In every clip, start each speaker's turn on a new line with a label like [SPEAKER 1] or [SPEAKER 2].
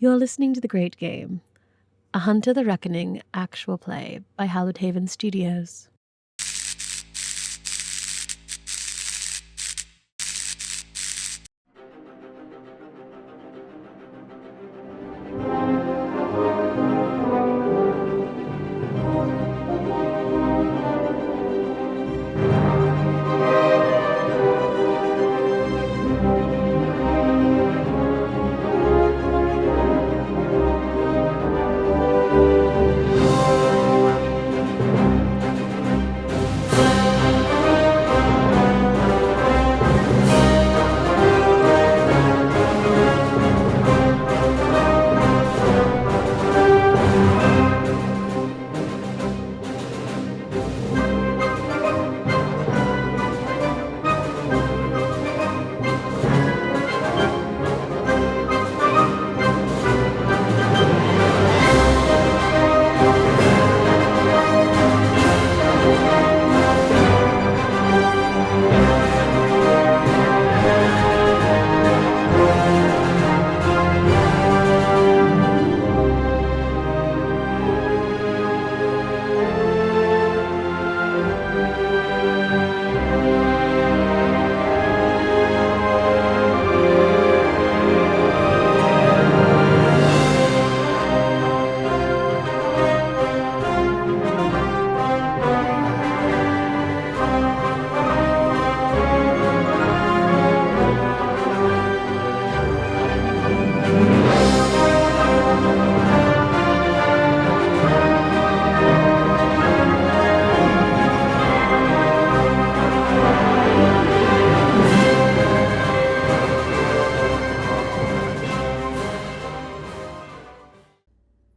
[SPEAKER 1] You're listening to The Great Game, a Hunter the Reckoning actual play by Hallowed Haven Studios.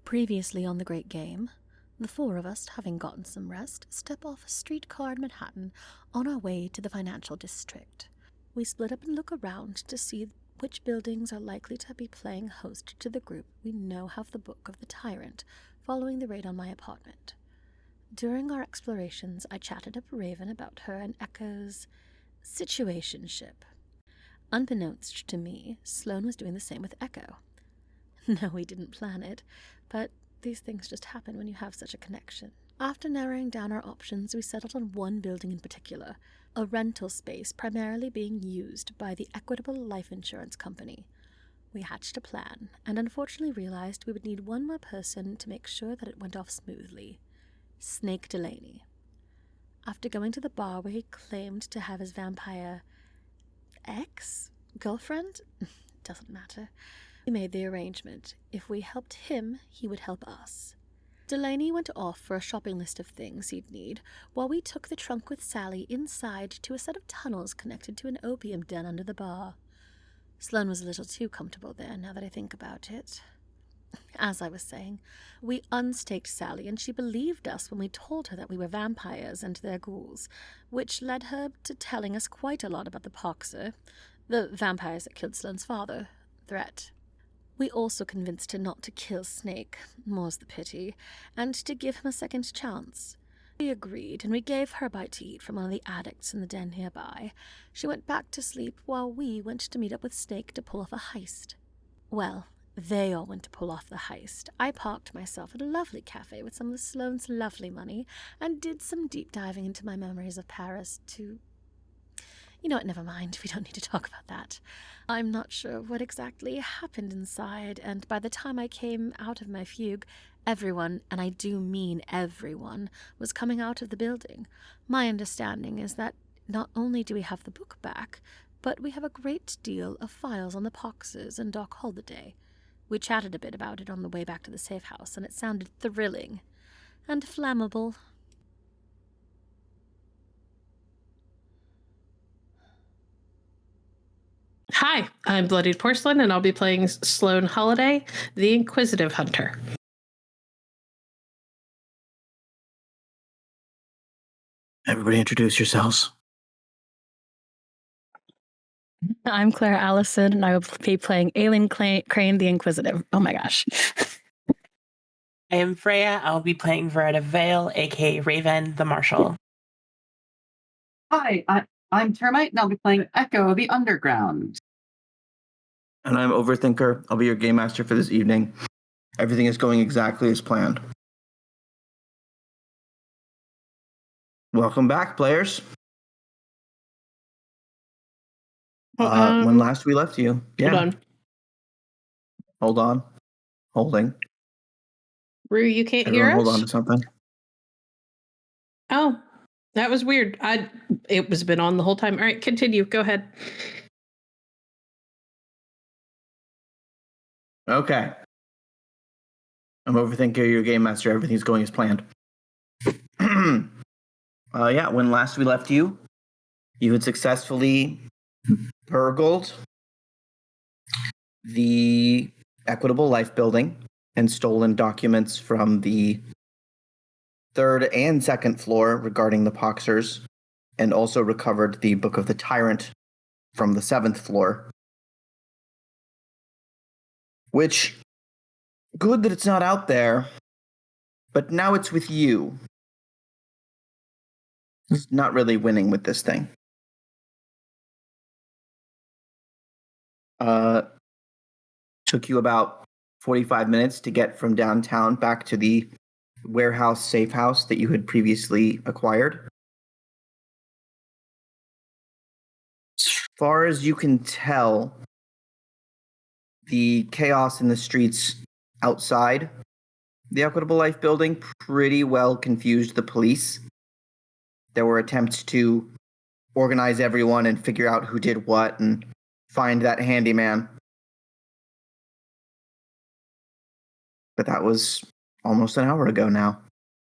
[SPEAKER 1] Previously on The Great Game, the four of us, having gotten some rest, step off a streetcar in Manhattan on our way to the financial district. We split up and look around to see which buildings are likely to be playing host to the group we know have the Book of the Tyrant, following the raid on my apartment. During our explorations, I chatted up Raven about her and Echo's situationship. Unbeknownst to me, Sloan was doing the same with Echo. No, we didn't plan it, but these things just happen when you have such a connection. After narrowing down our options, we settled on one building in particular, a rental space primarily being used by the Equitable Life Insurance Company. We hatched a plan, and unfortunately realized we would need one more person to make sure that it went off smoothly. Snake Delaney. After going to the bar where he claimed to have his vampire ex-girlfriend? Doesn't matter. We made the arrangement. If we helped him, he would help us. Delaney went off for a shopping list of things he'd need, while we took the trunk with Sally inside to a set of tunnels connected to an opium den under the bar. Sloan was a little too comfortable there, now that I think about it. As I was saying, we unstaked Sally, and she believed us when we told her that we were vampires and their ghouls, which led her to telling us quite a lot about the Poxer, the vampires that killed Sloan's father, threat. We also convinced her not to kill Snake, more's the pity, and to give him a second chance. She agreed, and we gave her a bite to eat from one of the addicts in the den nearby. She went back to sleep while we went to meet up with Snake to pull off a heist. Well, they all went to pull off the heist. I parked myself at a lovely cafe with some of Sloan's lovely money and did some deep diving into my memories of Paris to... You know what, never mind, we don't need to talk about that. I'm not sure what exactly happened inside, and by the time I came out of my fugue, everyone, and I do mean everyone, was coming out of the building. My understanding is that not only do we have the book back, but we have a great deal of files on the Poxers and Doc Holliday. We chatted a bit about it on the way back to the safe house, and it sounded thrilling and flammable.
[SPEAKER 2] Hi, I'm Bloodied Porcelain, and I'll be playing Sloan Holliday, the Inquisitive Hunter.
[SPEAKER 3] Everybody introduce yourselves.
[SPEAKER 1] I'm Clara, Allison, and I will be playing Aylin Crane, the Inquisitive. Oh my gosh.
[SPEAKER 4] I am Freyja. I'll be playing Veretta Vale, aka Raven, the Marshal.
[SPEAKER 5] Hi, I'm Termite, and I'll be playing Echo, the Underground.
[SPEAKER 3] And I'm Overthinker. I'll be your game master for this evening. Everything is going exactly as planned. Welcome back, players. When last we left you. Yeah. Hold on. Holding.
[SPEAKER 2] Rue, you can't
[SPEAKER 3] Everyone
[SPEAKER 2] hear us?
[SPEAKER 3] hold on to something.
[SPEAKER 2] Oh, that was weird. It was been on the whole time. All right, continue. Go ahead.
[SPEAKER 3] Okay. I'm Overthinker, your game master. Everything's going as planned. When last we left you, you had successfully burgled the Equitable Life building and stolen documents from the third and second floor regarding the Poxers, and also recovered the Book of the Tyrant from the seventh floor. Which, good that it's not out there, but now it's with you. It's not really winning with this thing. Took you about 45 minutes to get from downtown back to the warehouse safe house that you had previously acquired. As far as you can tell, the chaos in the streets outside the Equitable Life building pretty well confused the police. There were attempts to organize everyone and figure out who did what and find that handyman. But that was almost an hour ago now,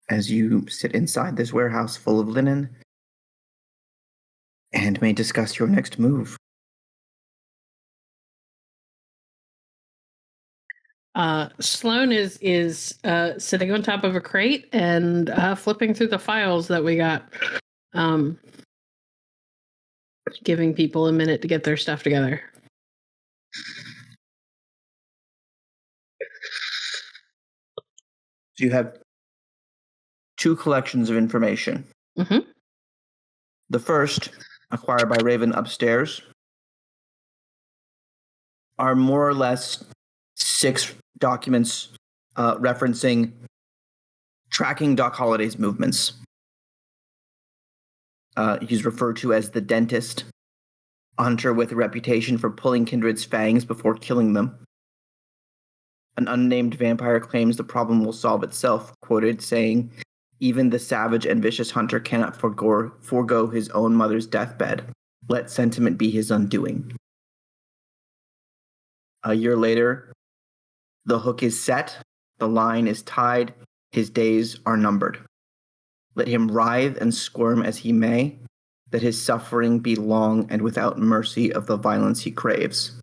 [SPEAKER 3] as you sit inside this warehouse full of linen and may discuss your next move.
[SPEAKER 2] Sloan is sitting on top of a crate and flipping through the files that we got, giving people a minute to get their stuff together.
[SPEAKER 3] So you have two collections of information.
[SPEAKER 2] Mm-hmm.
[SPEAKER 3] The first, acquired by Raven upstairs, are more or less 6 documents referencing tracking Doc Holliday's movements. He's referred to as the Dentist, a hunter with a reputation for pulling kindred's fangs before killing them. An unnamed vampire claims the problem will solve itself, quoted saying, "Even the savage and vicious hunter cannot forego his own mother's deathbed. Let sentiment be his undoing." A year later, the hook is set, the line is tied, his days are numbered. Let him writhe and squirm as he may, that his suffering be long and without mercy of the violence he craves.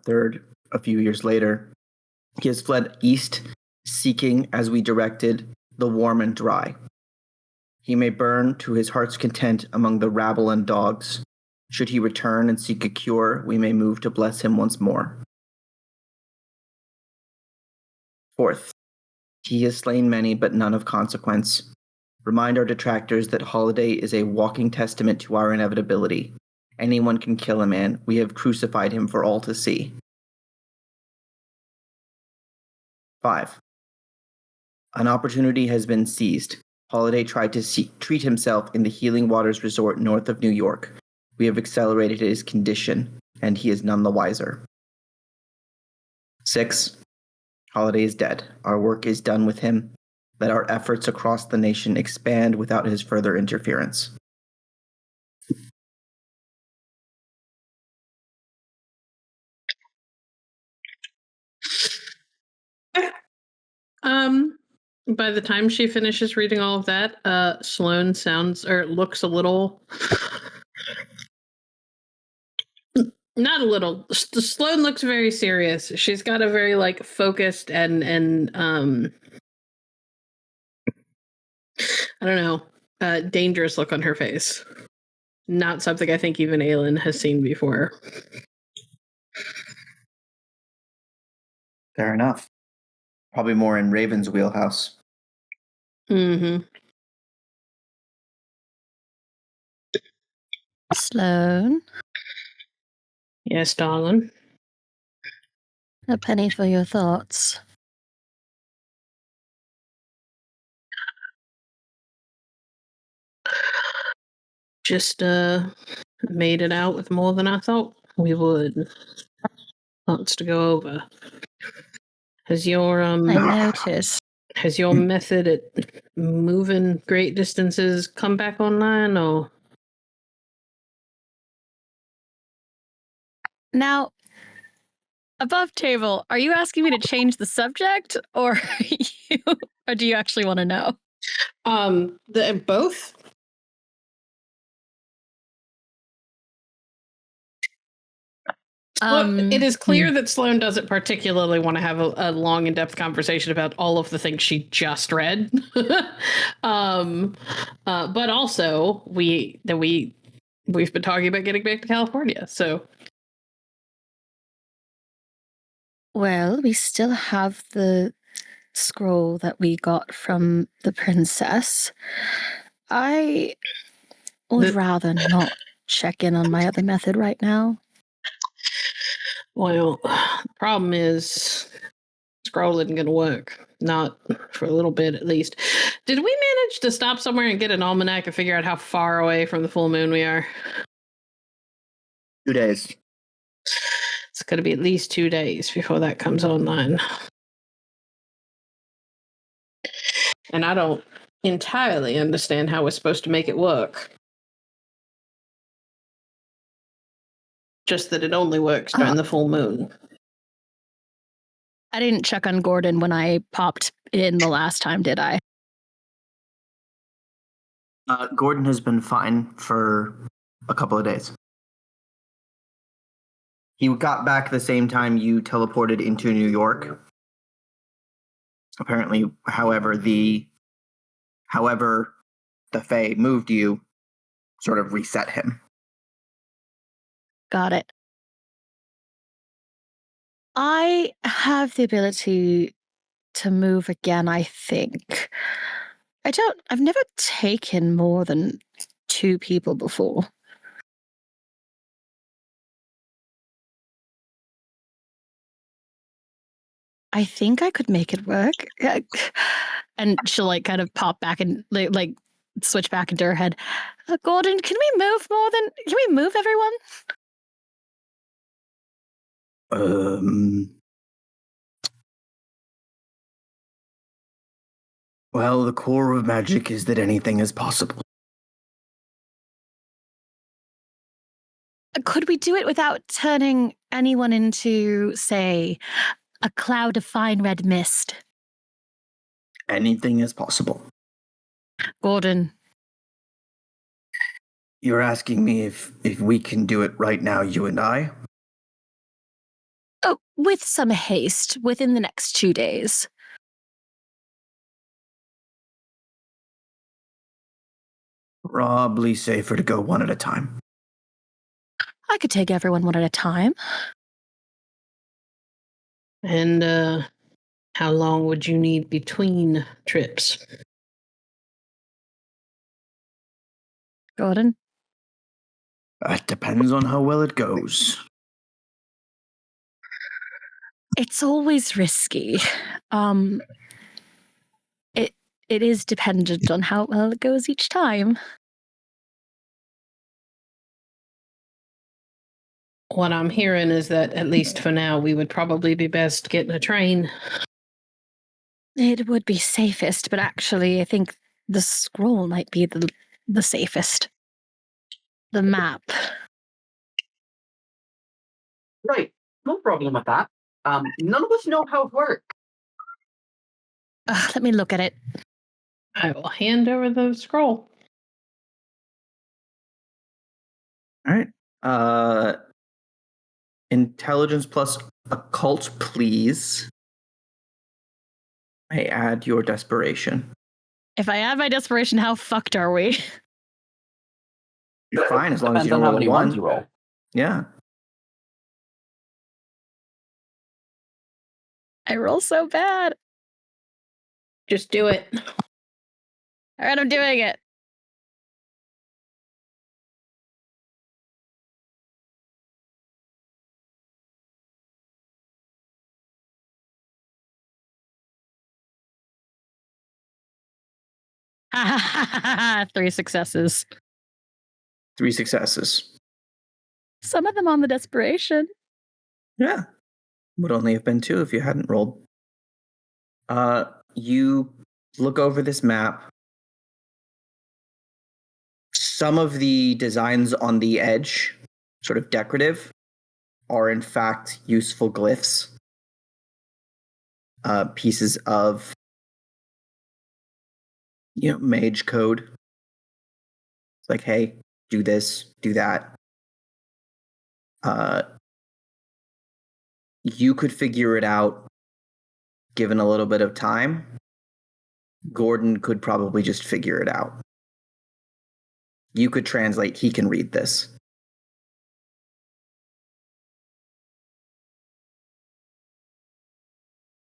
[SPEAKER 3] Third, a few years later, he has fled east, seeking, as we directed, the warm and dry. He may burn to his heart's content among the rabble and dogs. Should he return and seek a cure, we may move to bless him once more. Fourth, he has slain many, but none of consequence. Remind our detractors that Holliday is a walking testament to our inevitability. Anyone can kill a man. We have crucified him for all to see. 5. An opportunity has been seized. Holliday tried to treat himself in the Healing Waters Resort north of New York. We have accelerated his condition, and he is none the wiser. 6. Holliday is dead. Our work is done with him. Let our efforts across the nation expand without his further interference.
[SPEAKER 2] By the time she finishes reading all of that, Sloan looks a little, not a little. Sloan looks very serious. She's got a very focused and I don't know, dangerous look on her face. Not something I think even Aylin has seen before.
[SPEAKER 3] Fair enough. Probably more in Raven's wheelhouse.
[SPEAKER 2] Mm-hmm.
[SPEAKER 1] Sloan,
[SPEAKER 2] Yes, darling.
[SPEAKER 1] a penny for your thoughts.
[SPEAKER 2] Just made it out with more than I thought we would. Lots to go over. Has your
[SPEAKER 1] I noticed.
[SPEAKER 2] has your method at moving great distances come back online, or?
[SPEAKER 1] Now, above table, are you asking me to change the subject, or or do you actually want to know?
[SPEAKER 2] Both. Well, it is clear that Sloan doesn't particularly want to have a long, in-depth conversation about all of the things she just read. But also, we've been talking about getting back to California, so.
[SPEAKER 1] Well, we still have the scroll that we got from the princess. I would rather not check in on my other method right now.
[SPEAKER 2] Well, the problem is scroll isn't going to work. Not for a little bit, at least. Did we manage to stop somewhere and get an almanac and figure out how far away from the full moon we are?
[SPEAKER 3] 2 days.
[SPEAKER 2] It's going to be at least 2 days before that comes online. And I don't entirely understand how we're supposed to make it work. Just that it only works during the full moon.
[SPEAKER 1] I didn't check on Gordon when I popped in the last time, did I?
[SPEAKER 3] Gordon has been fine for a couple of days. He got back the same time you teleported into New York. Apparently, however, the Fae moved you sort of reset him.
[SPEAKER 1] Got it. I have the ability to move again, I think. I've never taken more than 2 people before. I think I could make it work. And she'll like kind of pop back and like switch back into her head. Gordon, can we move everyone?
[SPEAKER 3] Well, the core of magic is that anything is possible.
[SPEAKER 1] Could we do it without turning anyone into, say, a cloud of fine red mist?
[SPEAKER 3] Anything is possible.
[SPEAKER 1] Gordon.
[SPEAKER 3] You're asking me if we can do it right now, you and I?
[SPEAKER 1] Oh, with some haste, within the next 2 days.
[SPEAKER 3] Probably safer to go one at a time.
[SPEAKER 1] I could take everyone one at a time.
[SPEAKER 2] And how long would you need between trips?
[SPEAKER 1] Gordon?
[SPEAKER 3] That depends on how well it goes.
[SPEAKER 1] It's always risky. It is dependent on how well it goes each time.
[SPEAKER 2] What I'm hearing is that, at least for now, we would probably be best getting a train.
[SPEAKER 1] It would be safest, but actually I think the scroll might be the safest. The map.
[SPEAKER 5] Right. No problem with that. None of us know how it works.
[SPEAKER 1] Let me look at it.
[SPEAKER 2] I will hand over the scroll.
[SPEAKER 3] All right. Intelligence plus occult, please. I add your desperation.
[SPEAKER 1] If I add my desperation, how fucked are we?
[SPEAKER 3] You're fine as long as
[SPEAKER 5] Depends
[SPEAKER 3] you don't
[SPEAKER 5] on how
[SPEAKER 3] roll
[SPEAKER 5] many
[SPEAKER 3] a
[SPEAKER 5] ones
[SPEAKER 3] 1.
[SPEAKER 5] you roll.
[SPEAKER 3] Yeah.
[SPEAKER 1] I roll so bad.
[SPEAKER 2] Just do it.
[SPEAKER 1] All right, I'm doing it.
[SPEAKER 2] 3 successes.
[SPEAKER 3] 3 successes.
[SPEAKER 1] Some of them on the desperation.
[SPEAKER 3] Yeah. Would only have been 2 if you hadn't rolled. You look over this map. Some of the designs on the edge, sort of decorative, are in fact useful glyphs. Pieces of, mage code. It's like, hey, do this, do that. You could figure it out given a little bit of time. Gordon could probably just figure it out. You could translate, he can read this.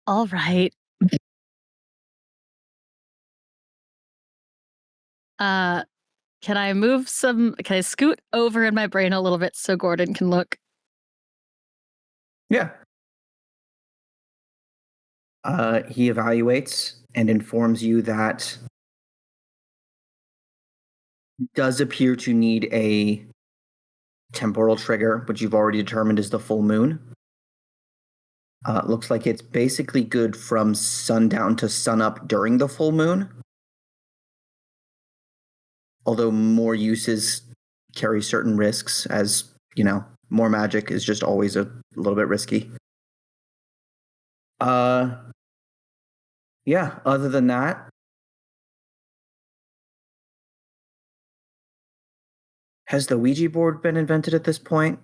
[SPEAKER 1] All right. Can I scoot over in my brain a little bit so Gordon can look?
[SPEAKER 3] Yeah. He evaluates and informs you that does appear to need a temporal trigger, which you've already determined is the full moon. Looks like it's basically good from sundown to sunup during the full moon. Although more uses carry certain risks, as, more magic is just always a little bit risky. Yeah, other than that, has the Ouija board been invented at this point?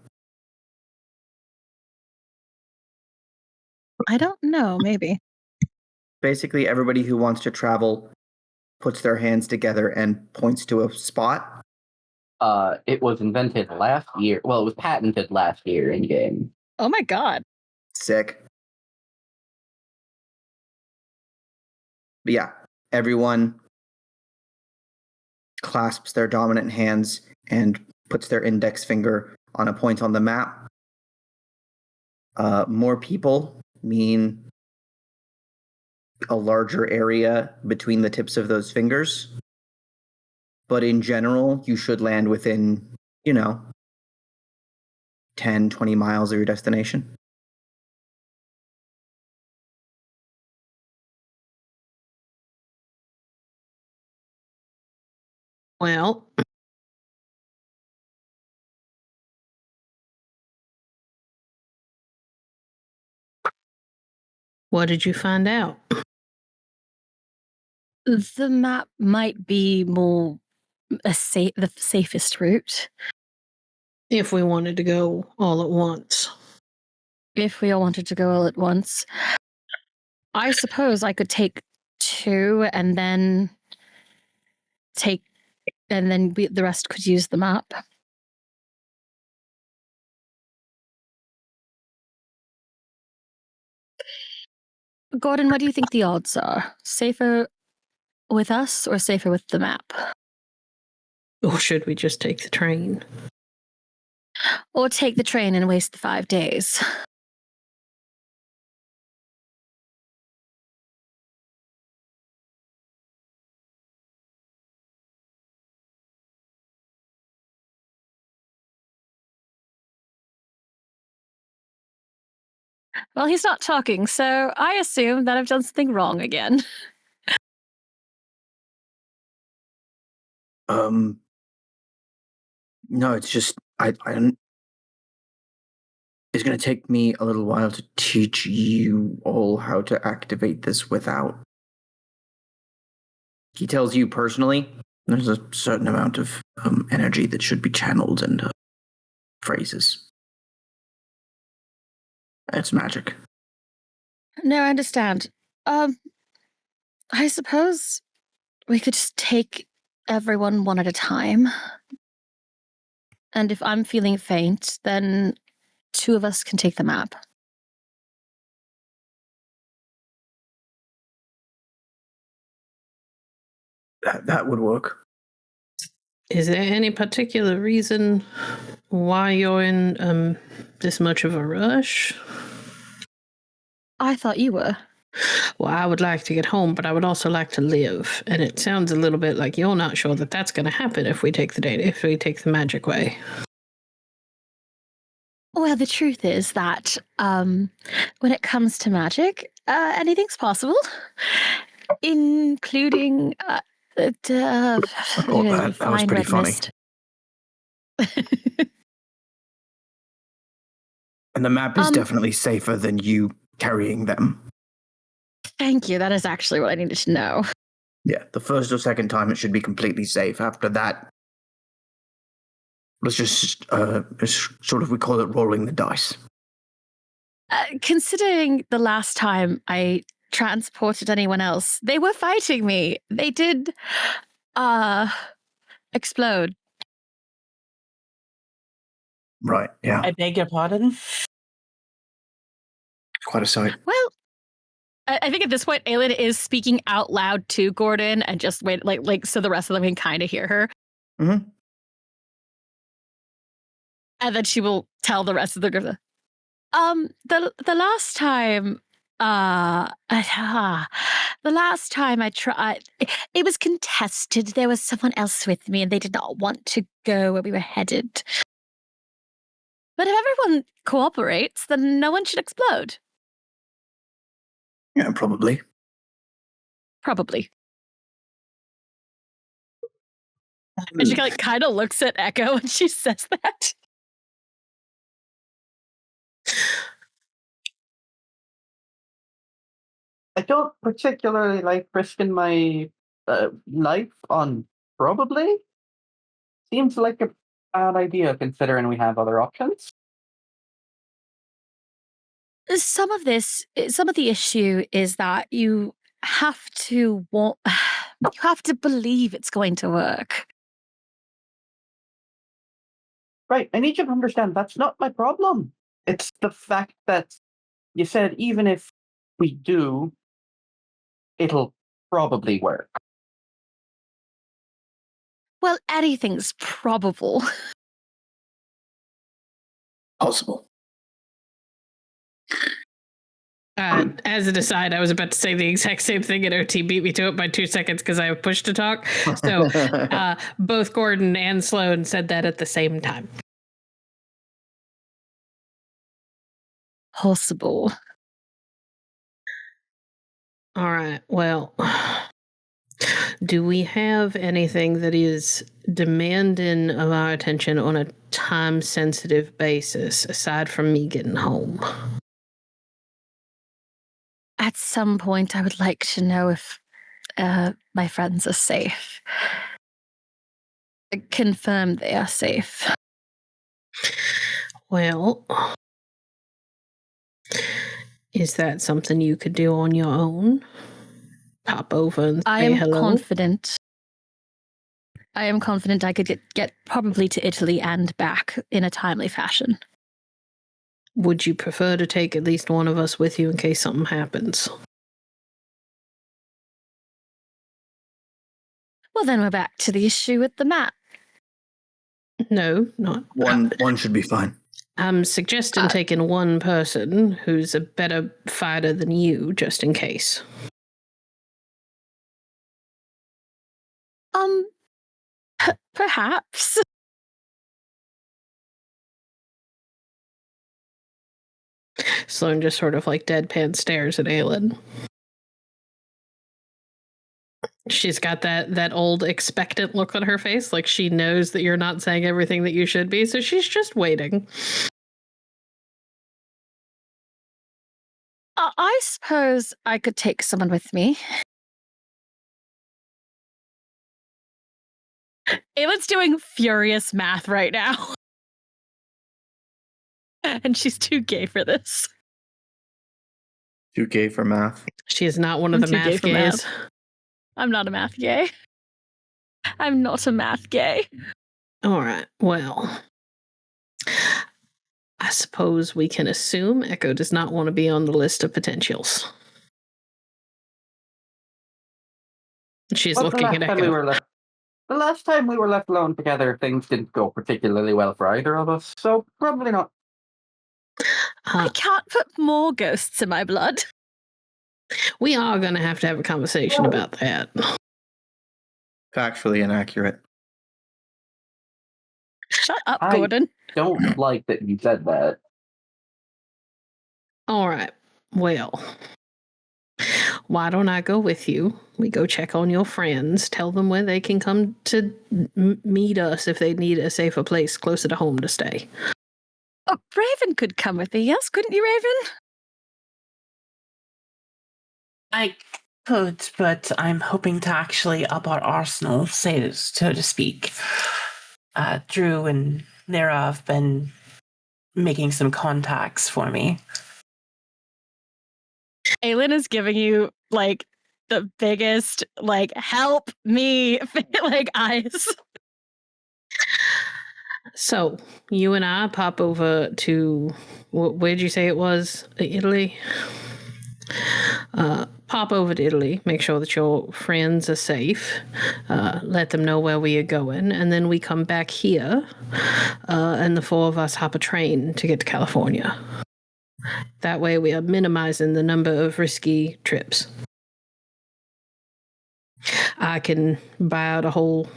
[SPEAKER 1] I don't know, maybe.
[SPEAKER 3] Basically, everybody who wants to travel puts their hands together and points to a spot.
[SPEAKER 5] It was invented last year. Well, it was patented last year in game.
[SPEAKER 1] Oh my god.
[SPEAKER 3] Sick. But yeah, everyone clasps their dominant hands and puts their index finger on a point on the map. More people mean a larger area between the tips of those fingers. But in general, you should land within, 10, 20 miles of your destination.
[SPEAKER 2] Well, what did you find out?
[SPEAKER 1] The map might be more the safest route.
[SPEAKER 2] If we wanted to go all at once.
[SPEAKER 1] If we all wanted to go all at once. I suppose I could take 2 and then the rest could use the map. Gordon, what do you think the odds are? Safer with us or safer with the map?
[SPEAKER 2] Or should we just take the train?
[SPEAKER 1] Or take the train and waste the 5 days? Well, he's not talking, so I assume that I've done something wrong again.
[SPEAKER 3] No, it's just I don't. It's going to take me a little while to teach you all how to activate this without. He tells you personally, there's a certain amount of energy that should be channeled into phrases. It's magic.
[SPEAKER 1] No, I understand. I suppose we could just take everyone one at a time. And if I'm feeling faint, then 2 of us can take the map.
[SPEAKER 3] That would work.
[SPEAKER 2] Is there any particular reason why you're in this much of a rush?
[SPEAKER 1] I thought you were.
[SPEAKER 2] Well, I would like to get home, but I would also like to live. And it sounds a little bit like you're not sure that that's going to happen if we take the magic way.
[SPEAKER 1] Well, the truth is that when it comes to magic, anything's possible, including
[SPEAKER 3] That was
[SPEAKER 1] fine
[SPEAKER 3] pretty
[SPEAKER 1] red
[SPEAKER 3] funny.
[SPEAKER 1] mist.
[SPEAKER 3] And the map is definitely safer than you carrying them.
[SPEAKER 1] Thank you. That is actually what I needed to know.
[SPEAKER 3] Yeah, the first or second time it should be completely safe. After that, let's just sort of, we call it rolling the dice.
[SPEAKER 1] Considering the last time I transported anyone else, they were fighting me. They did explode.
[SPEAKER 3] Right, yeah.
[SPEAKER 4] I beg your pardon?
[SPEAKER 3] Quite a sight.
[SPEAKER 1] Well, I think at this point, Aylin is speaking out loud to Gordon and just wait, like so the rest of them can kind of hear her.
[SPEAKER 3] Mm-hmm.
[SPEAKER 1] And then she will tell the rest of the group. The last time, the last time I tried, it was contested. There was someone else with me, and they did not want to go where we were headed. But if everyone cooperates, then no one should explode.
[SPEAKER 3] Yeah, probably.
[SPEAKER 1] Probably. And she kind of looks at Echo when she says that.
[SPEAKER 5] I don't particularly like risking my life on probably. Seems like a bad idea considering we have other options.
[SPEAKER 1] Some of the issue is that you have to believe it's going to work.
[SPEAKER 5] Right, I need you to understand that's not my problem. It's the fact that you said even if we do, it'll probably work.
[SPEAKER 1] Well, anything's probable.
[SPEAKER 3] Possible.
[SPEAKER 2] As an aside, I was about to say the exact same thing, and OT beat me to it by 2 seconds because I have push to talk. So both Gordon and Sloan said that at the same time.
[SPEAKER 1] Possible.
[SPEAKER 2] All right. Well, do we have anything that is demanding of our attention on a time-sensitive basis, aside from me getting home?
[SPEAKER 1] At some point, I would like to know if my friends are safe. Confirm they are safe.
[SPEAKER 2] Well, is that something you could do on your own? Pop over and say hello?
[SPEAKER 1] I am confident I could get probably to Italy and back in a timely fashion.
[SPEAKER 2] Would you prefer to take at least one of us with you in case something happens?
[SPEAKER 1] Well, then we're back to the issue with the map.
[SPEAKER 2] No, not
[SPEAKER 3] one should be fine.
[SPEAKER 2] I'm suggesting taking one person who's a better fighter than you, just in case.
[SPEAKER 1] Perhaps.
[SPEAKER 2] Sloan just sort of like deadpan stares at Aylin. She's got that old expectant look on her face, like she knows that you're not saying everything that you should be, so she's just waiting.
[SPEAKER 1] I suppose I could take someone with me. Aylin's doing furious math right now. And she's too gay for this.
[SPEAKER 3] Too gay for math.
[SPEAKER 2] She is not one of the math gays.
[SPEAKER 1] I'm not a math gay. I'm not a math gay.
[SPEAKER 2] All right. Well, I suppose we can assume Echo does not want to be on the list of potentials. She's looking at Echo.
[SPEAKER 5] The last time we were left alone together, things didn't go particularly well for either of us, so probably not.
[SPEAKER 1] I can't put more ghosts in my blood.
[SPEAKER 2] We are going to have a conversation about that.
[SPEAKER 3] Factually inaccurate.
[SPEAKER 1] Shut up,
[SPEAKER 5] I-
[SPEAKER 1] Gordon.
[SPEAKER 5] Don't like that you said that.
[SPEAKER 2] All right. Well, why don't I go with you? We go check on your friends, tell them where they can come to meet us if they need a safer place closer to home to stay.
[SPEAKER 1] Oh, Raven could come with me, yes? Couldn't you, Raven?
[SPEAKER 4] I could, but I'm hoping to actually up our arsenal, so to speak. Drew and Nera have been making some contacts for me.
[SPEAKER 1] Aylin is giving you, like, the biggest, like, help me, like, eyes.
[SPEAKER 2] So, you and I pop over to, where'd you say it was? Italy? Pop over to Italy, make sure that your friends are safe, let them know where we are going, and then we come back here, and the four of us hop a train to get to California. That way we are minimizing the number of risky trips. I can buy out a whole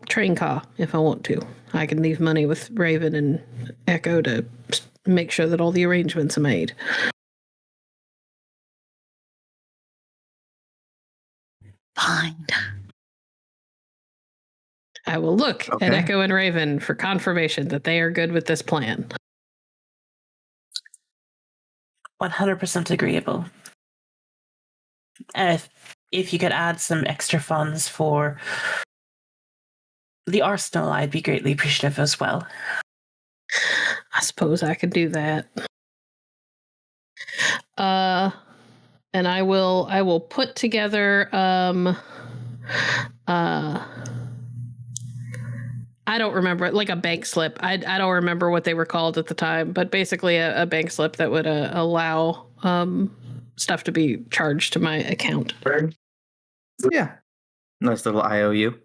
[SPEAKER 2] train car if I want to. I can leave money with Raven and Echo to make sure that all the arrangements are made.
[SPEAKER 1] Fine.
[SPEAKER 2] I will look at Echo and Raven for confirmation that they are good with this plan.
[SPEAKER 4] 100% agreeable. If you could add some extra funds for the arsenal, I'd be greatly appreciative as well.
[SPEAKER 2] I suppose I could do that. And I will put together I don't remember, like a bank slip. I don't remember what they were called at the time, but basically a bank slip that would allow stuff to be charged to my account.
[SPEAKER 3] Yeah. Nice little IOU.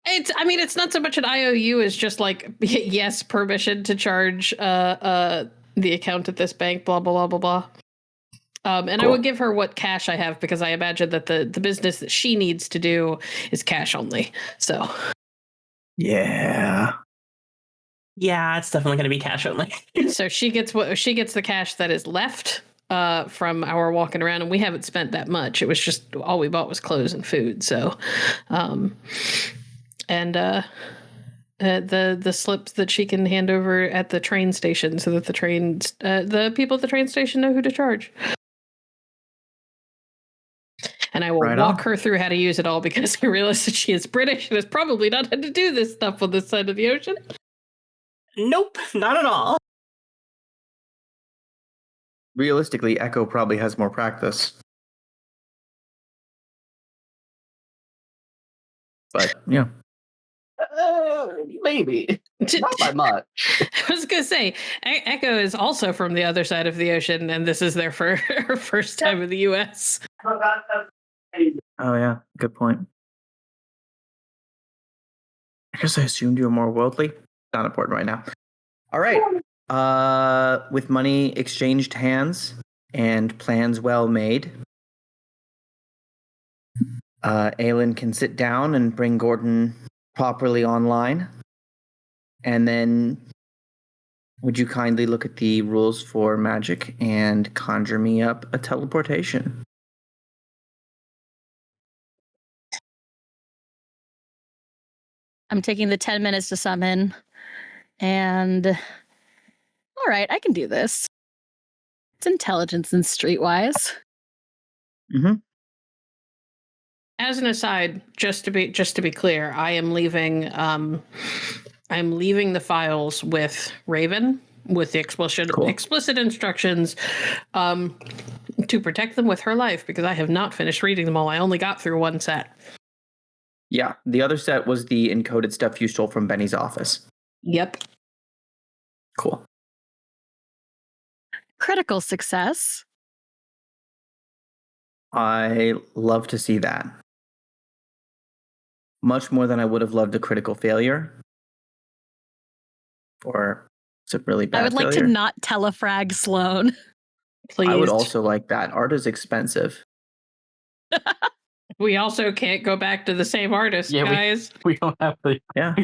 [SPEAKER 2] It's not so much an IOU as just like, yes, permission to charge the account at this bank, blah, blah, blah, blah, blah. And cool. I would give her what cash I have because I imagine that the business that she needs to do is cash only. So.
[SPEAKER 3] Yeah.
[SPEAKER 4] Yeah, it's definitely going to be cash only.
[SPEAKER 2] So she gets the cash that is left from our walking around, and we haven't spent that much. It was just all we bought was clothes and food. So, the slips that she can hand over at the train station so that the people at the train station know who to charge. And I will walk her through how to use it all because I realize that she is British and has probably not had to do this stuff on this side of the ocean.
[SPEAKER 4] Nope, not at all.
[SPEAKER 3] Realistically, Echo probably has more practice. But, yeah.
[SPEAKER 5] Maybe. Not by much.
[SPEAKER 2] I was going to say, Echo is also from the other side of the ocean, and this is her first time in the U.S.
[SPEAKER 3] Oh, yeah. Good point. I guess I assumed you were more worldly. Not important right now. All right. With money exchanged hands and plans well made, Aylin can sit down and bring Gordon properly online. And then would you kindly look at the rules for magic and conjure me up a teleportation?
[SPEAKER 1] I'm taking the 10 minutes to summon. And all right, I can do this. It's intelligence and streetwise.
[SPEAKER 3] Mm-hmm.
[SPEAKER 2] As an aside, just to be clear, I am leaving I'm leaving the files with Raven with the explicit instructions to protect them with her life because I have not finished reading them all. I only got through one set.
[SPEAKER 3] Yeah, the other set was the encoded stuff you stole from Benny's office.
[SPEAKER 2] Yep.
[SPEAKER 3] Cool.
[SPEAKER 1] Critical success.
[SPEAKER 3] I love to see that. Much more than I would have loved a critical failure. Or is it really bad?
[SPEAKER 1] I would like to not telefrag Sloan.
[SPEAKER 2] Please.
[SPEAKER 3] I would also like that. Art is expensive.
[SPEAKER 2] We also can't go back to the same artist, guys.
[SPEAKER 5] We don't have to.
[SPEAKER 3] Yeah,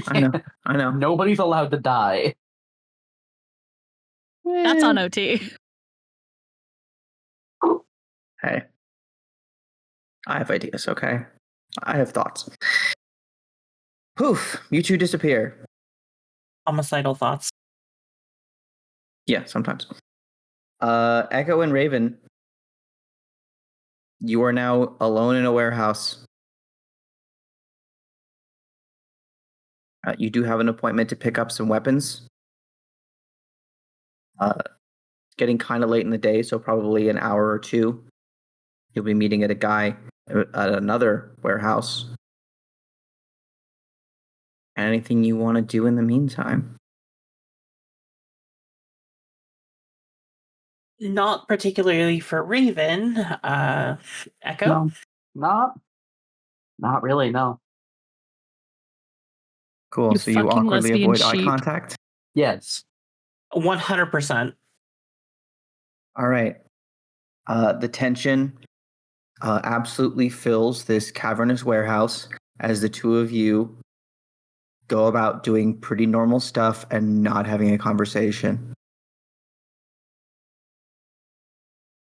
[SPEAKER 3] I know.
[SPEAKER 5] Nobody's allowed to die.
[SPEAKER 1] That's on OT.
[SPEAKER 3] Hey. I have ideas, okay? I have thoughts. Poof, you two disappear.
[SPEAKER 4] Homicidal thoughts.
[SPEAKER 3] Yeah, sometimes. Echo and Raven, you are now alone in a warehouse. You do have an appointment to pick up some weapons. Getting kind of late in the day, so probably an hour or two. You'll be meeting at another warehouse. Anything you want to do in the meantime?
[SPEAKER 4] Not particularly for Raven. Echo?
[SPEAKER 5] No, not really, no.
[SPEAKER 3] Cool,
[SPEAKER 1] You
[SPEAKER 3] so you
[SPEAKER 1] fucking
[SPEAKER 3] awkwardly
[SPEAKER 1] lesbian
[SPEAKER 3] avoid eye
[SPEAKER 1] sheep.
[SPEAKER 3] contact?
[SPEAKER 5] Yes.
[SPEAKER 4] 100%.
[SPEAKER 3] All right. The tension absolutely fills this cavernous warehouse as the two of you go about doing pretty normal stuff and not having a conversation.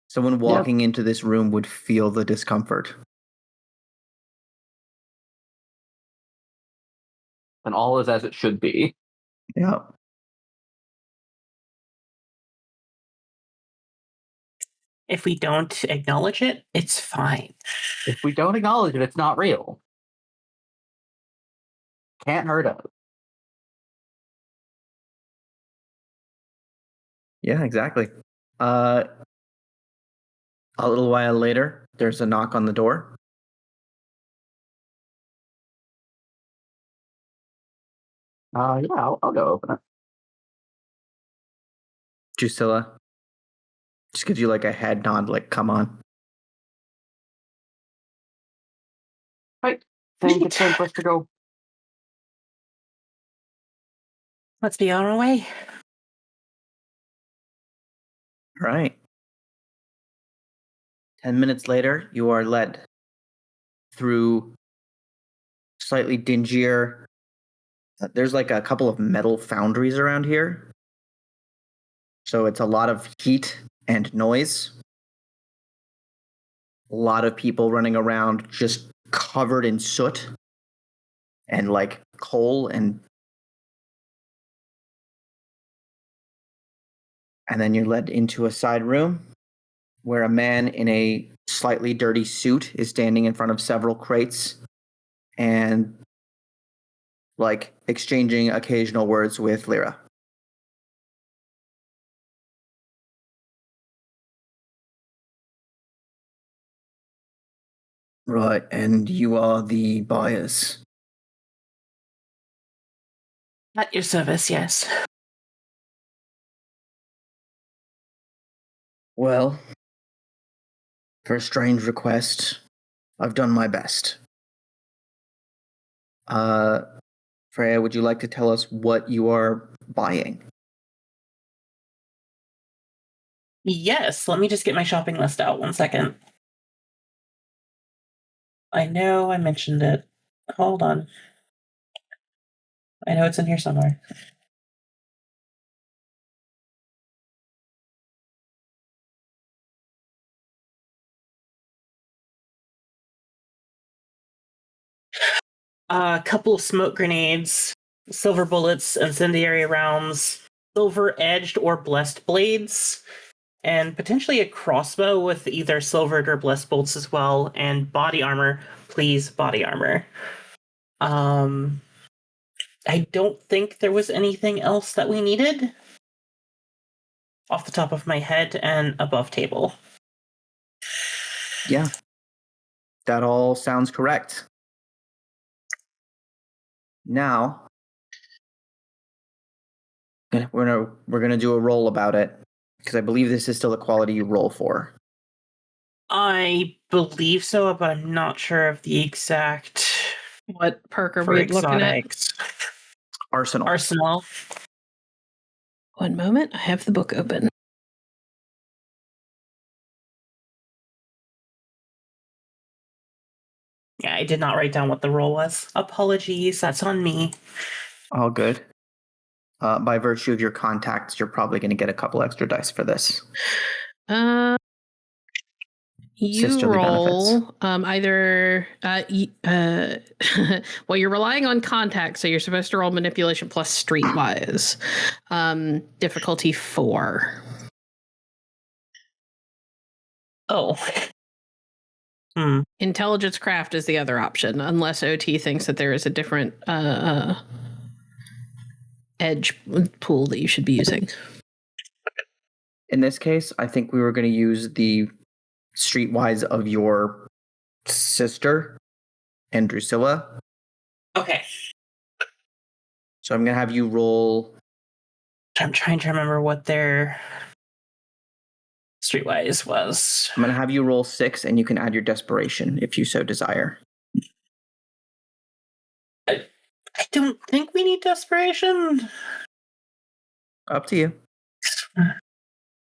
[SPEAKER 3] Someone walking into this room would feel the discomfort.
[SPEAKER 5] And all is as it should be.
[SPEAKER 3] Yeah.
[SPEAKER 4] If we don't acknowledge it, it's fine.
[SPEAKER 5] If we don't acknowledge it, it's not real. Can't hurt us.
[SPEAKER 3] Yeah, exactly. A little while later, there's a knock on the door.
[SPEAKER 5] Yeah, I'll go open it.
[SPEAKER 3] Drusilla just gives you like a head nod, like, come on.
[SPEAKER 5] Right. Think it's time for us to go.
[SPEAKER 4] Let's be on our way.
[SPEAKER 3] Right. 10 minutes later, you are led through slightly dingier. There's like a couple of metal foundries around here. So it's a lot of heat and noise. A lot of people running around just covered in soot and like coal and then you're led into a side room where a man in a slightly dirty suit is standing in front of several crates and like exchanging occasional words with Lyra. Right, and you are the buyers.
[SPEAKER 4] At your service, yes.
[SPEAKER 3] Well, for a strange request, I've done my best. Freyja, would you like to tell us what you are buying?
[SPEAKER 4] Yes, let me just get my shopping list out 1 second. I know I mentioned it. Hold on. I know it's in here somewhere. A couple of smoke grenades, silver bullets, incendiary rounds, silver edged or blessed blades, and potentially a crossbow with either silvered or blessed bolts as well, and body armor. Please, body armor. I don't think there was anything else that we needed off the top of my head and above table.
[SPEAKER 3] Yeah. That all sounds correct. Now, we're gonna do a roll about it because I believe this is still the quality you roll for.
[SPEAKER 4] I believe so, but I'm not sure of the exact.
[SPEAKER 2] What perk are
[SPEAKER 4] for
[SPEAKER 2] we looking at?
[SPEAKER 4] exotics.
[SPEAKER 3] Arsenal.
[SPEAKER 2] 1 moment. I have the book open.
[SPEAKER 4] I did not write down what the roll was. Apologies, that's on me.
[SPEAKER 3] All good. By virtue of your contacts, you're probably going to get a couple extra dice for this.
[SPEAKER 2] You
[SPEAKER 3] Sisterly
[SPEAKER 2] roll either well, you're relying on contact, so you're supposed to roll manipulation plus streetwise. Difficulty 4.
[SPEAKER 4] Oh.
[SPEAKER 2] Intelligence craft is the other option, unless OT thinks that there is a different edge pool that you should be using.
[SPEAKER 3] In this case, I think we were going to use the streetwise of your sister and Drusilla.
[SPEAKER 4] Okay.
[SPEAKER 3] So I'm going to have you roll.
[SPEAKER 4] I'm trying to remember what their streetwise was.
[SPEAKER 3] I'm going to have you roll 6, and you can add your desperation if you so desire.
[SPEAKER 4] I don't think we need desperation.
[SPEAKER 3] Up to you.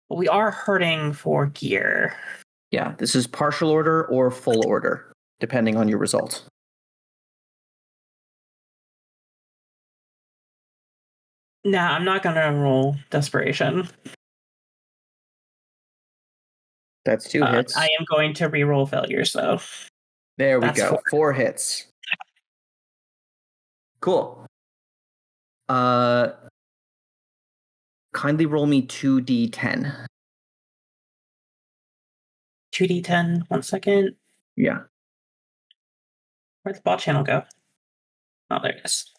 [SPEAKER 4] We are hurting for gear.
[SPEAKER 3] Yeah, this is partial order or full order, depending on your result.
[SPEAKER 4] Nah, I'm not going to roll desperation.
[SPEAKER 3] That's 2 hits.
[SPEAKER 4] I am going to re-roll failures, though.
[SPEAKER 3] There we
[SPEAKER 4] That's
[SPEAKER 3] go.
[SPEAKER 4] 4.
[SPEAKER 3] 4 hits. Cool. Kindly roll me 2d10.
[SPEAKER 4] 2d10. 1 second.
[SPEAKER 3] Yeah.
[SPEAKER 4] Where'd the bot channel go? Oh, there it is.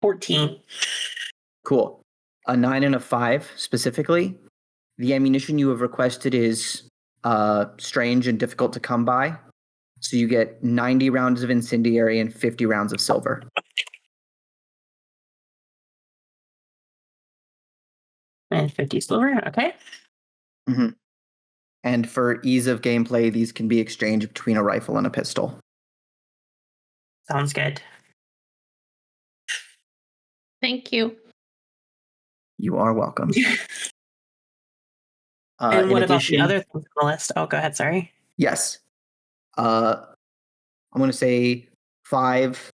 [SPEAKER 4] $14.
[SPEAKER 3] Cool. A 9 and a 5 specifically. The ammunition you have requested is strange and difficult to come by. So you get 90 rounds of incendiary and 50 rounds of silver.
[SPEAKER 4] And 50 silver, okay.
[SPEAKER 3] Mm-hmm. And for ease of gameplay, these can be exchanged between a rifle and a pistol.
[SPEAKER 4] Sounds good.
[SPEAKER 2] Thank you.
[SPEAKER 3] You are welcome.
[SPEAKER 4] And what about the
[SPEAKER 3] addition,
[SPEAKER 4] other things on the list? Oh, go ahead, sorry.
[SPEAKER 3] Yes. I'm going to say 5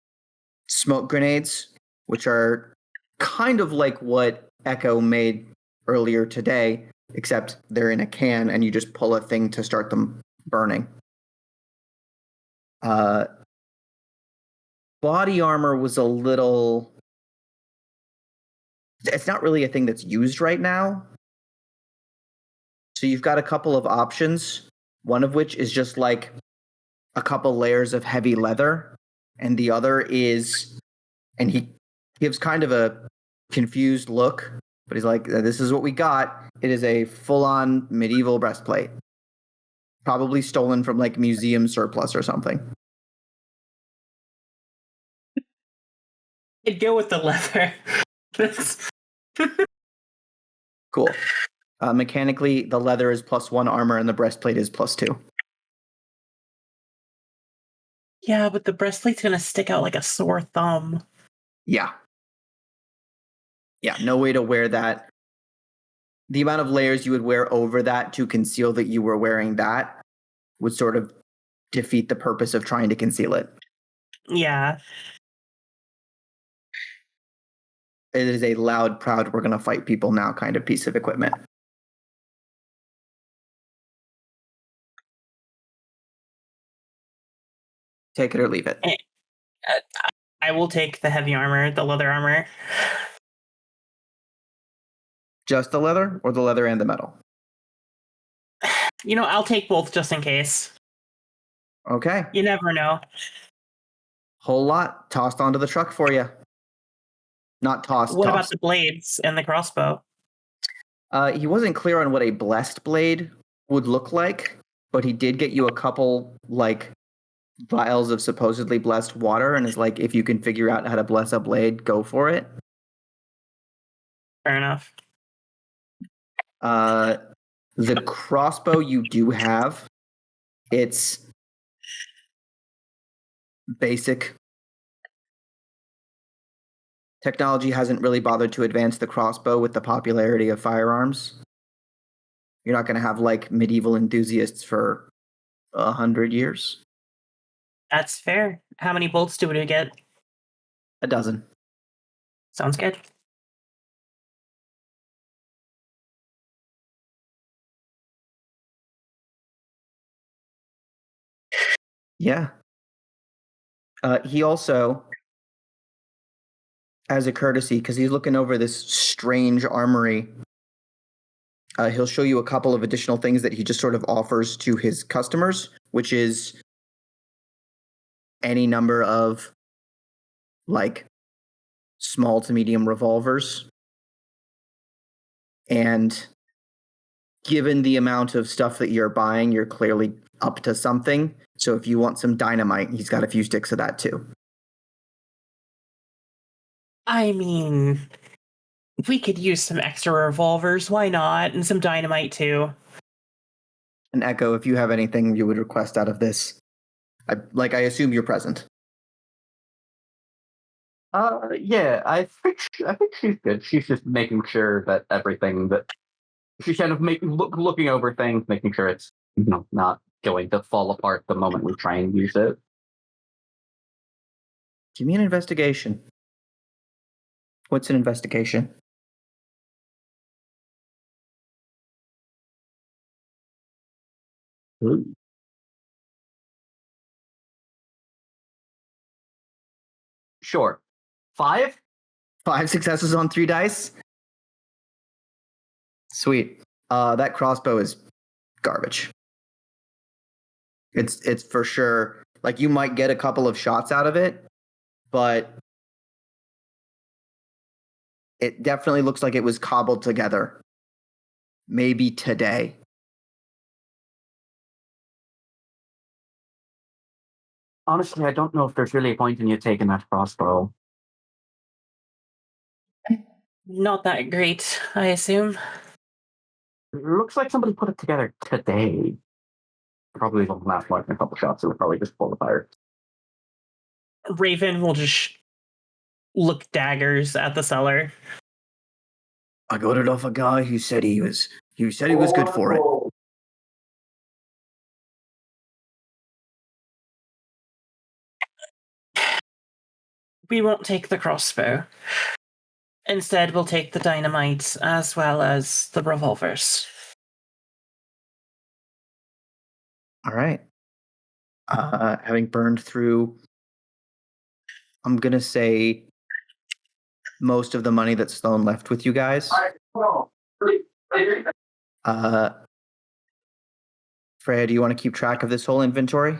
[SPEAKER 3] smoke grenades, which are kind of like what Echo made earlier today, except they're in a can and you just pull a thing to start them burning. Body armor was a little... It's not really a thing that's used right now. So you've got a couple of options, one of which is just like a couple layers of heavy leather, and the other is, and he gives kind of a confused look, but he's like, this is what we got. It is a full-on medieval breastplate. Probably stolen from like museum surplus or something.
[SPEAKER 4] I'd go with the leather.
[SPEAKER 3] Cool. Mechanically, the leather is +1 armor and the breastplate is +2.
[SPEAKER 4] Yeah, but the breastplate's going to stick out like a sore thumb.
[SPEAKER 3] Yeah. Yeah, no way to wear that. The amount of layers you would wear over that to conceal that you were wearing that would sort of defeat the purpose of trying to conceal it.
[SPEAKER 4] Yeah.
[SPEAKER 3] It is a loud, proud, we're going to fight people now kind of piece of equipment. Take it or leave it.
[SPEAKER 4] I will take the heavy armor, the leather armor.
[SPEAKER 3] Just the leather or the leather and the metal?
[SPEAKER 4] You know, I'll take both just in case.
[SPEAKER 3] Okay.
[SPEAKER 4] You never know.
[SPEAKER 3] Whole lot tossed onto the truck for you. Not tossed.
[SPEAKER 4] What about
[SPEAKER 3] tossed.
[SPEAKER 4] the blades and the crossbow?
[SPEAKER 3] He wasn't clear on what a blessed blade would look like, but he did get you a couple, like, vials of supposedly blessed water, and is like, if you can figure out how to bless a blade, go for it.
[SPEAKER 4] Fair enough.
[SPEAKER 3] The crossbow you do have, it's basic. Technology hasn't really bothered to advance the crossbow with the popularity of firearms. You're not going to have like medieval enthusiasts for 100 years.
[SPEAKER 4] That's fair. How many bolts do we get?
[SPEAKER 3] A dozen.
[SPEAKER 4] Sounds good.
[SPEAKER 3] Yeah. He also, as a courtesy, because he's looking over this strange armory, he'll show you a couple of additional things that he just sort of offers to his customers, which is any number of like small to medium revolvers. And given the amount of stuff that you're buying, you're clearly up to something. So if you want some dynamite, he's got a few sticks of that too.
[SPEAKER 4] I mean, we could use some extra revolvers, why not? And some dynamite too.
[SPEAKER 3] And Echo, if you have anything you would request out of this, I assume you're present.
[SPEAKER 5] Yeah, I think she's good. She's just making sure that everything that she's kind of looking over things, making sure it's not going to fall apart the moment we try and use it.
[SPEAKER 3] Give me an investigation. What's an investigation?
[SPEAKER 5] Ooh. Sure. 5?
[SPEAKER 3] 5 successes on 3 dice? Sweet. That crossbow is garbage. It's for sure, like, you might get a couple of shots out of it, but it definitely looks like it was cobbled together. Maybe today.
[SPEAKER 5] Honestly, I don't know if there's really a point in you taking that crossbow.
[SPEAKER 4] Not that great, I assume.
[SPEAKER 5] It looks like somebody put it together today. Probably won't last more than a couple shots, so it'll probably just pull apart.
[SPEAKER 4] Raven will just look daggers at the seller.
[SPEAKER 3] I got it off a guy who said he was good for it.
[SPEAKER 4] We won't take the crossbow. Instead, we'll take the dynamite as well as the revolvers.
[SPEAKER 3] All right. Having burned through, I'm going to say, most of the money that Sloan left with you guys. Freyja, do you want to keep track of this whole inventory?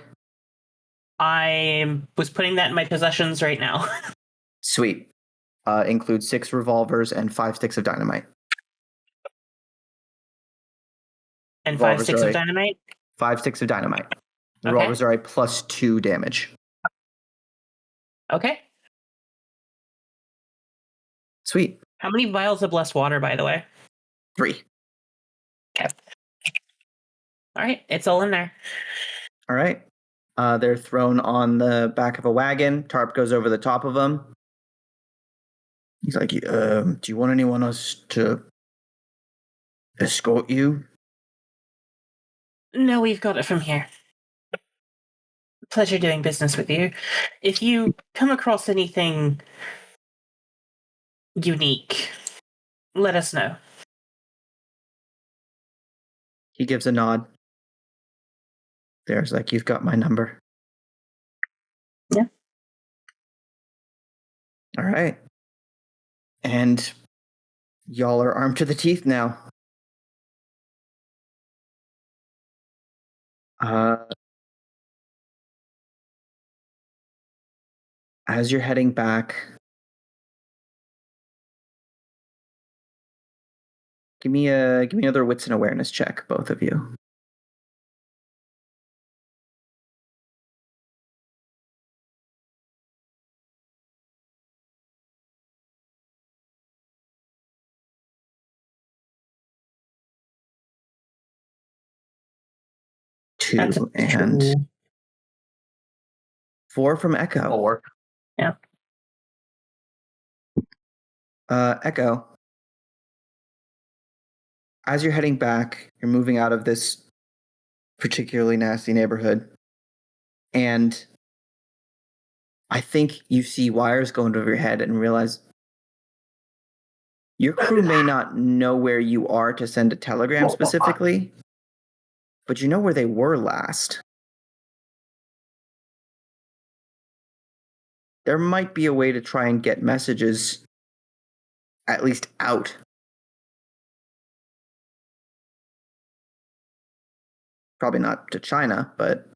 [SPEAKER 4] I was putting that in my possessions right now.
[SPEAKER 3] Sweet. Includes 6 revolvers and 5 sticks of dynamite.
[SPEAKER 4] And
[SPEAKER 3] Revolvers
[SPEAKER 4] 5 sticks
[SPEAKER 3] are
[SPEAKER 4] of dynamite?
[SPEAKER 3] 5 sticks of dynamite.
[SPEAKER 4] Okay.
[SPEAKER 3] Revolvers are a +2 damage.
[SPEAKER 4] Okay.
[SPEAKER 3] Sweet.
[SPEAKER 4] How many vials of blessed water, by the way?
[SPEAKER 3] 3.
[SPEAKER 4] Okay. All right, it's all in there.
[SPEAKER 3] All right. They're thrown on the back of a wagon. Tarp goes over the top of them. He's like, do you want anyone else to escort you?
[SPEAKER 4] No, we've got it from here. Pleasure doing business with you. If you come across anything unique, let us know.
[SPEAKER 3] He gives a nod. There's like, you've got my number.
[SPEAKER 4] Yeah.
[SPEAKER 3] All right. And y'all are armed to the teeth now. As you're heading back, give me another wits and awareness check, both of you.
[SPEAKER 4] That's a
[SPEAKER 3] 2 and
[SPEAKER 4] 2.
[SPEAKER 3] 4 from Echo.
[SPEAKER 5] 4.
[SPEAKER 4] Yeah.
[SPEAKER 3] Echo, as you're heading back, you're moving out of this particularly nasty neighborhood, and I think you see wires going over your head and realize your crew may not know where you are to send a telegram specifically, but you know where they were last. There might be a way to try and get messages at least out. Probably not to China, but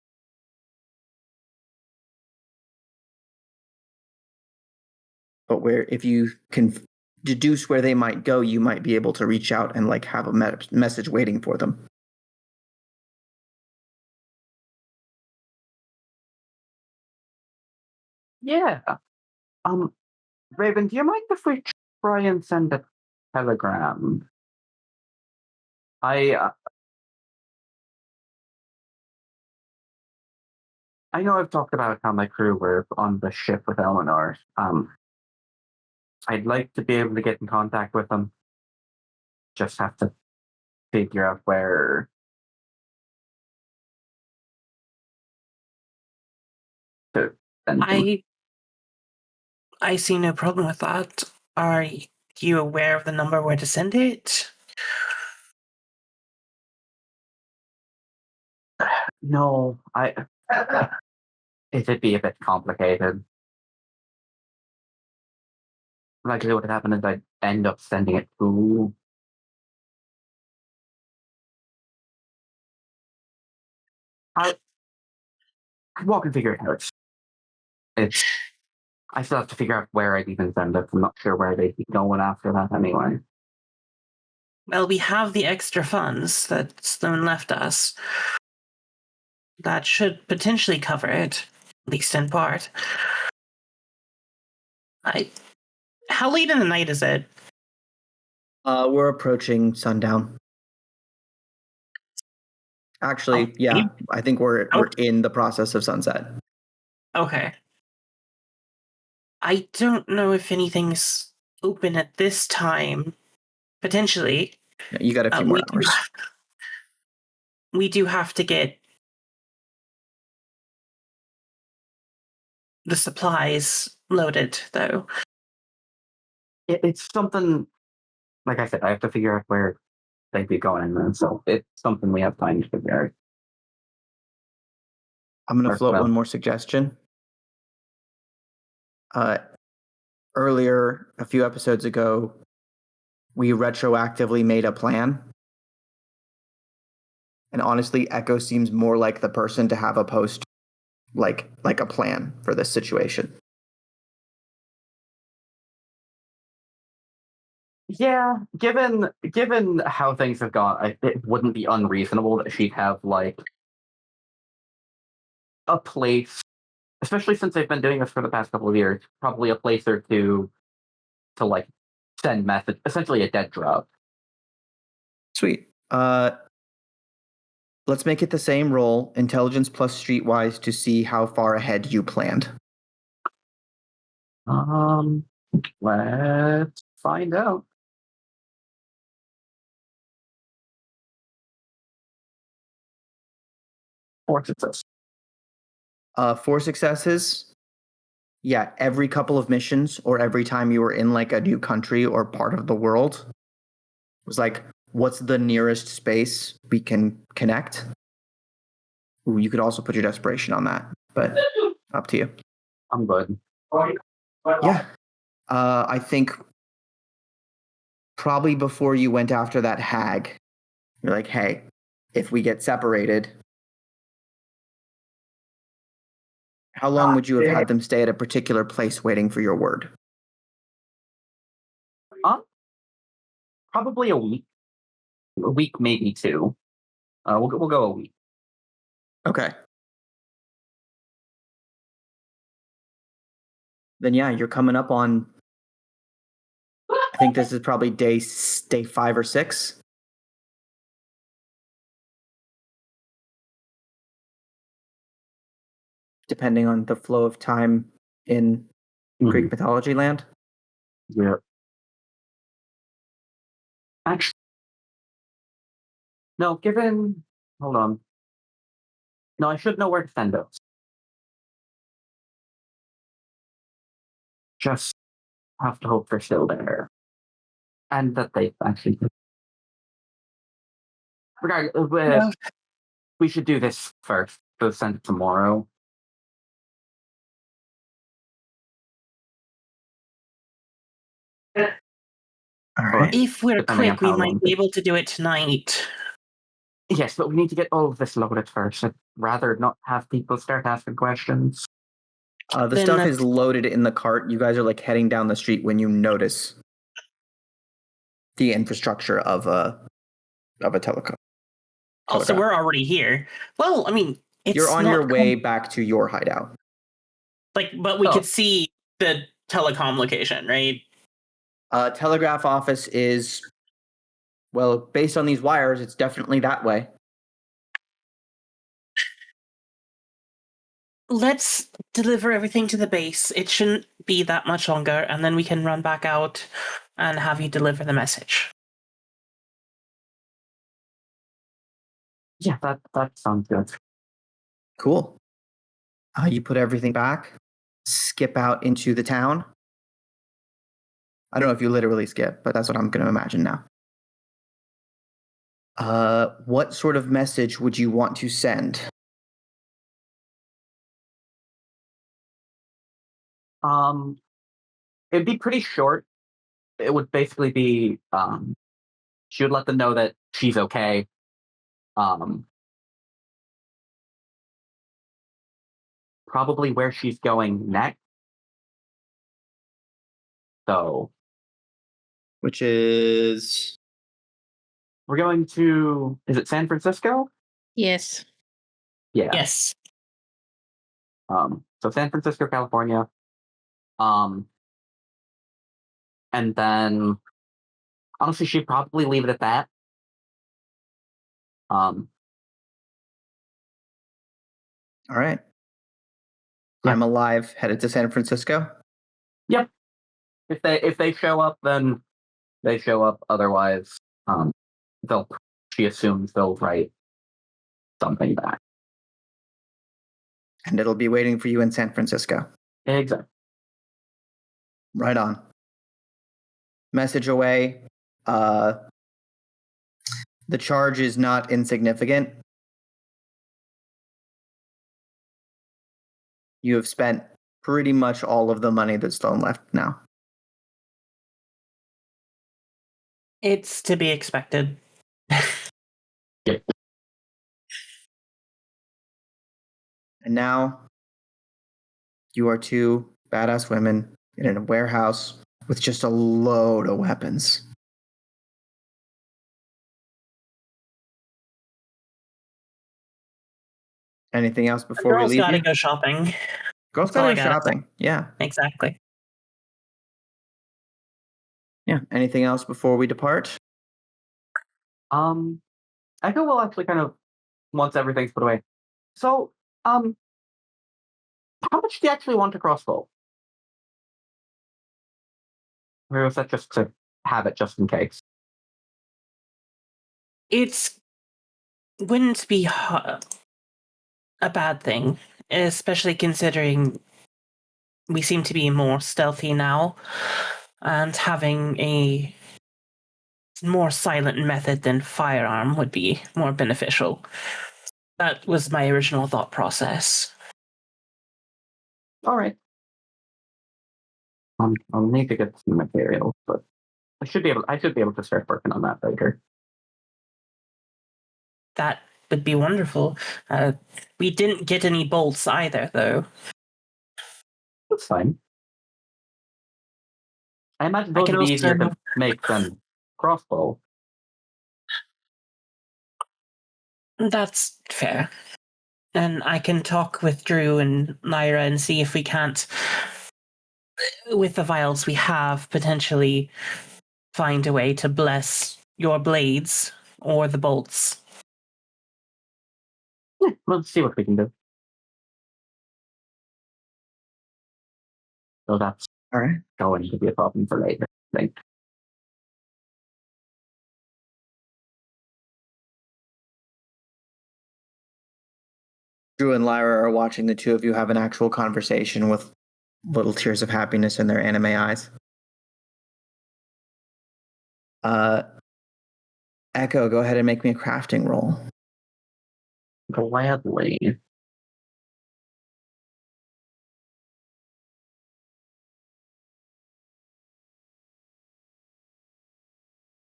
[SPEAKER 3] where if you can deduce where they might go, you might be able to reach out and like have a message waiting for them.
[SPEAKER 5] Yeah. Raven, do you mind if we try and send a telegram? I know I've talked about how my crew were on the ship with Eleanor. I'd like to be able to get in contact with them. Just have to figure out where. To send them.
[SPEAKER 4] I see no problem with that. Are you aware of the number where to send it?
[SPEAKER 5] No, it'd be a bit complicated. Likely what would happen is I'd end up sending it to. I walk and figure it out. I still have to figure out where I'd even send it. I'm not sure where they'd be going after that anyway.
[SPEAKER 4] Well, we have the extra funds that Sloan left us. That should potentially cover it, at least in part. How late in the night is it?
[SPEAKER 3] We're approaching sundown. Actually, yeah, I think we're in the process of sunset.
[SPEAKER 4] Okay. I don't know if anything's open at this time. Potentially.
[SPEAKER 3] You got a few more hours.
[SPEAKER 4] We do have to get the supplies loaded, though.
[SPEAKER 5] It's something, like I said, I have to figure out where they'd be going, and so it's something we have time to figure out.
[SPEAKER 3] I'm going to float one more suggestion. Earlier, a few episodes ago, we retroactively made a plan. And honestly, Echo seems more like the person to have a post, like a plan for this situation.
[SPEAKER 5] Yeah, given how things have gone, it wouldn't be unreasonable that she'd have like a place, especially since they've been doing this for the past couple of years, probably a place or two to like send message, essentially a dead drop.
[SPEAKER 3] Sweet. Let's make it the same roll, intelligence plus streetwise, to see how far ahead you planned.
[SPEAKER 5] Let's find out. 4 successes.
[SPEAKER 3] 4 successes. Yeah, every couple of missions or every time you were in like a new country or part of the world, it was like, what's the nearest space we can connect? Ooh, you could also put your desperation on that, but up to you.
[SPEAKER 5] I'm good.
[SPEAKER 3] Yeah. I think probably before you went after that hag, you're like, hey, if we get separated, how long would you have had them stay at a particular place waiting for your word?
[SPEAKER 5] Probably a week. A week, maybe 2. We'll go a week.
[SPEAKER 3] Okay. Then yeah, you're coming up on, I think this is probably day 5 or 6. Depending on the flow of time in Greek mythology land.
[SPEAKER 5] Yeah. Actually, No, given... Hold on. No, I should know where to send those. Just have to hope they're still there. And that they actually...
[SPEAKER 4] No.
[SPEAKER 5] We should do this first. So send it tomorrow.
[SPEAKER 3] All right.
[SPEAKER 4] If we're
[SPEAKER 5] Depending on
[SPEAKER 4] quick, we
[SPEAKER 5] how long
[SPEAKER 4] might be able to do it tonight.
[SPEAKER 5] Yes, but we need to get all of this loaded first. I'd rather not have people start asking questions.
[SPEAKER 3] The
[SPEAKER 4] Then
[SPEAKER 3] stuff
[SPEAKER 4] let's-
[SPEAKER 3] is loaded in the cart. You guys are like heading down the street when you notice the infrastructure of a telecom.
[SPEAKER 4] Also, we're already here. Well, I mean, it's
[SPEAKER 3] You're on
[SPEAKER 4] not
[SPEAKER 3] your way back to your hideout.
[SPEAKER 4] but we could see the telecom location, right?
[SPEAKER 3] Telegraph office is, well, based on these wires, it's definitely that way.
[SPEAKER 4] Let's deliver everything to the base. It shouldn't be that much longer, and then we can run back out and have you deliver the message.
[SPEAKER 5] Yeah, that sounds good.
[SPEAKER 3] Cool. You put everything back, skip out into the town. I don't know if you literally skip, but that's what I'm going to imagine now. What sort of message would you want to send?
[SPEAKER 5] It'd be pretty short. It would basically be, she would let them know that she's okay. Probably where she's going next. So,
[SPEAKER 3] Which is...
[SPEAKER 5] we're going to, is it San Francisco?
[SPEAKER 2] Yes.
[SPEAKER 5] Yeah.
[SPEAKER 4] Yes.
[SPEAKER 5] So San Francisco, California. And then, honestly, she'd probably leave it at that.
[SPEAKER 3] All right.
[SPEAKER 5] Yeah.
[SPEAKER 3] I'm alive, headed to San Francisco.
[SPEAKER 5] Yep. If they show up, then they show up. Otherwise, she assumes they'll write something back.
[SPEAKER 3] And it'll be waiting for you in San Francisco.
[SPEAKER 5] Exactly.
[SPEAKER 3] Right on. Message away. The charge is not insignificant. You have spent pretty much all of the money that's Sloan left now.
[SPEAKER 4] It's to be expected.
[SPEAKER 5] Yep.
[SPEAKER 3] And now you are two badass women in a warehouse with just a load of weapons. Anything else before we
[SPEAKER 4] Girls
[SPEAKER 3] leave
[SPEAKER 4] gotta
[SPEAKER 3] you?
[SPEAKER 4] go shopping.
[SPEAKER 3] Girls
[SPEAKER 4] That's all
[SPEAKER 3] gotta go
[SPEAKER 4] I gotta
[SPEAKER 3] shopping. Yeah.
[SPEAKER 4] Exactly.
[SPEAKER 3] Yeah. Anything else before we depart?
[SPEAKER 5] I think we'll actually kind of, once everything's put away. So, how much do you actually want a crossbow? Or is that just to have it just in case?
[SPEAKER 4] It's wouldn't be a bad thing, especially considering we seem to be more stealthy now, and having a more silent method than firearm would be more beneficial. That was my original thought process.
[SPEAKER 5] All right. I'll need to get some materials, but I should be able to start working on that later.
[SPEAKER 4] That would be wonderful. We didn't get any bolts either, though.
[SPEAKER 5] That's fine. I imagine
[SPEAKER 4] I
[SPEAKER 5] those
[SPEAKER 4] can
[SPEAKER 5] would be easier
[SPEAKER 4] also-
[SPEAKER 5] to make than crossbow.
[SPEAKER 4] That's fair. And I can talk with Drew and Lyra and see if we can't, with the vials we have, potentially find a way to bless your blades or the bolts.
[SPEAKER 5] Yeah, let's see what we can do. So that's
[SPEAKER 3] All right.
[SPEAKER 5] going to be a problem for later, I think.
[SPEAKER 3] Drew and Lyra are watching the two of you have an actual conversation with little tears of happiness in their anime eyes. Echo, go ahead and make me a crafting roll.
[SPEAKER 5] Gladly.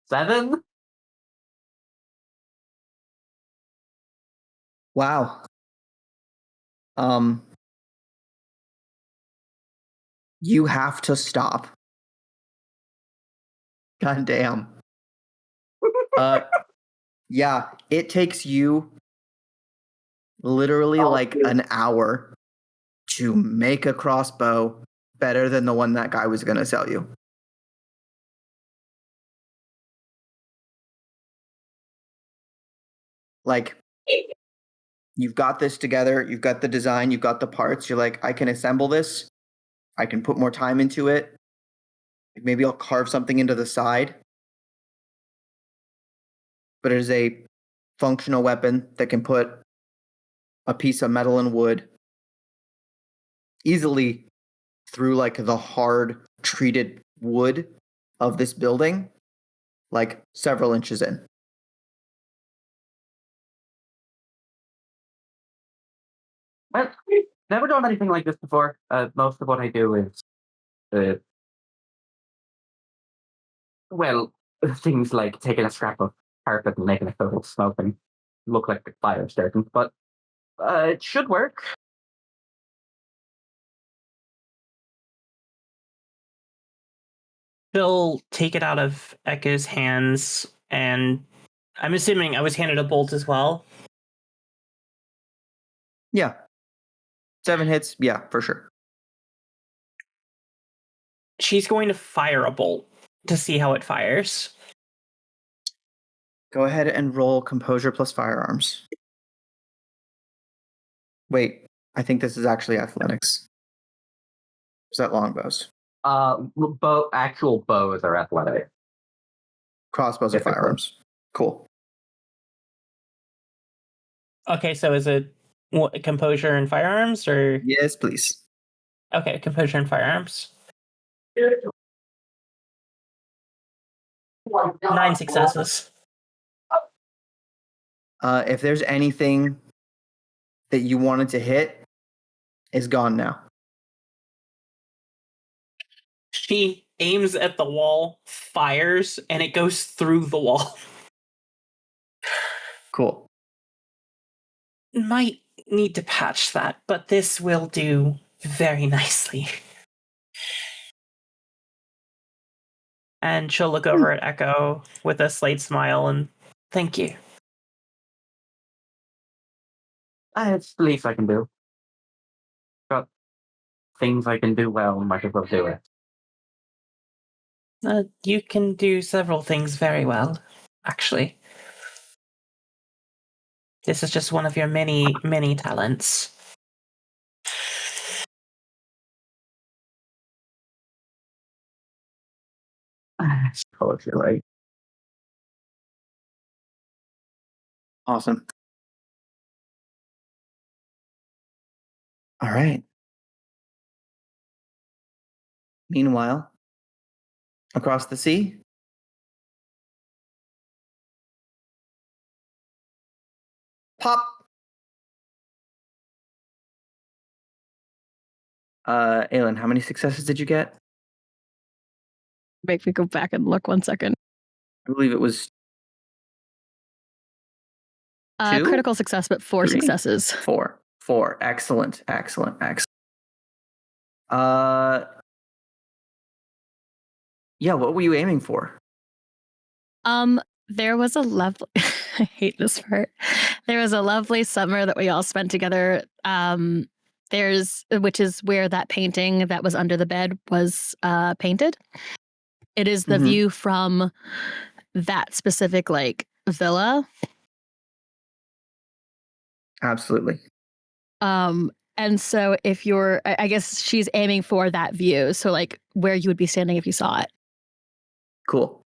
[SPEAKER 5] Seven?
[SPEAKER 3] Wow. You have to stop. God damn. Yeah, it takes you literally like an hour to make a crossbow better than the one that guy was going to sell you. Like, you've got this together, you've got the design, you've got the parts, you're like, I can assemble this, I can put more time into it, maybe I'll carve something into the side. But it is a functional weapon that can put a piece of metal and wood easily through like the hard treated wood of this building, like several inches in.
[SPEAKER 5] Well, never done anything like this before. Most of what I do is, things like taking a scrap of carpet and making a total smoke and look like the fire starting. But it should work.
[SPEAKER 4] She'll take it out of Echo's hands, and I'm assuming I was handed a bolt as well.
[SPEAKER 3] Yeah. 7 hits, yeah, for sure.
[SPEAKER 4] She's going to fire a bolt to see how it fires.
[SPEAKER 3] Go ahead and roll composure plus firearms. Wait, I think this is actually athletics. Is that longbows?
[SPEAKER 5] Actual bows are athletic.
[SPEAKER 3] Crossbows are firearms. Cool.
[SPEAKER 4] Okay, so is it composure and firearms, or?
[SPEAKER 3] Yes, please.
[SPEAKER 4] Okay, composure and firearms. 9 successes.
[SPEAKER 3] If there's anything that you wanted to hit, is gone now.
[SPEAKER 4] She aims at the wall, fires, and it goes through the wall.
[SPEAKER 3] Cool.
[SPEAKER 4] Might need to patch that, but this will do very nicely. And she'll look over at Echo with a slight smile and thank you.
[SPEAKER 5] It's the least I can do. Got things I can do well, might as well do it.
[SPEAKER 4] You can do several things very well, actually. This is just one of your many, many talents.
[SPEAKER 5] I suppose you're right.
[SPEAKER 3] Awesome. All right. Meanwhile, across the sea, pop. Aylin, how many successes did you get?
[SPEAKER 2] Make me go back and look 1 second.
[SPEAKER 3] I believe it was 2?
[SPEAKER 2] Critical success, but 4
[SPEAKER 3] 3?
[SPEAKER 2] successes.
[SPEAKER 3] 4. Excellent. Yeah, what were you aiming for?
[SPEAKER 2] There was a lovely I hate this part. There was a lovely summer that we all spent together. Which is where that painting that was under the bed was painted. It is the view from that specific like villa.
[SPEAKER 3] Absolutely.
[SPEAKER 2] And so if you're, I guess she's aiming for that view. So like where you would be standing if you saw it.
[SPEAKER 3] Cool.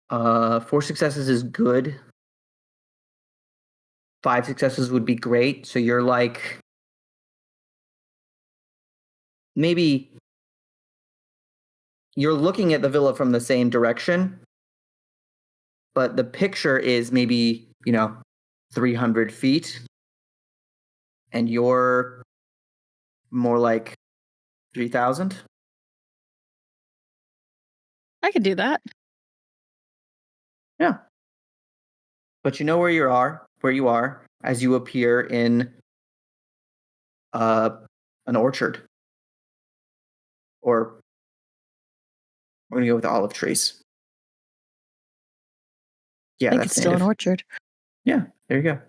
[SPEAKER 3] 4 successes is good. 5 successes would be great. So you're like maybe you're looking at the villa from the same direction, but the picture is maybe, 300 feet, and you're more like 3,000.
[SPEAKER 1] I could do that.
[SPEAKER 3] Yeah. But you know where you are as you appear in an orchard. Or we're going to go with the olive trees. Yeah,
[SPEAKER 1] I think
[SPEAKER 3] that's
[SPEAKER 1] it's still an
[SPEAKER 3] native.
[SPEAKER 1] orchard.
[SPEAKER 3] Yeah, there you go.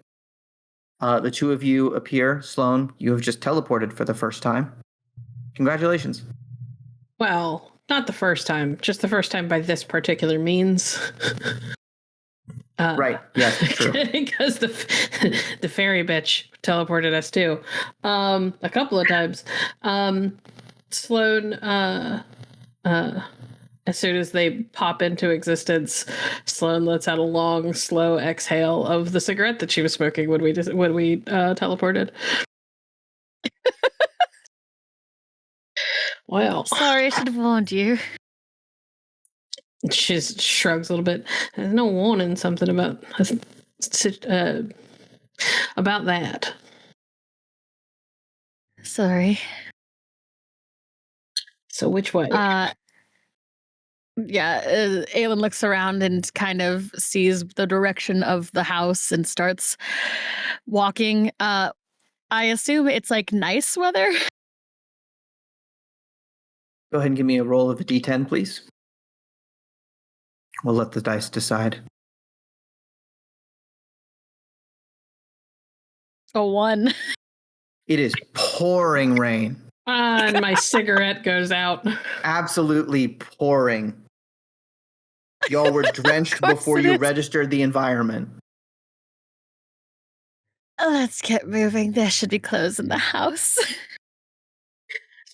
[SPEAKER 3] The two of you appear. Sloan, you have just teleported for the first time. Congratulations.
[SPEAKER 2] Well, not the first time, just the first time by this particular means.
[SPEAKER 3] Right, yes, true.
[SPEAKER 2] Because the fairy bitch teleported us too. A couple of times. Sloan, as soon as they pop into existence, Sloan lets out a long, slow exhale of the cigarette that she was smoking when we teleported. Well,
[SPEAKER 1] Sorry, I should have warned you.
[SPEAKER 2] she shrugs a little bit. There's no warning something about that.
[SPEAKER 1] Sorry.
[SPEAKER 2] So which way?
[SPEAKER 1] Aylin looks around and kind of sees the direction of the house and starts walking. I assume it's like nice weather.
[SPEAKER 3] Go ahead and give me a roll of a d10, please. We'll let the dice decide.
[SPEAKER 1] A 1.
[SPEAKER 3] It is pouring rain.
[SPEAKER 2] And my cigarette goes out.
[SPEAKER 3] Absolutely pouring. Y'all were drenched before you registered the environment.
[SPEAKER 1] Let's get moving. There should be clothes in the house.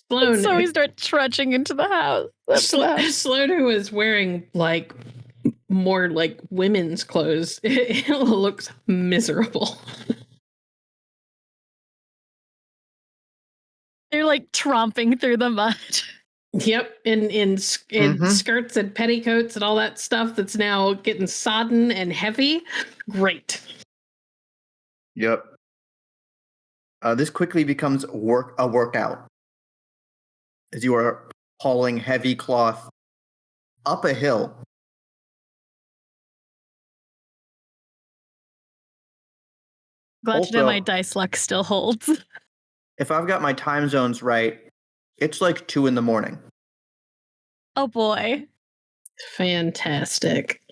[SPEAKER 2] Sloan,
[SPEAKER 1] So we start trudging into the house.
[SPEAKER 2] Sloan, who is wearing like more like women's clothes, it looks miserable.
[SPEAKER 1] They're like tromping through the mud.
[SPEAKER 2] Yep, in skirts and petticoats and all that stuff that's now getting sodden and heavy. Great.
[SPEAKER 3] Yep. This quickly becomes a workout as you are hauling heavy cloth up a hill.
[SPEAKER 1] Glad to know my dice luck still holds.
[SPEAKER 3] If I've got my time zones right, it's like 2 a.m.
[SPEAKER 1] Oh boy.
[SPEAKER 2] Fantastic.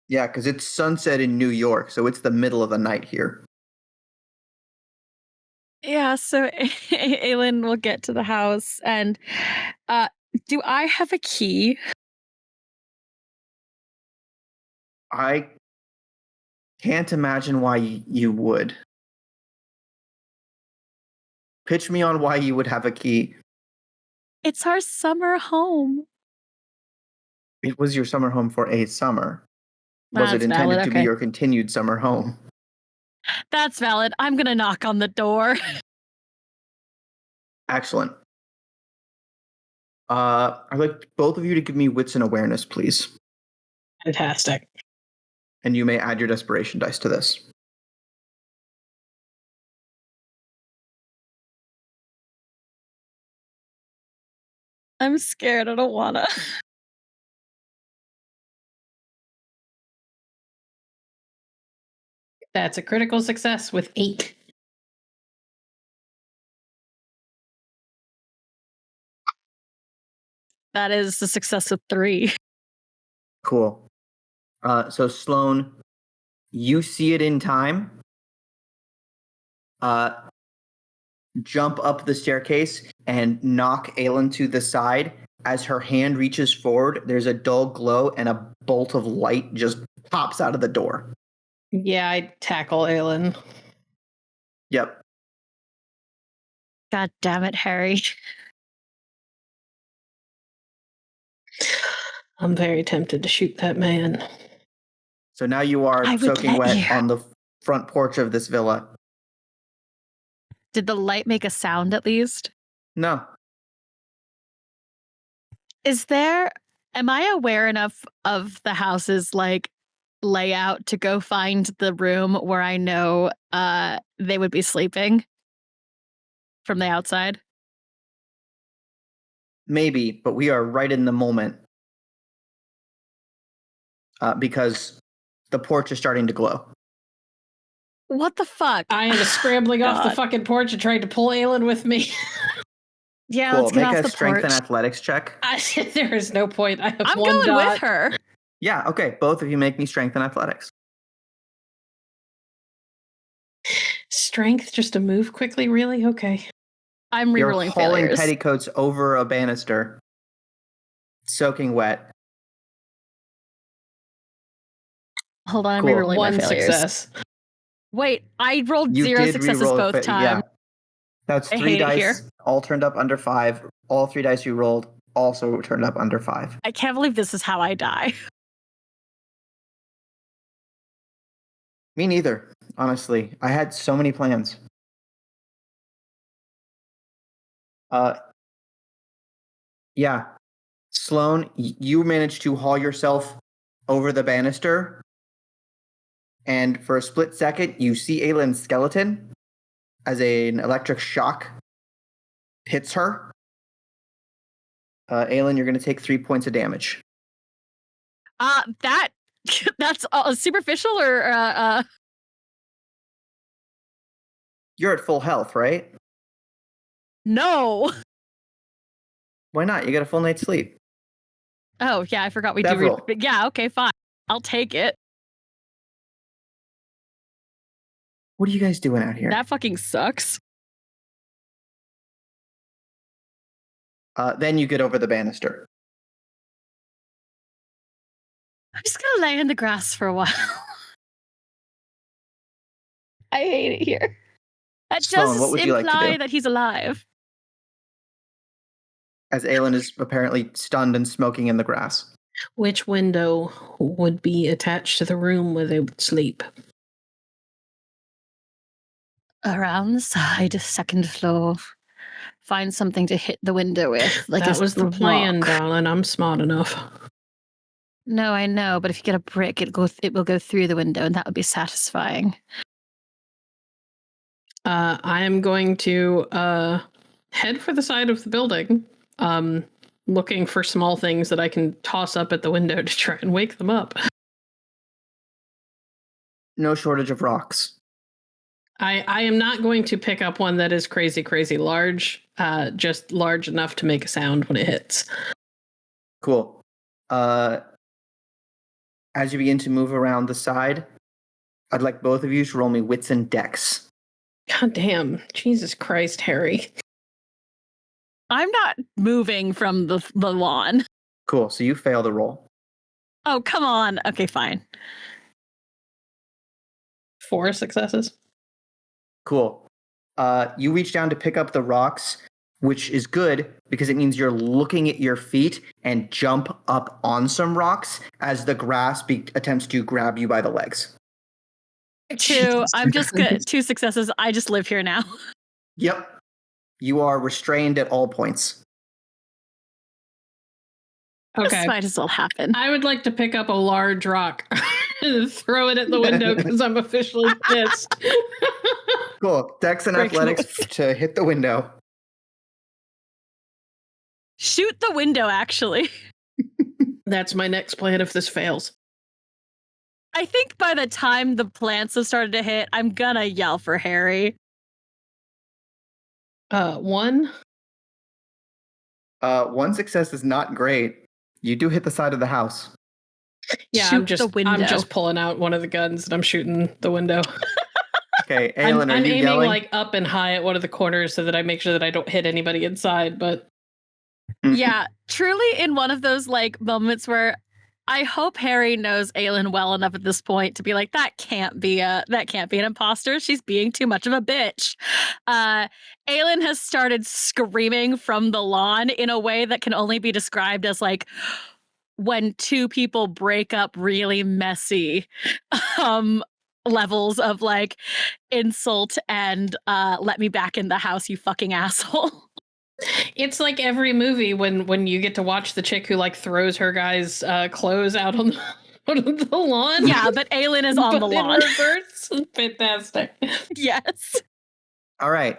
[SPEAKER 3] Yeah, because it's sunset in New York, so it's the middle of the night here.
[SPEAKER 1] Yeah, so Aylin will get to the house and do I have a key?
[SPEAKER 3] I can't imagine why you would. Pitch me on why you would have a key.
[SPEAKER 1] It's our summer home.
[SPEAKER 3] It was your summer home for a summer. Was it
[SPEAKER 1] That's
[SPEAKER 3] intended
[SPEAKER 1] valid,
[SPEAKER 3] to
[SPEAKER 1] okay.
[SPEAKER 3] be your continued summer home?
[SPEAKER 1] That's valid. I'm going to knock on the door.
[SPEAKER 3] Excellent. I'd like both of you to give me wits and awareness, please.
[SPEAKER 2] Fantastic.
[SPEAKER 3] And you may add your desperation dice to this.
[SPEAKER 1] I'm scared. I don't want to.
[SPEAKER 2] That's a critical success with 8.
[SPEAKER 1] That is a success of 3.
[SPEAKER 3] Cool. So Sloan, you see it in time. Jump up the staircase and knock Aylin to the side. As her hand reaches forward, there's a dull glow and a bolt of light just pops out of the door.
[SPEAKER 2] Yeah, I tackle Aylin.
[SPEAKER 3] Yep.
[SPEAKER 1] God damn it, Harry.
[SPEAKER 2] I'm very tempted to shoot that man.
[SPEAKER 3] So now you are
[SPEAKER 1] I would
[SPEAKER 3] soaking
[SPEAKER 1] let
[SPEAKER 3] wet
[SPEAKER 1] you.
[SPEAKER 3] front porch of this villa.
[SPEAKER 1] Did the light make a sound at least?
[SPEAKER 3] No.
[SPEAKER 1] Am I aware enough of the house's like layout to go find the room where I know they would be sleeping from the outside?
[SPEAKER 3] Maybe, but we are right in the moment. Because the porch is starting to glow.
[SPEAKER 1] What the fuck?
[SPEAKER 2] I am scrambling off the
[SPEAKER 1] God.
[SPEAKER 2] fucking porch and trying to pull Aylin with me.
[SPEAKER 1] Yeah,
[SPEAKER 3] Cool.
[SPEAKER 1] let's get
[SPEAKER 3] Make
[SPEAKER 1] off
[SPEAKER 3] a
[SPEAKER 1] the
[SPEAKER 3] strength
[SPEAKER 1] porch.
[SPEAKER 3] and athletics check.
[SPEAKER 2] There is no point. I have
[SPEAKER 1] I'm
[SPEAKER 2] one
[SPEAKER 1] going
[SPEAKER 2] dot.
[SPEAKER 1] with her.
[SPEAKER 3] Yeah, okay. Both of you make me strength and athletics.
[SPEAKER 2] Strength just to move quickly, really? Okay.
[SPEAKER 1] I'm
[SPEAKER 3] You're
[SPEAKER 1] rerolling
[SPEAKER 3] hauling
[SPEAKER 1] failures.
[SPEAKER 3] petticoats over a banister, soaking wet.
[SPEAKER 1] Hold on, I'm
[SPEAKER 3] Cool.
[SPEAKER 1] rerolling
[SPEAKER 2] One
[SPEAKER 1] my failures.
[SPEAKER 2] success.
[SPEAKER 1] Wait, I rolled
[SPEAKER 3] You
[SPEAKER 1] 0
[SPEAKER 3] did
[SPEAKER 1] successes
[SPEAKER 3] reroll
[SPEAKER 1] both times.
[SPEAKER 3] Yeah. That's
[SPEAKER 1] I
[SPEAKER 3] 3
[SPEAKER 1] hate it
[SPEAKER 3] dice,
[SPEAKER 1] here.
[SPEAKER 3] all turned up under 5. All 3 dice you rolled also turned up under 5.
[SPEAKER 1] I can't believe this is how I die.
[SPEAKER 3] Me neither, honestly. I had so many plans. Yeah. Sloan, you managed to haul yourself over the banister, and for a split second, you see Aylin's skeleton as an electric shock hits her. Aylin, you're going to take 3 points of damage.
[SPEAKER 1] That's superficial or
[SPEAKER 3] You're at full health, right?
[SPEAKER 1] no.
[SPEAKER 3] Why not? You got a full night's sleep.
[SPEAKER 1] Oh yeah, I forgot we
[SPEAKER 3] Several.
[SPEAKER 1] do. Yeah, okay, fine. I'll take it.
[SPEAKER 3] What are you guys doing out here?
[SPEAKER 1] That fucking sucks.
[SPEAKER 3] Then you get over the banister.
[SPEAKER 1] I'm just gonna lay in the grass for a while. I hate it here. That
[SPEAKER 3] Sloan, what
[SPEAKER 1] does
[SPEAKER 3] would you like to
[SPEAKER 1] imply
[SPEAKER 3] do?
[SPEAKER 1] that he's alive.
[SPEAKER 3] As Aylin is apparently stunned and smoking in the grass.
[SPEAKER 2] Which window would be attached to the room where they would sleep?
[SPEAKER 1] Around the side, second floor. Find something to hit the window with. Like
[SPEAKER 2] That was the plan,
[SPEAKER 1] rock.
[SPEAKER 2] darling. I'm smart enough.
[SPEAKER 1] No, I know, but if you get a brick, it will go through the window, and that would be satisfying.
[SPEAKER 2] I am going to head for the side of the building, looking for small things that I can toss up at the window to try and wake them up.
[SPEAKER 3] No shortage of rocks.
[SPEAKER 2] I am not going to pick up one that is crazy, crazy large, just large enough to make a sound when it hits.
[SPEAKER 3] Cool. As you begin to move around the side, I'd like both of you to roll me wits and dex.
[SPEAKER 2] God damn. Jesus Christ, Harry.
[SPEAKER 1] I'm not moving from the lawn.
[SPEAKER 3] Cool, so you fail the roll.
[SPEAKER 1] Oh, come on. Okay, fine.
[SPEAKER 2] 4 successes.
[SPEAKER 3] Cool. You reach down to pick up the rocks, which is good because it means you're looking at your feet and jump up on some rocks as the grass attempts to grab you by the legs.
[SPEAKER 1] 2. I'm just good. 2 successes. I just live here now.
[SPEAKER 3] Yep. You are restrained at all points.
[SPEAKER 1] This
[SPEAKER 2] Okay.
[SPEAKER 1] might as well happen.
[SPEAKER 2] I would like to pick up a large rock and throw it at the window because I'm officially pissed.
[SPEAKER 3] Cool. Dex and
[SPEAKER 1] Break
[SPEAKER 3] athletics to hit the window.
[SPEAKER 1] Shoot the window, actually.
[SPEAKER 2] That's my next plan if this fails.
[SPEAKER 1] I think by the time the plants have started to hit, I'm gonna yell for Harry.
[SPEAKER 2] 1.
[SPEAKER 3] One success is not great. You do hit the side of the house.
[SPEAKER 2] Yeah,
[SPEAKER 1] Shoot
[SPEAKER 2] I'm just
[SPEAKER 1] the window.
[SPEAKER 2] I'm just pulling out one of the guns and I'm shooting the window.
[SPEAKER 3] Okay, Aylin,
[SPEAKER 2] I'm
[SPEAKER 3] are you
[SPEAKER 2] aiming
[SPEAKER 3] yelling?
[SPEAKER 2] like up and high at one of the corners so that I make sure that I don't hit anybody inside, but
[SPEAKER 1] Yeah, truly in one of those like moments where I hope Harry knows Aylin well enough at this point to be like, that can't be an imposter. She's being too much of a bitch. Aylin has started screaming from the lawn in a way that can only be described as like when two people break up really messy. levels of like insult and let me back in the house, you fucking asshole.
[SPEAKER 2] It's like every movie when you get to watch the chick who like throws her guy's clothes out on the lawn.
[SPEAKER 1] Yeah, but Aylin is on the lawn.
[SPEAKER 2] In reverse. Fantastic.
[SPEAKER 1] Yes.
[SPEAKER 3] All right.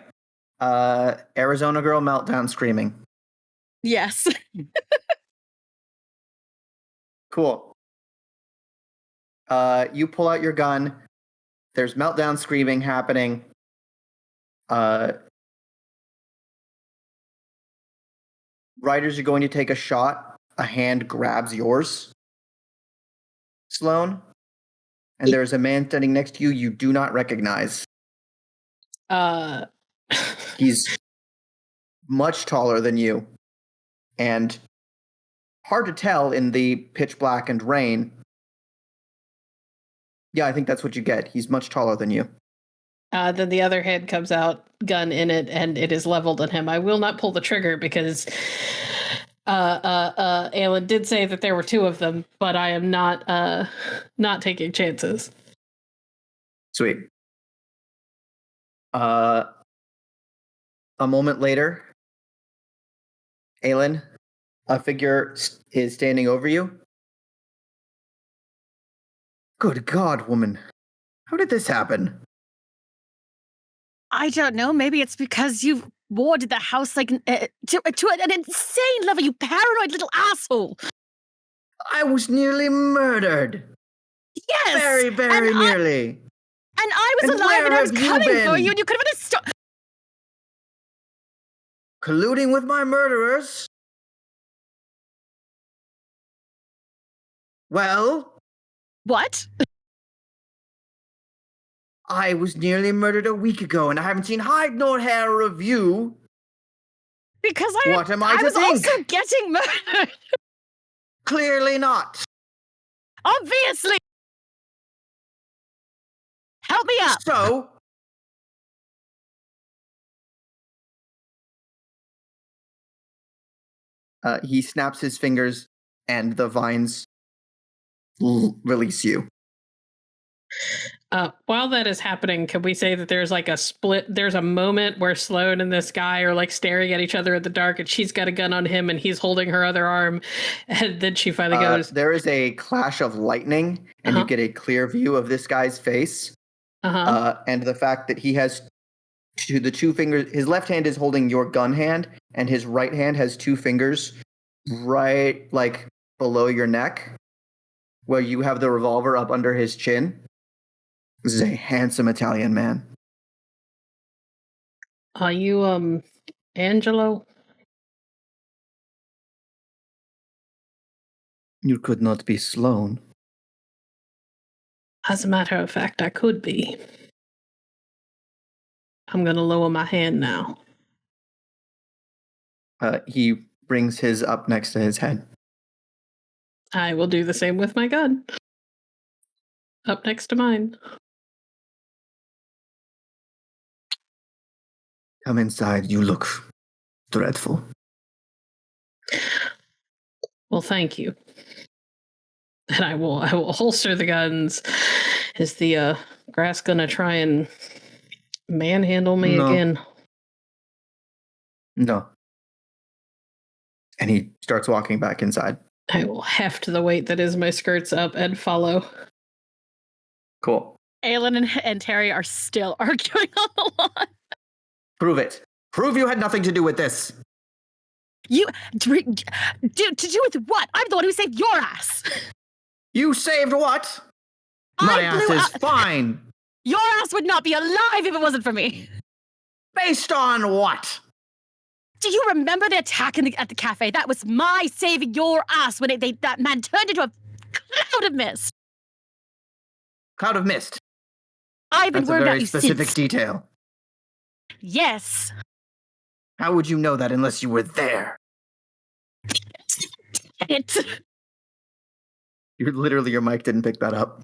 [SPEAKER 3] Arizona girl meltdown screaming.
[SPEAKER 1] Yes.
[SPEAKER 3] Cool. You pull out your gun. There's meltdown screaming happening. Riders are going to take a shot. A hand grabs yours, Sloan. And there's a man standing next to you you do not recognize. He's much taller than you. And hard to tell in the pitch black and rain. Yeah, I think that's what you get. He's much taller than you.
[SPEAKER 2] Then the other hand comes out, gun in it, and it is leveled at him. I will not pull the trigger because Aylin did say that there were two of them, but I am not taking chances.
[SPEAKER 3] Sweet. A moment later, Aylin, a figure is standing over you. Good God, woman. How did this happen?
[SPEAKER 1] I don't know. Maybe it's because you've warded the house like to an insane level, you paranoid little asshole.
[SPEAKER 3] I was nearly murdered.
[SPEAKER 1] Yes.
[SPEAKER 3] Very, very nearly.
[SPEAKER 1] And I was alive and I was coming for you and you could have been
[SPEAKER 3] colluding with my murderers? Well?
[SPEAKER 1] What?
[SPEAKER 3] I was nearly murdered a week ago, and I haven't seen hide nor hair of you.
[SPEAKER 1] Because
[SPEAKER 3] what am I to
[SPEAKER 1] was
[SPEAKER 3] think?
[SPEAKER 1] Also getting murdered.
[SPEAKER 3] Clearly not.
[SPEAKER 1] Obviously. Help me up.
[SPEAKER 3] So? He snaps his fingers, and the vines release you.
[SPEAKER 2] While that is happening, can we say that there's like a split? There's a moment where Sloan and this guy are like staring at each other in the dark, and she's got a gun on him, and he's holding her other arm, and then she finally goes.
[SPEAKER 3] There is a clash of lightning, and you get a clear view of this guy's face. And the fact that he has the two fingers. His left hand is holding your gun hand, and his right hand has two fingers right like below your neck, where you have the revolver up under his chin. This is a handsome Italian man.
[SPEAKER 2] Are you, Angelo?
[SPEAKER 3] You could not be Sloan.
[SPEAKER 2] As a matter of fact, I could be. I'm going to lower my hand now.
[SPEAKER 3] He brings his up next to his head.
[SPEAKER 2] I will do the same with my gun. Up next to mine.
[SPEAKER 3] Come inside. You look dreadful.
[SPEAKER 2] Well, thank you. And I will holster the guns. Is the grass gonna try and manhandle me again?
[SPEAKER 3] No. And he starts walking back inside.
[SPEAKER 2] I will heft the weight that is my skirts up and follow.
[SPEAKER 3] Cool.
[SPEAKER 1] Aylin and Terry are still arguing on the lawn.
[SPEAKER 3] Prove it. Prove you had nothing to do with this.
[SPEAKER 1] You to do with what? I'm the one who saved your ass.
[SPEAKER 3] You saved what? My ass is fine.
[SPEAKER 1] Your ass would not be alive if it wasn't for me.
[SPEAKER 3] Based on what?
[SPEAKER 1] Do you remember the attack at the cafe? That was my saving your ass when that man turned into a cloud of mist.
[SPEAKER 3] Cloud of mist.
[SPEAKER 1] I've been worried about you
[SPEAKER 3] since. That's a very specific detail.
[SPEAKER 1] Yes.
[SPEAKER 3] How would you know that unless you were there? Your mic didn't pick that up.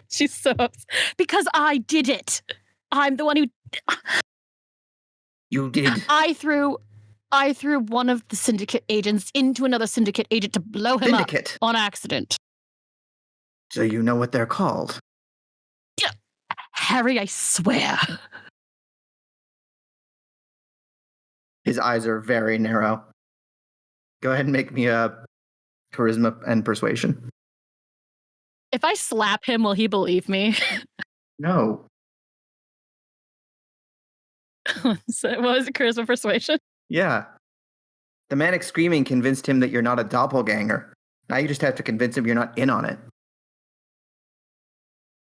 [SPEAKER 1] She's so upset. Because I did it. I'm the one who...
[SPEAKER 3] You did.
[SPEAKER 1] I threw one of the syndicate agents into another syndicate agent to blow him up on accident.
[SPEAKER 3] So you know what they're called?
[SPEAKER 1] Yeah. Harry, I swear.
[SPEAKER 3] His eyes are very narrow. Go ahead and make me a charisma and persuasion.
[SPEAKER 1] If I slap him, will he believe me?
[SPEAKER 3] No.
[SPEAKER 1] So, what was it, charisma persuasion?
[SPEAKER 3] Yeah. The manic screaming convinced him that you're not a doppelganger. Now you just have to convince him you're not in on it.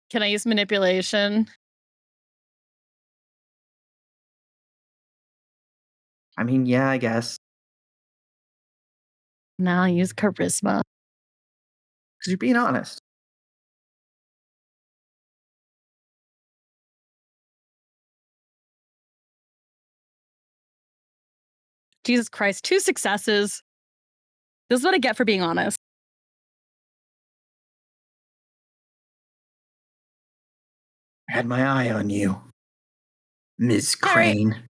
[SPEAKER 1] Can I use manipulation?
[SPEAKER 3] I mean, yeah, I guess.
[SPEAKER 1] No, I'll use charisma.
[SPEAKER 3] Because you're being honest.
[SPEAKER 1] Jesus Christ, 2 successes. This is what I get for being honest.
[SPEAKER 3] I had my eye on you, Ms.
[SPEAKER 1] Harry.
[SPEAKER 3] Crane.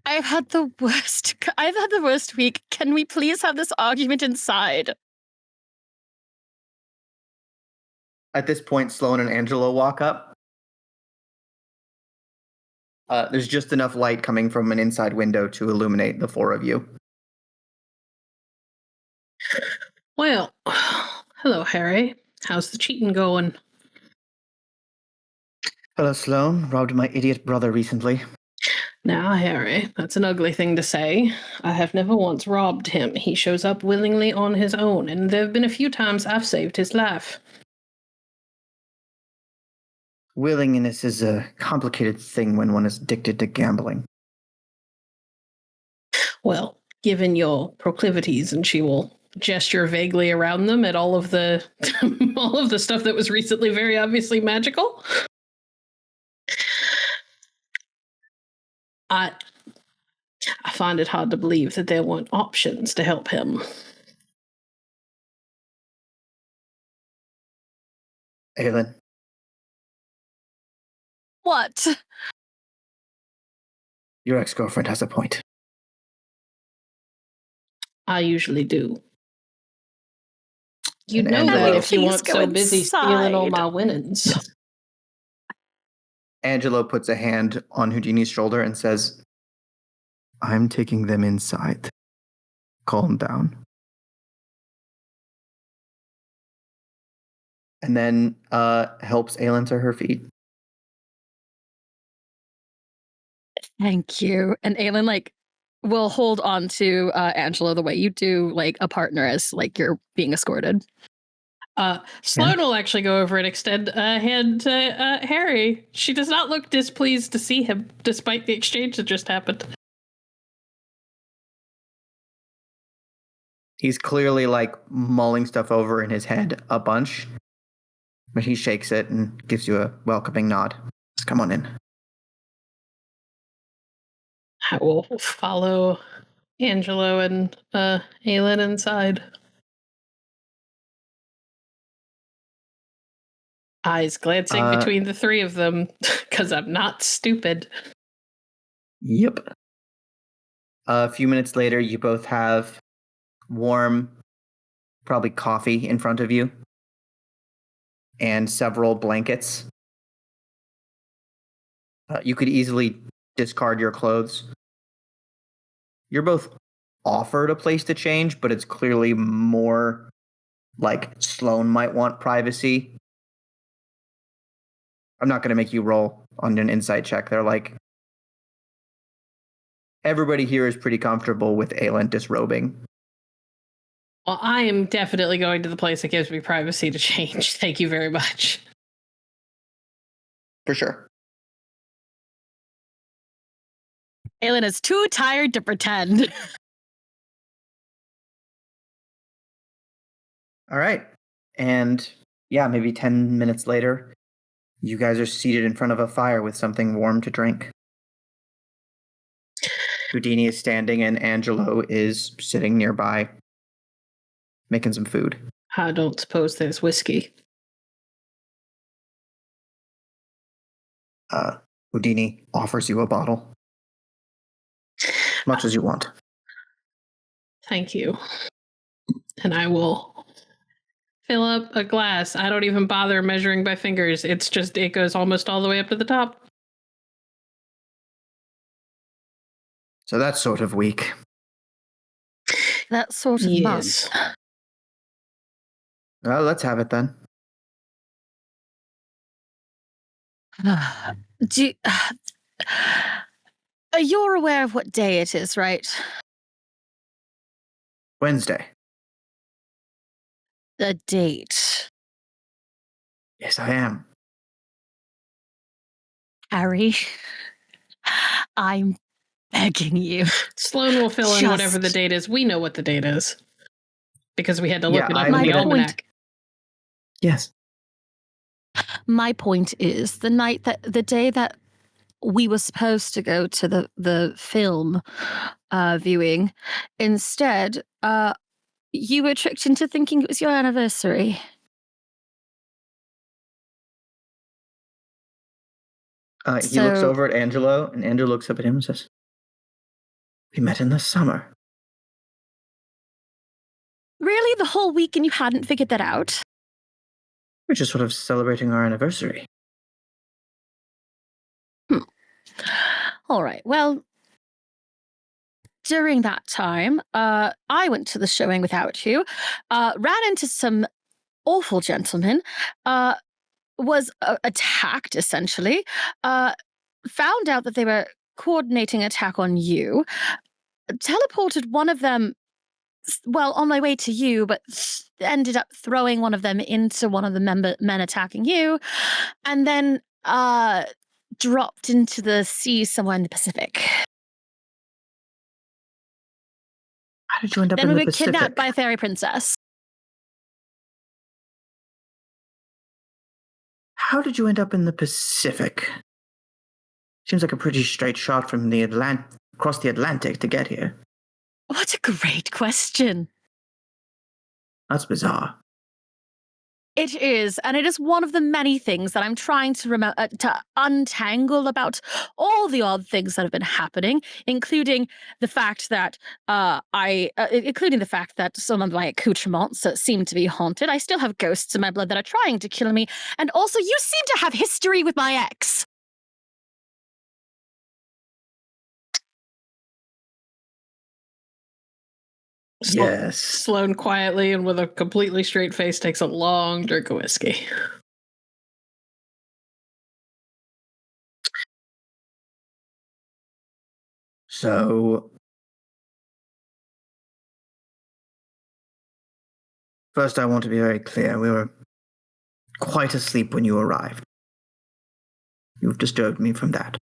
[SPEAKER 1] I've had the worst week. Can we please have this argument inside?
[SPEAKER 3] At this point, Sloan and Angelo walk up. There's just enough light coming from an inside window to illuminate the 4 of you.
[SPEAKER 2] Well, hello, Harry. How's the cheating going?
[SPEAKER 3] Hello, Sloan. Robbed my idiot brother recently.
[SPEAKER 2] Now, Harry, that's an ugly thing to say. I have never once robbed him. He shows up willingly on his own, and there have been a few times I've saved his life.
[SPEAKER 3] Willingness is a complicated thing when one is addicted to gambling.
[SPEAKER 2] Well, given your proclivities, and she will gesture vaguely around them at all of the all of the stuff that was recently very obviously magical. I find it hard to believe that there weren't options to help him.
[SPEAKER 3] Aylin,
[SPEAKER 1] What?
[SPEAKER 3] your ex-girlfriend has a point.
[SPEAKER 2] I usually do. You'd
[SPEAKER 3] And
[SPEAKER 2] know
[SPEAKER 3] Angelo-
[SPEAKER 2] that if you
[SPEAKER 1] Please
[SPEAKER 2] weren't
[SPEAKER 1] go
[SPEAKER 2] so busy stealing all
[SPEAKER 1] inside.
[SPEAKER 2] my winnings.
[SPEAKER 3] Angelo puts a hand on Houdini's shoulder and says, I'm taking them inside. Calm down. And then helps Aylin to her feet.
[SPEAKER 1] Thank you. And Aylin, will hold on to Angelo the way you do, a partner as, you're being escorted.
[SPEAKER 2] Sloan will actually go over and extend a hand to Harry. She does not look displeased to see him, despite the exchange that just happened.
[SPEAKER 3] He's clearly mulling stuff over in his head a bunch, but he shakes it and gives you a welcoming nod. Just come on in.
[SPEAKER 2] I will follow Angelo and Aylin inside. Eyes glancing between the 3 of them, because I'm not stupid.
[SPEAKER 3] Yep. A few minutes later, you both have warm, probably coffee in front of you, and several blankets. You could easily discard your clothes. You're both offered a place to change, but it's clearly more Sloan might want privacy. I'm not going to make you roll on an insight check. They're everybody here is pretty comfortable with Aylin disrobing.
[SPEAKER 2] Well, I am definitely going to the place that gives me privacy to change. Thank you very much.
[SPEAKER 3] For sure.
[SPEAKER 1] Aylin is too tired to pretend.
[SPEAKER 3] All right. And yeah, maybe 10 minutes later, you guys are seated in front of a fire with something warm to drink. Houdini is standing and Angelo is sitting nearby, making some food.
[SPEAKER 2] I don't suppose there's whiskey.
[SPEAKER 3] Houdini offers you a bottle. As much as you want.
[SPEAKER 2] Thank you. And I will fill up a glass. I don't even bother measuring by fingers. It's just, it goes almost all the way up to the top.
[SPEAKER 3] So that's sort of weak.
[SPEAKER 1] That sort of
[SPEAKER 2] Yes.
[SPEAKER 1] month.
[SPEAKER 3] Well, let's have it then.
[SPEAKER 1] You're aware of what day it is, right?
[SPEAKER 3] Wednesday.
[SPEAKER 1] The date.
[SPEAKER 3] Yes, I am.
[SPEAKER 1] Harry, I'm begging you.
[SPEAKER 2] Sloan will fill in whatever the date is. We know what the date is. Because we had to look it up in the almanac.
[SPEAKER 3] Yes.
[SPEAKER 1] My point is the day that we were supposed to go to the film viewing, instead, you were tricked into thinking it was your anniversary.
[SPEAKER 3] He looks over at Angelo, and Angelo looks up at him and says, "We met in the summer."
[SPEAKER 1] Really? The whole week and you hadn't figured that out?
[SPEAKER 3] We're just sort of celebrating our anniversary.
[SPEAKER 1] All right. Well, during that time, I went to the showing without you, ran into some awful gentlemen, was attacked, essentially, found out that they were coordinating an attack on you, teleported one of them, well, on my way to you, but ended up throwing one of them into one of the men attacking you, and then dropped into the sea somewhere in the Pacific.
[SPEAKER 3] How did you end up
[SPEAKER 1] Then
[SPEAKER 3] in
[SPEAKER 1] we
[SPEAKER 3] the
[SPEAKER 1] were
[SPEAKER 3] Pacific?
[SPEAKER 1] kidnapped by a fairy princess.
[SPEAKER 3] How did you end up in the Pacific? Seems like a pretty straight shot from the across the Atlantic to get here.
[SPEAKER 1] What a great question.
[SPEAKER 3] That's bizarre.
[SPEAKER 1] It is, and it is one of the many things that I'm trying to untangle about all the odd things that have been happening, including the fact that including the fact that some of my accoutrements seem to be haunted. I still have ghosts in my blood that are trying to kill me, and also you seem to have history with my ex.
[SPEAKER 3] Yes.
[SPEAKER 2] Sloan quietly and with a completely straight face takes a long drink of whiskey.
[SPEAKER 3] So, first I want to be very clear. We were quite asleep when you arrived. You've disturbed me from that.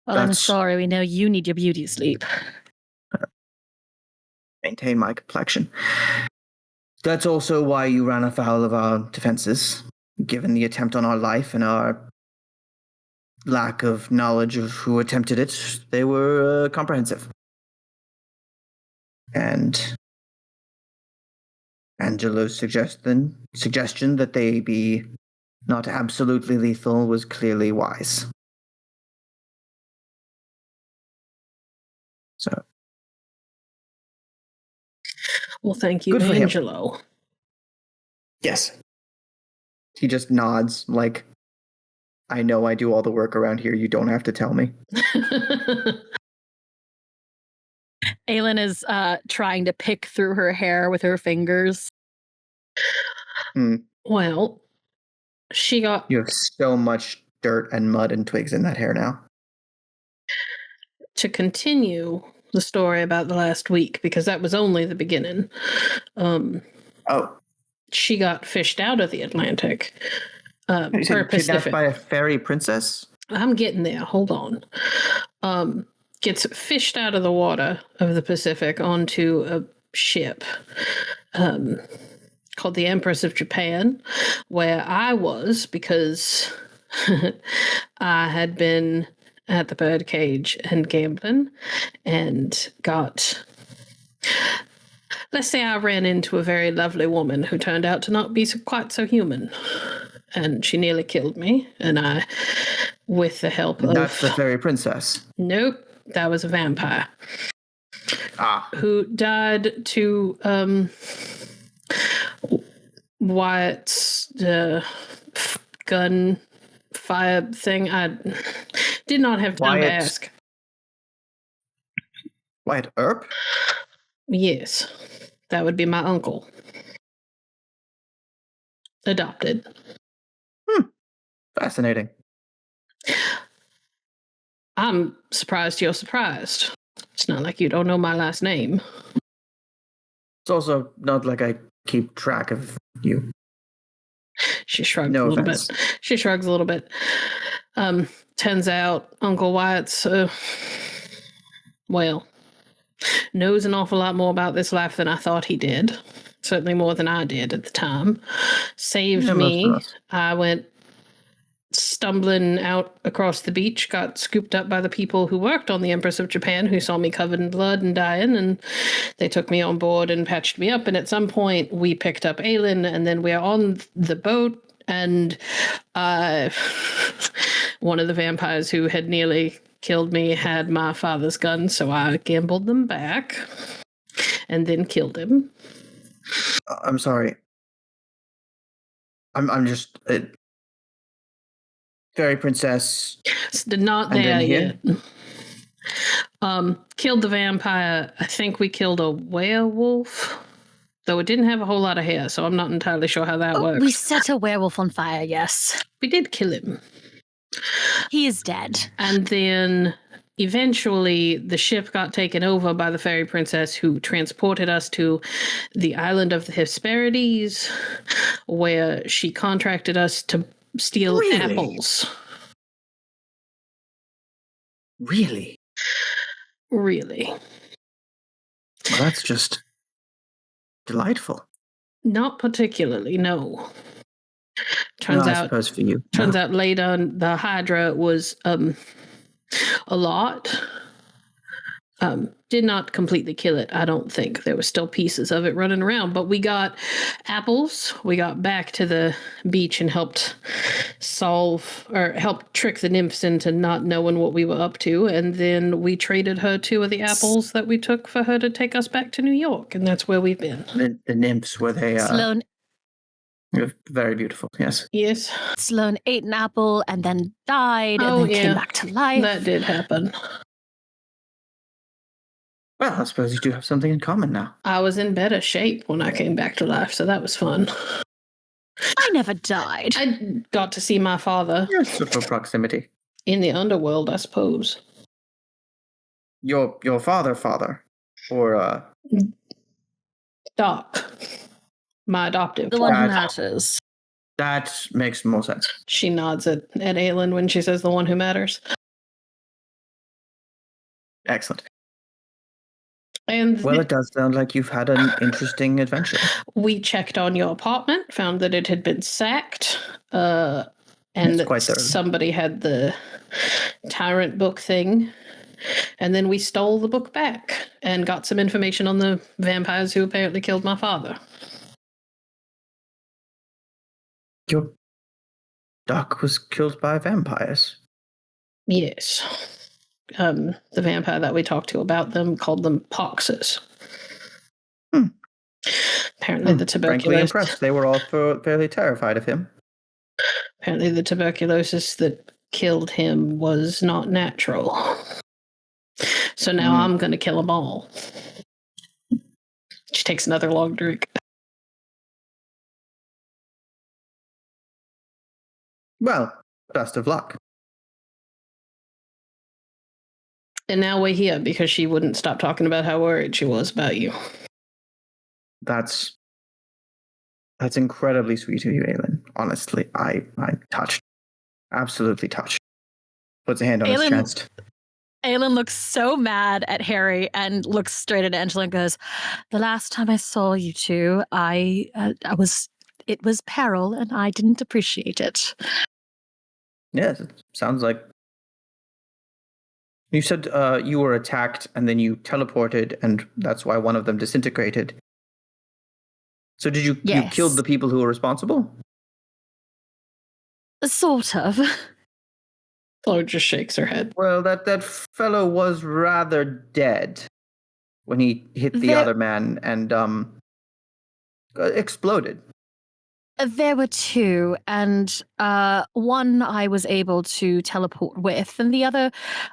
[SPEAKER 1] Well, I'm sorry. We know you need your beauty sleep.
[SPEAKER 3] Maintain my complexion. That's also why you ran afoul of our defenses, given the attempt on our life and our lack of knowledge of who attempted it. They were comprehensive. And Angelo's suggestion that they be not absolutely lethal was clearly wise. So.
[SPEAKER 2] Well, thank you, Angelo.
[SPEAKER 3] Yes. He just nods like, I know I do all the work around here. You don't have to tell me.
[SPEAKER 1] Aylin is trying to pick through her hair with her fingers.
[SPEAKER 2] Well, she got...
[SPEAKER 3] You have so much dirt and mud and twigs in that hair now.
[SPEAKER 2] To continue the story about the last week, because that was only the beginning. She got fished out of the Atlantic.
[SPEAKER 3] Or kidnapped by a fairy princess?
[SPEAKER 2] I'm getting there. Hold on. Gets fished out of the water of the Pacific onto a ship called the Empress of Japan, where I was because I had been at the birdcage and gambling and got... Let's say I ran into a very lovely woman who turned out to not be quite so human. And she nearly killed me. And I, with the help of...
[SPEAKER 3] That's the fairy princess.
[SPEAKER 2] Nope, that was a vampire. who died to Wyatt's gun fire thing. I did not have time to ask.
[SPEAKER 3] Wyatt Earp?
[SPEAKER 2] Yes, that would be my uncle. Adopted.
[SPEAKER 3] Fascinating.
[SPEAKER 2] I'm surprised you're surprised. It's not like you don't know my last name.
[SPEAKER 3] It's also not like I keep track of you.
[SPEAKER 2] She shrugs
[SPEAKER 3] No
[SPEAKER 2] a little
[SPEAKER 3] offense.
[SPEAKER 2] bit. She shrugs a little bit. Turns out Uncle Wyatt's, knows an awful lot more about this life than I thought he did. Certainly more than I did at the time. Saved me. I went stumbling out across the beach, got scooped up by the people who worked on the Empress of Japan, who saw me covered in blood and dying, and they took me on board and patched me up. And at some point, we picked up Aylin, and then we're on the boat, and one of the vampires who had nearly killed me had my father's gun, so I gambled them back and then killed him.
[SPEAKER 3] I'm sorry. I'm just... Fairy Princess.
[SPEAKER 2] Not there yet. Killed the vampire. I think we killed a werewolf, though it didn't have a whole lot of hair, so I'm not entirely sure how that works.
[SPEAKER 1] We set a werewolf on fire, yes.
[SPEAKER 2] We did kill him.
[SPEAKER 1] He is dead.
[SPEAKER 2] And then eventually the ship got taken over by the Fairy Princess, who transported us to the island of the Hesperides, where she contracted us to steal apples.
[SPEAKER 3] Really?
[SPEAKER 2] Really.
[SPEAKER 3] Well, that's just delightful.
[SPEAKER 2] Not particularly, no.
[SPEAKER 3] I suppose for you.
[SPEAKER 2] Turns out later the Hydra was a lot. Did not completely kill it, I don't think. There were still pieces of it running around, but we got apples. We got back to the beach and helped trick the nymphs into not knowing what we were up to, and then we traded her 2 of the apples that we took for her to take us back to New York, and that's where we've been.
[SPEAKER 3] The nymphs, were they...
[SPEAKER 1] Sloan.
[SPEAKER 3] Very beautiful, yes.
[SPEAKER 2] Yes.
[SPEAKER 1] Sloan ate an apple and then died and then came back to life.
[SPEAKER 2] That did happen.
[SPEAKER 3] Well, I suppose you do have something in common now.
[SPEAKER 2] I was in better shape when I came back to life, so that was fun.
[SPEAKER 1] I never died.
[SPEAKER 2] I got to see my father.
[SPEAKER 3] Yes, for proximity.
[SPEAKER 2] In the underworld, I suppose.
[SPEAKER 3] Your father, or
[SPEAKER 2] Doc. My adoptive
[SPEAKER 1] The
[SPEAKER 2] father.
[SPEAKER 1] one who matters.
[SPEAKER 3] That makes more sense.
[SPEAKER 2] She nods at Aylin when she says the one who matters.
[SPEAKER 3] Excellent.
[SPEAKER 2] And
[SPEAKER 3] well, it does sound like you've had an interesting adventure.
[SPEAKER 2] We checked on your apartment, found that it had been sacked, and that somebody had the tyrant book thing. And then we stole the book back and got some information on the vampires who apparently killed my father.
[SPEAKER 3] Your Doc was killed by vampires?
[SPEAKER 2] Yes. The vampire that we talked to about them called them poxes. Apparently the tuberculosis...
[SPEAKER 3] Frankly impressed. They were all fairly terrified of him.
[SPEAKER 2] Apparently the tuberculosis that killed him was not natural. So now I'm going to kill them all. She takes another long drink.
[SPEAKER 3] Well, best of luck.
[SPEAKER 2] And now we're here because she wouldn't stop talking about how worried she was about you.
[SPEAKER 3] That's incredibly sweet of you, Aylin. Honestly, I'm touched. Absolutely touched. Puts a hand on his chest.
[SPEAKER 1] Aylin looks so mad at Harry and looks straight at Angela and goes, "The last time I saw you two, it was peril and I didn't appreciate it."
[SPEAKER 3] Yes, it sounds like... You said you were attacked and then you teleported and that's why one of them disintegrated. So did you killed the people who were responsible?
[SPEAKER 1] Sort of.
[SPEAKER 2] Chloe just shakes her head.
[SPEAKER 3] Well, that fellow was rather dead. when he hit the other man and exploded.
[SPEAKER 1] There were two, and one I was able to teleport with, and the other,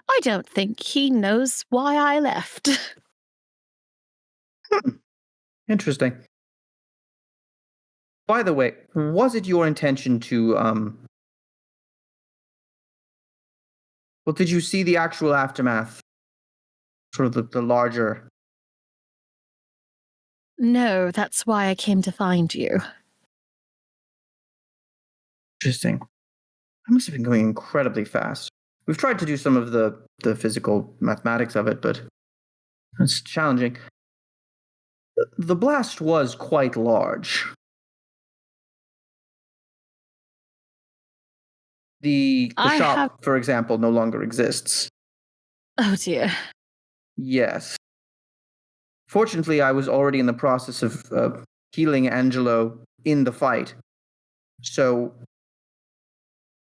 [SPEAKER 1] I don't think he knows why I left.
[SPEAKER 3] Interesting. By the way, was it your intention to, well, did you see the actual aftermath? Sort of the larger...
[SPEAKER 1] No, that's why I came to find you.
[SPEAKER 3] Interesting. I must have been going incredibly fast. We've tried to do some of the physical mathematics of it, but it's challenging. The blast was quite large. The shop, for example, no longer exists.
[SPEAKER 1] Oh dear.
[SPEAKER 3] Yes. Fortunately, I was already in the process of healing Angelo in the fight. So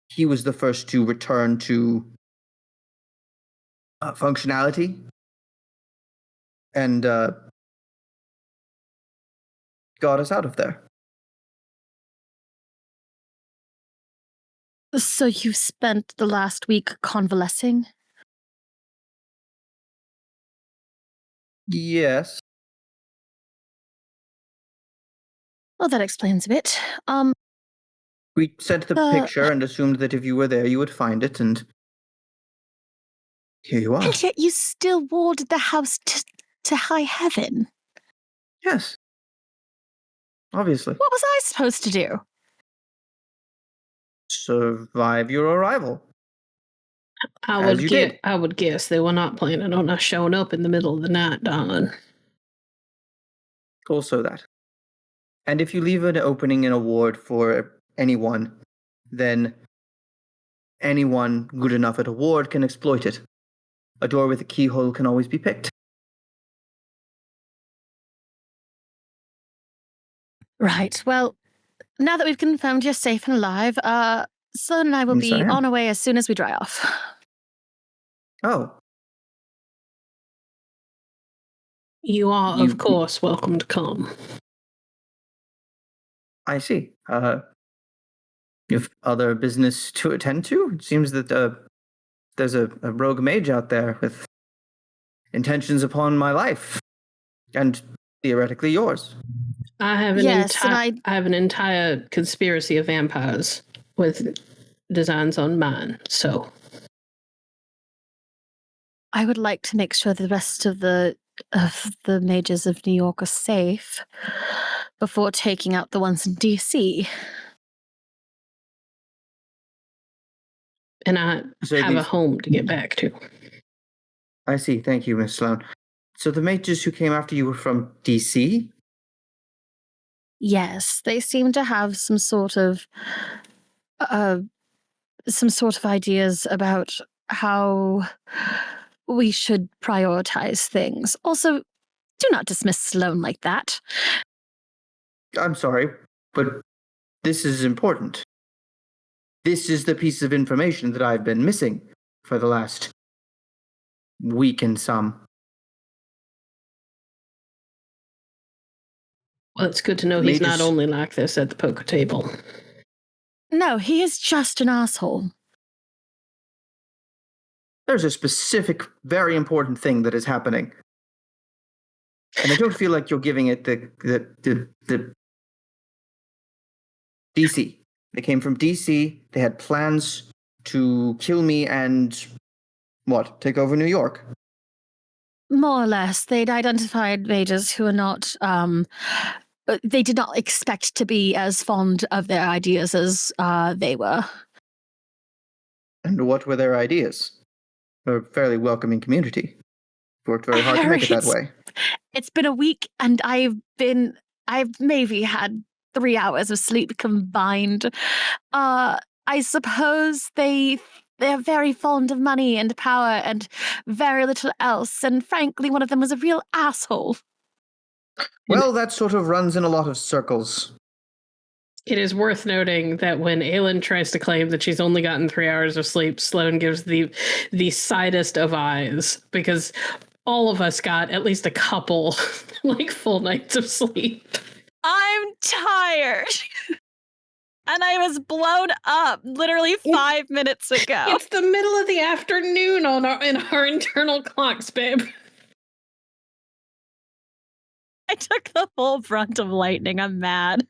[SPEAKER 3] he was the first to return to functionality and got us out of there.
[SPEAKER 1] So you spent the last week convalescing?
[SPEAKER 3] Yes.
[SPEAKER 1] Well, that explains a bit.
[SPEAKER 3] We sent the picture and assumed that if you were there, you would find it, and here you are.
[SPEAKER 1] And yet you still warded the house to high heaven.
[SPEAKER 3] Yes. Obviously.
[SPEAKER 1] What was I supposed to do?
[SPEAKER 3] Survive your arrival.
[SPEAKER 2] I would guess they were not planning on us showing up in the middle of the night, darling.
[SPEAKER 3] Also that. And if you leave an opening in a ward for anyone, then anyone good enough at a ward can exploit it. A door with a keyhole can always be picked.
[SPEAKER 1] Right. Well, now that we've confirmed you're safe and alive, Sloan and I will be on our way as soon as we dry off.
[SPEAKER 3] Oh.
[SPEAKER 2] You are, of course, welcome to come.
[SPEAKER 3] I see. You have other business to attend to? It seems that there's a rogue mage out there with intentions upon my life. And theoretically yours.
[SPEAKER 2] I have an entire conspiracy of vampires with designs on mine, so...
[SPEAKER 1] I would like to make sure the rest of the mages of New York are safe before taking out the ones in DC.
[SPEAKER 2] And I have a home to get back to.
[SPEAKER 3] I see. Thank you, Miss Sloan. So the mages who came after you were from DC?
[SPEAKER 1] Yes, they seem to have some sort of ideas about how we should prioritize things. Also, do not dismiss Sloan like that.
[SPEAKER 3] I'm sorry, but this is important. This is the piece of information that I've been missing for the last week and some.
[SPEAKER 2] Well, it's good to know he's not only like this at the poker table.
[SPEAKER 1] No, he is just an asshole.
[SPEAKER 3] There's a specific, very important thing that is happening. And I don't feel like you're giving it the DC. They came from DC. They had plans to kill me and, take over New York?
[SPEAKER 1] More or less. They'd identified mages who are not, they did not expect to be as fond of their ideas as they were.
[SPEAKER 3] And what were their ideas? A fairly welcoming community. Worked very hard to make it that way.
[SPEAKER 1] It's been a week, and I've maybe had 3 hours of sleep combined. I suppose they're very fond of money and power and very little else, and frankly, one of them was a real asshole.
[SPEAKER 3] Well, that sort of runs in a lot of circles.
[SPEAKER 2] It is worth noting that when Aylin tries to claim that she's only gotten 3 hours of sleep, Sloan gives the sidest of eyes, because all of us got at least a couple, like, full nights of sleep.
[SPEAKER 1] I'm tired. And I was blown up literally 5 minutes ago.
[SPEAKER 2] It's the middle of the afternoon in our internal clocks, babe.
[SPEAKER 1] I took the full brunt of lightning. I'm mad.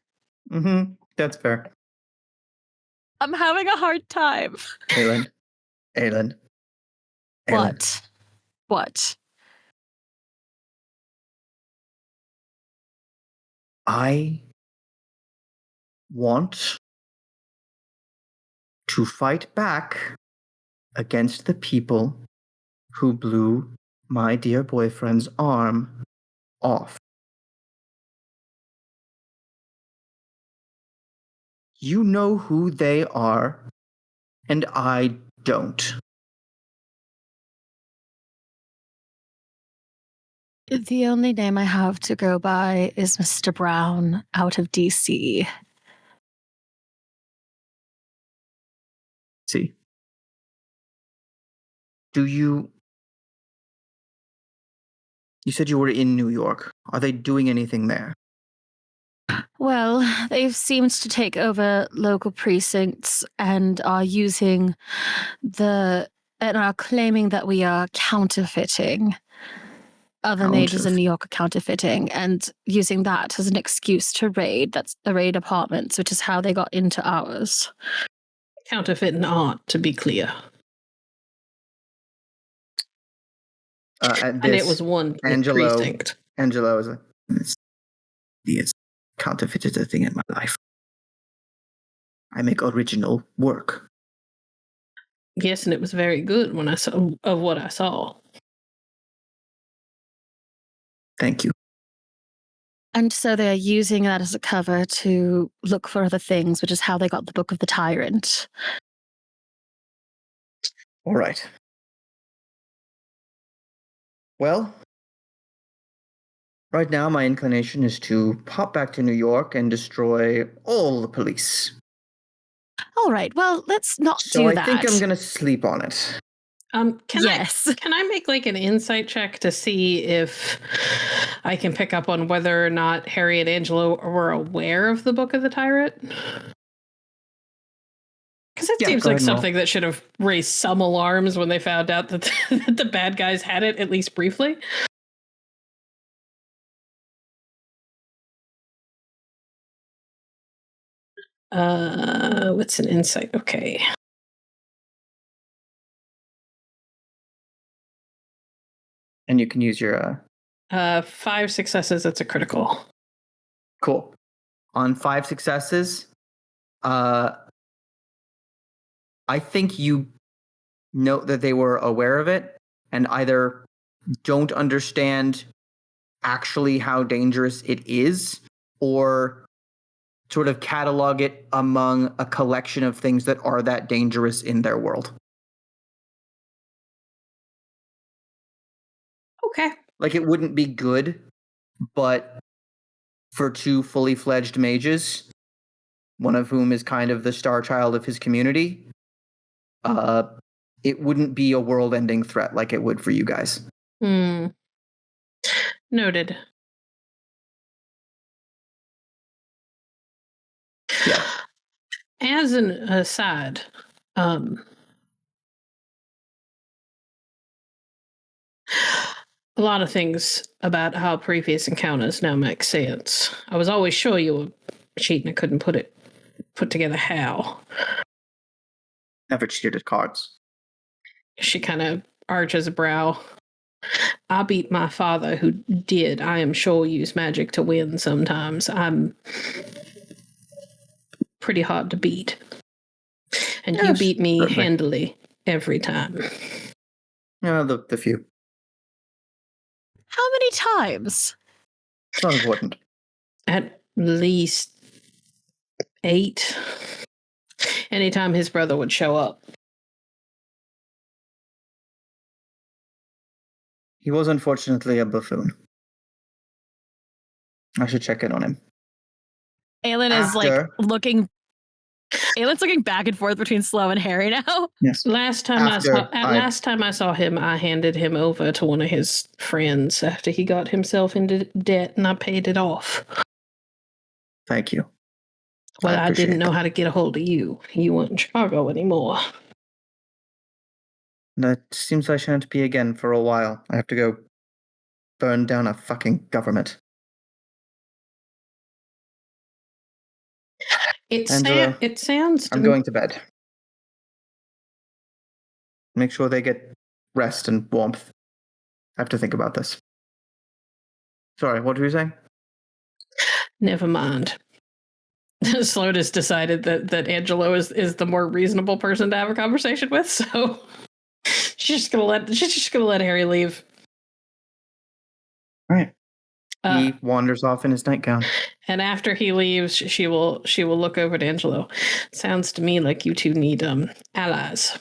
[SPEAKER 3] Mm-hmm. That's fair.
[SPEAKER 1] I'm having a hard time.
[SPEAKER 3] Aylin.
[SPEAKER 1] What?
[SPEAKER 3] I want to fight back against the people who blew my dear boyfriend's arm off. You know who they are, and I don't.
[SPEAKER 1] The only name I have to go by is Mr. Brown out of DC.
[SPEAKER 3] See. You said you were in New York. Are they doing anything there?
[SPEAKER 1] Well, they've seemed to take over local precincts and are using and are claiming that we are counterfeiting. Other majors in New York are counterfeiting and using that as an excuse to raid. That's raid apartments, which is how they got into ours.
[SPEAKER 2] Counterfeiting art, to be clear.
[SPEAKER 3] And
[SPEAKER 2] it was one precinct.
[SPEAKER 3] Angelo was like, it's counterfeited a thing in my life. I make original work.
[SPEAKER 2] Yes, and it was very good when I saw of what I saw.
[SPEAKER 3] Thank you.
[SPEAKER 1] And so they're using that as a cover to look for other things, which is how they got the Book of the Tyrant.
[SPEAKER 3] All right. Well, right now my inclination is to pop back to New York and destroy all the police.
[SPEAKER 1] All right, well, let's not do that.
[SPEAKER 3] So I think I'm going to sleep on it.
[SPEAKER 2] Can I make like an insight check to see if I can pick up on whether or not Harry and Angelo were aware of the Book of the Tyrant? Because that seems like something that should have raised some alarms when they found out that the bad guys had it, at least briefly. What's an insight? Okay.
[SPEAKER 3] And you can use your
[SPEAKER 2] 5 successes, that's a critical.
[SPEAKER 3] Cool. On 5 successes, I think you note that they were aware of it and either don't understand actually how dangerous it is or sort of catalog it among a collection of things that are that dangerous in their world.
[SPEAKER 2] Okay.
[SPEAKER 3] Like, it wouldn't be good, but for 2 fully fledged mages, one of whom is kind of the star child of his community, it wouldn't be a world-ending threat like it would for you guys.
[SPEAKER 2] Noted.
[SPEAKER 3] Yeah.
[SPEAKER 2] As an aside, a lot of things about how previous encounters now make sense. I was always sure you were cheating. I couldn't put together how.
[SPEAKER 3] Never cheated at cards.
[SPEAKER 2] She kind of arches a brow. I beat my father, who did, I am sure, use magic to win sometimes. I'm pretty hard to beat. And you beat me handily every time.
[SPEAKER 3] Yeah, the few.
[SPEAKER 1] How many times?
[SPEAKER 3] It's not important.
[SPEAKER 2] At least 8. Anytime his brother would show up.
[SPEAKER 3] He was unfortunately a buffoon. I should check in on him.
[SPEAKER 1] Aylin is like looking
[SPEAKER 6] Aylin's looking back and forth between Sloan and Harry now.
[SPEAKER 3] Yes.
[SPEAKER 2] Last time I saw him, I handed him over to one of his friends after he got himself into debt, and I paid it off.
[SPEAKER 3] Thank you.
[SPEAKER 2] Well, I didn't know how to get a hold of you. You weren't in Chicago anymore.
[SPEAKER 3] That seems I shan't be again for a while. I have to go burn down a fucking government.
[SPEAKER 2] It sounds.
[SPEAKER 3] I'm going to bed. Make sure they get rest and warmth. I have to think about this. Sorry, what were you saying?
[SPEAKER 2] Never mind. Sloan has decided that Angelo is the more reasonable person to have a conversation with, so she's just gonna let Harry leave.
[SPEAKER 3] All right. He wanders off in his nightgown.
[SPEAKER 2] And after he leaves, she will look over to Angelo. Sounds to me like you two need allies.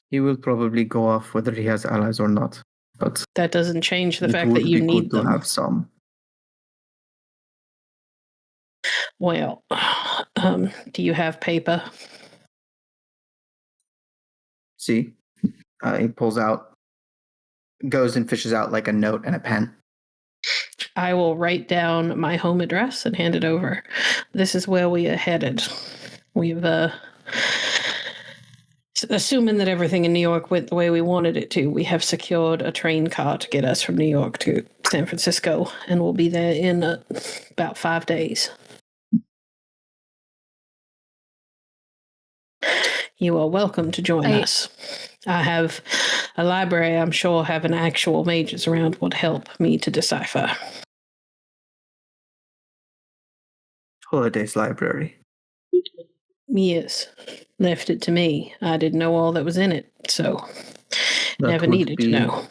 [SPEAKER 3] He will probably go off whether he has allies or not. But
[SPEAKER 2] that doesn't change the fact that you need them.
[SPEAKER 3] To have some.
[SPEAKER 2] Well, do you have paper?
[SPEAKER 3] See, he goes and fishes out like a note and a pen.
[SPEAKER 2] I will write down my home address and hand it over. This is where we are headed. We've, assuming that everything in New York went the way we wanted it to, we have secured a train car to get us from New York to San Francisco, and we'll be there in about 5 days. You are welcome to join us. I have a library I'm sure having actual mages around would help me to decipher.
[SPEAKER 3] Holliday's library.
[SPEAKER 2] Yes. Left it to me. I didn't know all that was in it, so never needed to know.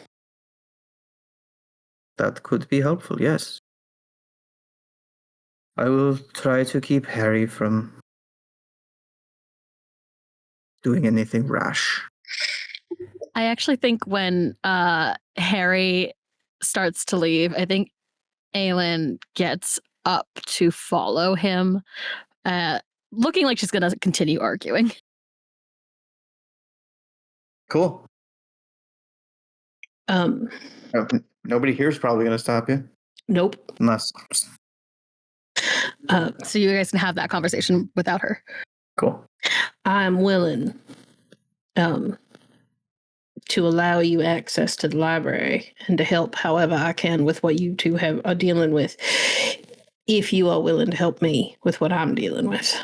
[SPEAKER 3] That could be helpful, yes. I will try to keep Harry from doing anything rash.
[SPEAKER 6] I actually think when Harry starts to leave, I think Aylin gets up to follow him, looking like she's going to continue arguing.
[SPEAKER 3] Cool. Nobody here is probably going to stop you.
[SPEAKER 2] Nope.
[SPEAKER 3] Unless.
[SPEAKER 6] So you guys can have that conversation without her.
[SPEAKER 3] Cool.
[SPEAKER 2] I'm willing to allow you access to the library and to help however I can with what you two are dealing with, if you are willing to help me with what I'm dealing with.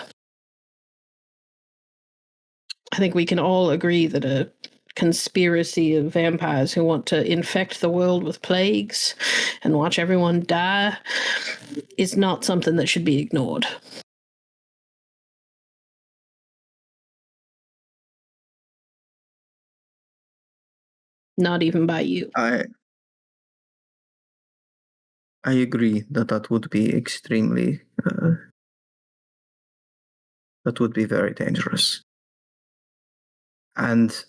[SPEAKER 2] I think we can all agree that a conspiracy of vampires who want to infect the world with plagues and watch everyone die is not something that should be ignored. Not even by you.
[SPEAKER 3] I agree that would be extremely that would be very dangerous. And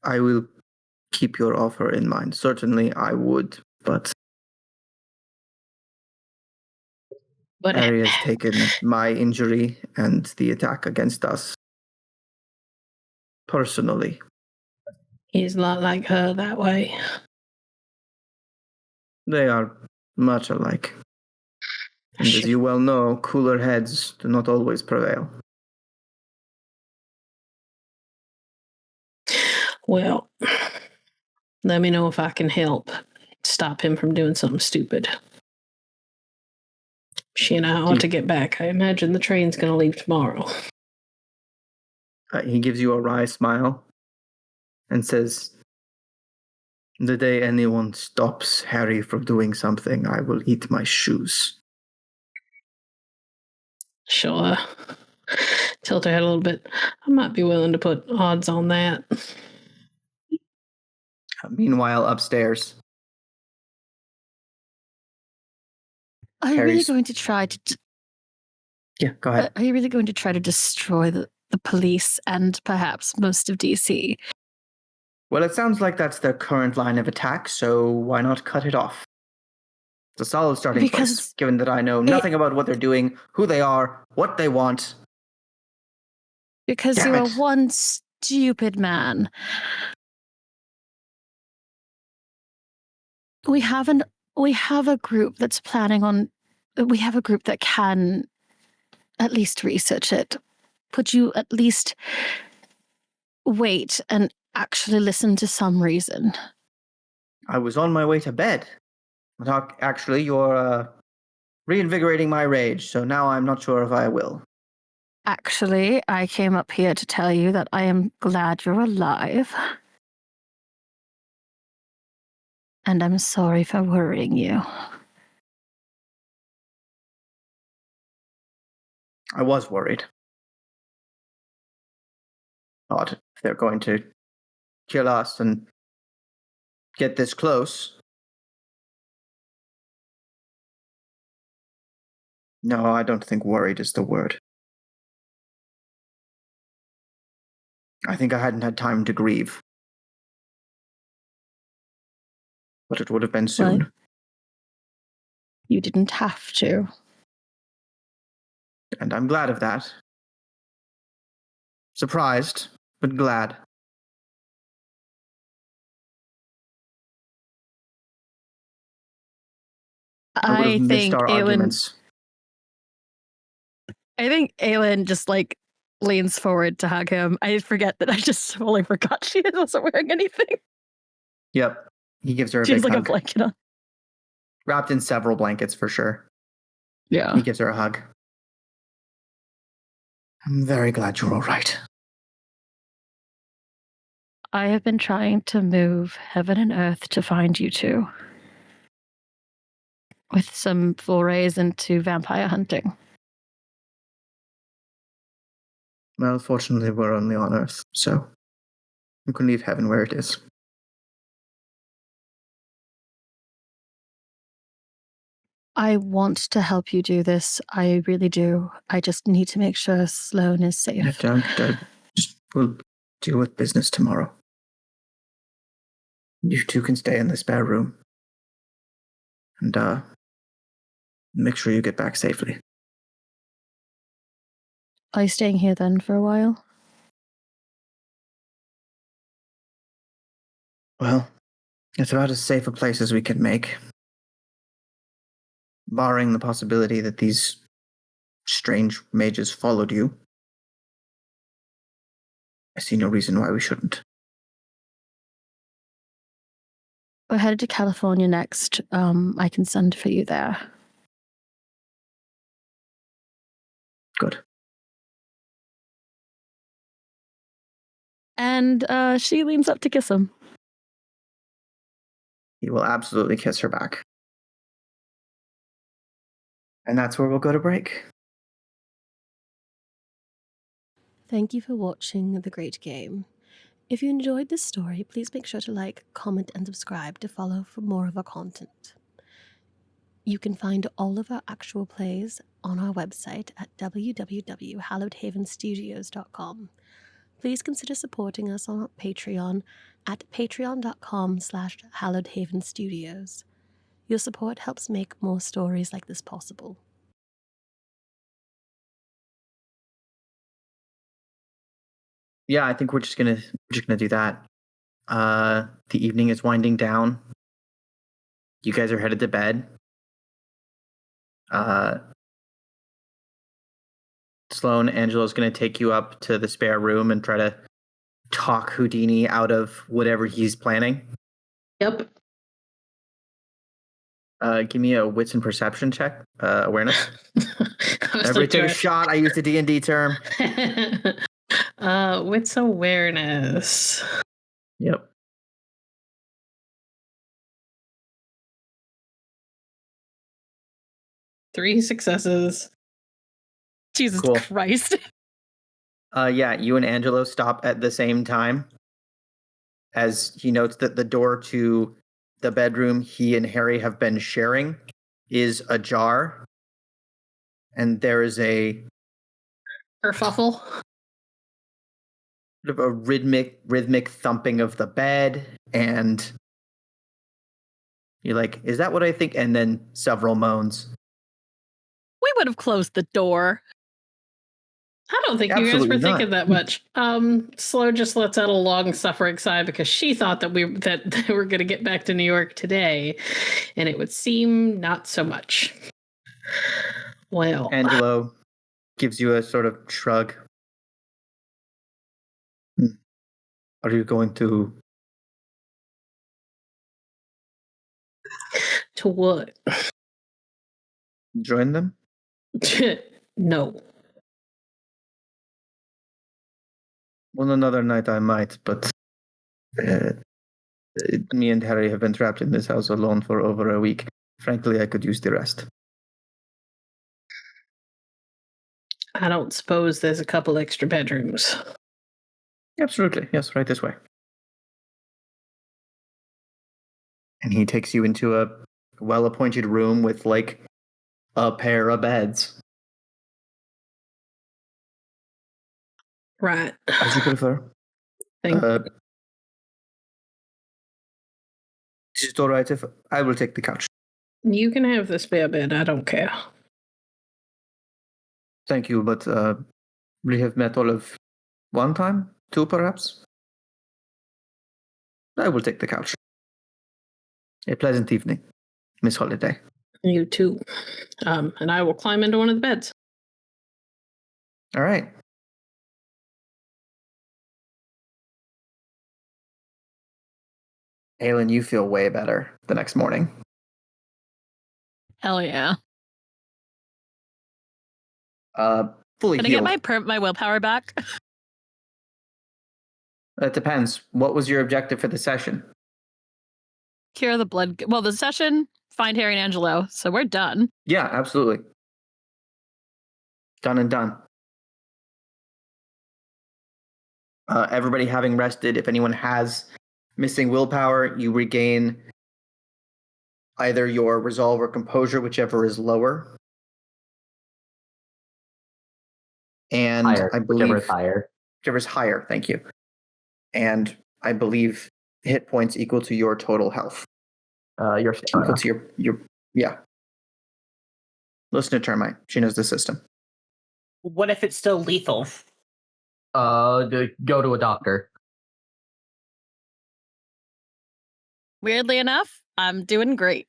[SPEAKER 3] I will keep your offer in mind. Certainly I would, but Harry has taken my injury and the attack against us personally.
[SPEAKER 2] He's not like her that way.
[SPEAKER 3] They are much alike. And as you well know, cooler heads do not always prevail.
[SPEAKER 2] Well, let me know if I can help stop him from doing something stupid. She and I ought to get back. I imagine the train's going to leave tomorrow.
[SPEAKER 3] He gives you a wry smile and says, "The day anyone stops Harry from doing something, I will eat my shoes."
[SPEAKER 2] Sure. Tilt her head a little bit. I might be willing to put odds on that.
[SPEAKER 3] Meanwhile, upstairs.
[SPEAKER 6] Are you really going to try to...
[SPEAKER 3] Yeah, go ahead.
[SPEAKER 6] Are you really going to try to destroy the police and perhaps most of DC?
[SPEAKER 3] Well, it sounds like that's their current line of attack, so why not cut it off? It's a solid starting place, given that I know nothing about what they're doing, who they are, what they want.
[SPEAKER 6] Because
[SPEAKER 3] Damn
[SPEAKER 6] you are
[SPEAKER 3] it.
[SPEAKER 6] one stupid man. We have a group that's planning on. We have a group that can at least research it. Could you at least wait and actually listen to some reason?
[SPEAKER 3] I was on my way to bed. Actually, you're reinvigorating my rage, so now I'm not sure if I will.
[SPEAKER 6] Actually, I came up here to tell you that I am glad you're alive. And I'm sorry for worrying you.
[SPEAKER 3] I was worried. Thought if they're going to kill us and get this close. No, I don't think worried is the word. I think I hadn't had time to grieve. But it would have been soon.
[SPEAKER 6] Well, you didn't have to.
[SPEAKER 3] And I'm glad of that. Surprised, but glad. I would have missed our arguments.
[SPEAKER 6] I think Aylin just like leans forward to hug him. I forget that I just totally forgot she wasn't wearing anything.
[SPEAKER 3] Yep. He gives her a
[SPEAKER 6] She's
[SPEAKER 3] big
[SPEAKER 6] like
[SPEAKER 3] hug.
[SPEAKER 6] a blanket on.
[SPEAKER 3] Wrapped in several blankets for sure.
[SPEAKER 6] Yeah.
[SPEAKER 3] He gives her a hug. I'm very glad you're all right.
[SPEAKER 6] I have been trying to move heaven and earth to find you two. With some forays into vampire hunting.
[SPEAKER 3] Well, fortunately, we're only on Earth, so we can leave heaven where it is.
[SPEAKER 6] I want to help you do this. I really do. I just need to make sure Sloan is safe.
[SPEAKER 3] Don't. We'll deal with business tomorrow. You two can stay in the spare room. And, make sure you get back safely.
[SPEAKER 6] Are you staying here then for a while?
[SPEAKER 3] Well, it's about as safe a place as we can make. Barring the possibility that these strange mages followed you. I see no reason why we shouldn't.
[SPEAKER 6] We're headed to California next. I can send for you there.
[SPEAKER 3] Good.
[SPEAKER 6] And she leans up to kiss him.
[SPEAKER 3] He will absolutely kiss her back. And that's where we'll go to break.
[SPEAKER 1] Thank you for watching The Great Game. If you enjoyed this story, please make sure to like, comment, and subscribe to follow for more of our content. You can find all of our actual plays on our website at www.hallowedhavenstudios.com. Please consider supporting us on Patreon at patreon.com/hallowedhavenstudios. Your support helps make more stories like this possible.
[SPEAKER 3] Yeah, I think we're just gonna do that. The evening is winding down. You guys are headed to bed. Sloan, Angela's gonna take you up to the spare room and try to talk Houdini out of whatever he's planning.
[SPEAKER 2] Yep.
[SPEAKER 3] Give me a wits and perception check. Awareness.
[SPEAKER 2] I
[SPEAKER 3] Everybody take a shot. I used a D&D term.
[SPEAKER 2] Wits awareness.
[SPEAKER 3] Yep.
[SPEAKER 2] Three successes.
[SPEAKER 6] Jesus
[SPEAKER 3] Cool.
[SPEAKER 6] Christ.
[SPEAKER 3] Yeah, you and Angelo stop at the same time as he notes that the door to the bedroom he and Harry have been sharing is ajar. And there is a
[SPEAKER 2] Kerfuffle.
[SPEAKER 3] sort of a rhythmic thumping of the bed and You're like, is that what I think? And then several moans.
[SPEAKER 6] We would have closed the door.
[SPEAKER 2] I don't think you guys
[SPEAKER 3] Absolutely
[SPEAKER 2] were thinking
[SPEAKER 3] not.
[SPEAKER 2] that much. Sloan just lets out a long suffering sigh because she thought that they were going to get back to New York today, and it would seem not so much. Well,
[SPEAKER 3] Angelo gives you a sort of shrug. Are you going to...
[SPEAKER 2] To what?
[SPEAKER 3] join them?
[SPEAKER 2] No.
[SPEAKER 3] Well, another night I might, but me and Harry have been trapped in this house alone for over a week. Frankly, I could use the rest.
[SPEAKER 2] I don't suppose there's a couple extra bedrooms.
[SPEAKER 3] Absolutely. Yes, right this way. And he takes you into a well-appointed room with, like, a pair of beds.
[SPEAKER 2] Right.
[SPEAKER 3] As you prefer.
[SPEAKER 2] Thank
[SPEAKER 3] Is it all right if I will take the couch?
[SPEAKER 2] you can have the spare bed. I don't care.
[SPEAKER 3] Thank you, but we have met all of one time? Two, perhaps? I will take the couch. A pleasant evening, Miss Holliday.
[SPEAKER 2] You too. And I will climb into one of the beds.
[SPEAKER 3] All right. Aylin, you feel way better the next morning.
[SPEAKER 6] Hell yeah.
[SPEAKER 3] Fully
[SPEAKER 6] Can
[SPEAKER 3] healed.
[SPEAKER 6] I get my willpower back?
[SPEAKER 3] That depends. What was your objective for the session?
[SPEAKER 6] Cure the blood. Well, the session, find Harry and Angelo. So we're done.
[SPEAKER 3] Yeah, absolutely. Done and done. Everybody having rested, if anyone has missing willpower, you regain either your resolve or composure, whichever is lower. And
[SPEAKER 5] Higher,
[SPEAKER 3] I believe
[SPEAKER 5] whichever is higher.
[SPEAKER 3] whichever is higher, thank you. And I believe hit points equal to your total health.
[SPEAKER 5] Your
[SPEAKER 3] Equal to your yeah. Listen to Termite. She knows the system.
[SPEAKER 4] What if it's still lethal?
[SPEAKER 5] go to a doctor.
[SPEAKER 6] Weirdly enough, I'm doing great.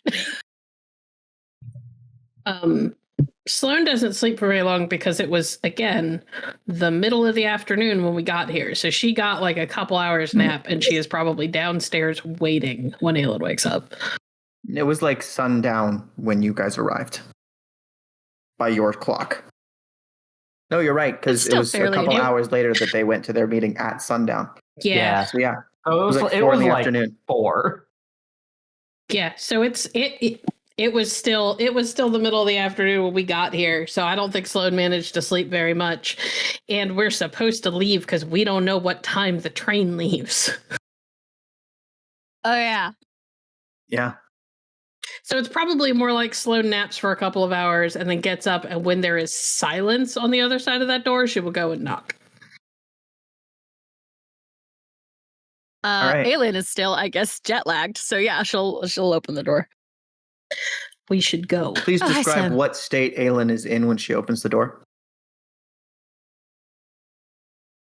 [SPEAKER 2] Sloan doesn't sleep for very long because it was, again, the middle of the afternoon when we got here. So she got like a couple hours nap and she is probably downstairs waiting when Aylin wakes up.
[SPEAKER 3] It was like sundown when you guys arrived. By your clock. No, you're right, because it was a couple hours later that they went to their meeting at sundown.
[SPEAKER 2] Yeah.
[SPEAKER 3] So yeah.
[SPEAKER 5] So
[SPEAKER 3] It was like 4 in the afternoon.
[SPEAKER 5] 4.
[SPEAKER 2] Yeah. So it was still the middle of the afternoon when we got here. So I don't think Sloan managed to sleep very much. And we're supposed to leave because we don't know what time the train leaves.
[SPEAKER 6] Oh yeah.
[SPEAKER 3] Yeah.
[SPEAKER 2] So it's probably more like Sloan naps for a couple of hours and then gets up, and when there is silence on the other side of that door, she will go and knock.
[SPEAKER 3] right.
[SPEAKER 6] Aylin is still, I guess, jet lagged. So yeah, she'll open the door.
[SPEAKER 2] We should go.
[SPEAKER 3] Please
[SPEAKER 6] Oh, hi,
[SPEAKER 3] describe
[SPEAKER 6] Sam.
[SPEAKER 3] what state Aylin is in when she opens the door.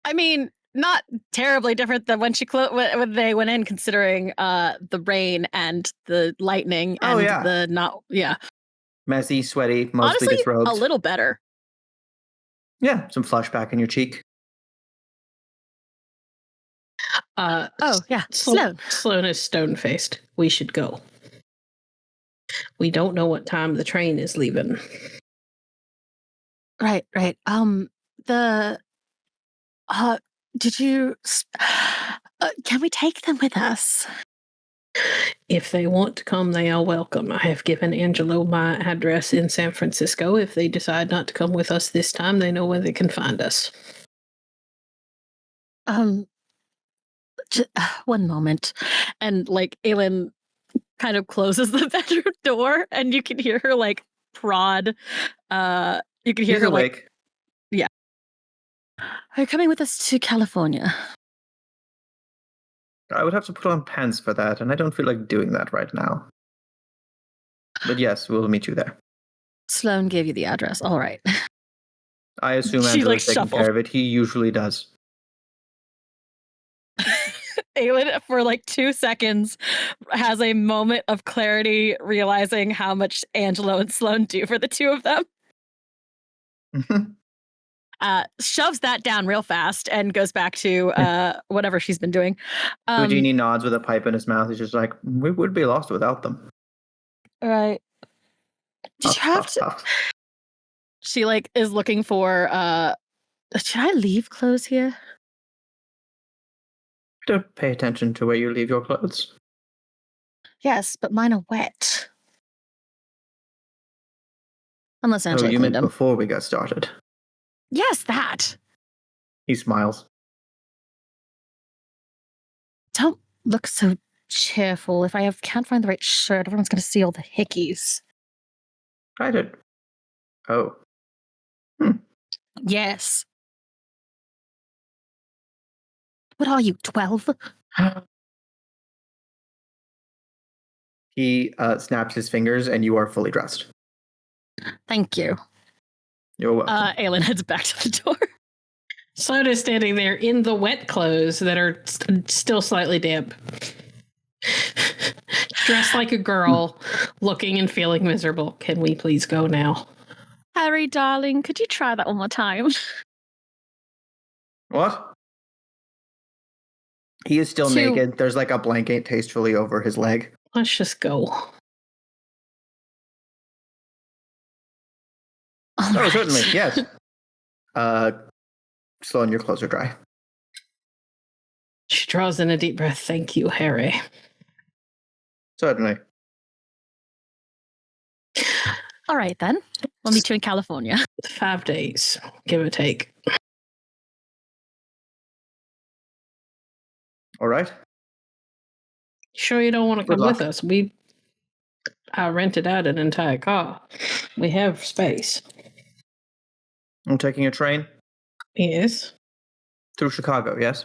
[SPEAKER 6] I mean, not terribly different than when when they went in, considering the rain and the lightning and the not
[SPEAKER 3] Messy, sweaty, mostly
[SPEAKER 6] honestly
[SPEAKER 3] disrobed.
[SPEAKER 6] a little better.
[SPEAKER 3] Yeah, some flashback in your cheek.
[SPEAKER 6] Oh yeah, Sloan.
[SPEAKER 2] Sloan is stone-faced. We should go. We don't know what time the train is leaving.
[SPEAKER 6] Right. Did you? Can we take them with us?
[SPEAKER 2] If they want to come, they are welcome. I have given Angelo my address in San Francisco. If they decide not to come with us this time, they know where they can find us.
[SPEAKER 6] One moment. And like Aylin kind of closes the bedroom door and you can hear her like prod. You can hear
[SPEAKER 3] He's
[SPEAKER 6] her
[SPEAKER 3] awake.
[SPEAKER 6] like, yeah. Are you coming with us to California?
[SPEAKER 3] I would have to put on pants for that, and I don't feel like doing that right now. But yes, we'll meet you there.
[SPEAKER 1] Sloan gave you the address. All right.
[SPEAKER 3] I assume
[SPEAKER 1] She,
[SPEAKER 3] Angela's taking
[SPEAKER 1] shuffled.
[SPEAKER 3] care of it. He usually does.
[SPEAKER 6] Aylin, for 2 seconds, has a moment of clarity, realizing how much Angelo and Sloan do for the two of them. Shoves that down real fast and goes back to whatever she's been doing.
[SPEAKER 3] Poyjee nods with a pipe in his mouth. He's just like, we would be lost without them.
[SPEAKER 6] Right. Did you have to? She is looking for. Should I leave clothes here?
[SPEAKER 3] To pay attention to where you leave your clothes.
[SPEAKER 6] Yes, but mine are wet. Unless Angela
[SPEAKER 3] you
[SPEAKER 6] cleaned
[SPEAKER 3] meant
[SPEAKER 6] them.
[SPEAKER 3] before we got started.
[SPEAKER 6] Yes, that.
[SPEAKER 3] He smiles.
[SPEAKER 6] Don't look so cheerful. If I can't find the right shirt, everyone's going to see all the hickeys.
[SPEAKER 3] I did. Oh.
[SPEAKER 6] Yes. What are you, 12?
[SPEAKER 3] He snaps his fingers and you are fully dressed.
[SPEAKER 6] Thank you.
[SPEAKER 3] You're welcome.
[SPEAKER 6] Aylin heads back to the door.
[SPEAKER 2] Sloan is standing there in the wet clothes that are still slightly damp. Dressed like a girl, looking and feeling miserable. Can we please go now?
[SPEAKER 6] Harry, darling, could you try that one more time?
[SPEAKER 3] What? He is still naked. There's a blanket tastefully over his leg.
[SPEAKER 2] Let's just go.
[SPEAKER 3] Oh, certainly, yes. Sloan, your clothes are dry.
[SPEAKER 2] She draws in a deep breath. Thank you, Harry.
[SPEAKER 3] Certainly.
[SPEAKER 6] All right, then. We'll meet you in California.
[SPEAKER 2] 5 days, give or take.
[SPEAKER 3] All right.
[SPEAKER 2] Sure you don't want to
[SPEAKER 3] Good
[SPEAKER 2] come
[SPEAKER 3] luck.
[SPEAKER 2] with us? I rented out an entire car. We have space.
[SPEAKER 3] I'm taking a train
[SPEAKER 2] Yes.
[SPEAKER 3] through Chicago, yes?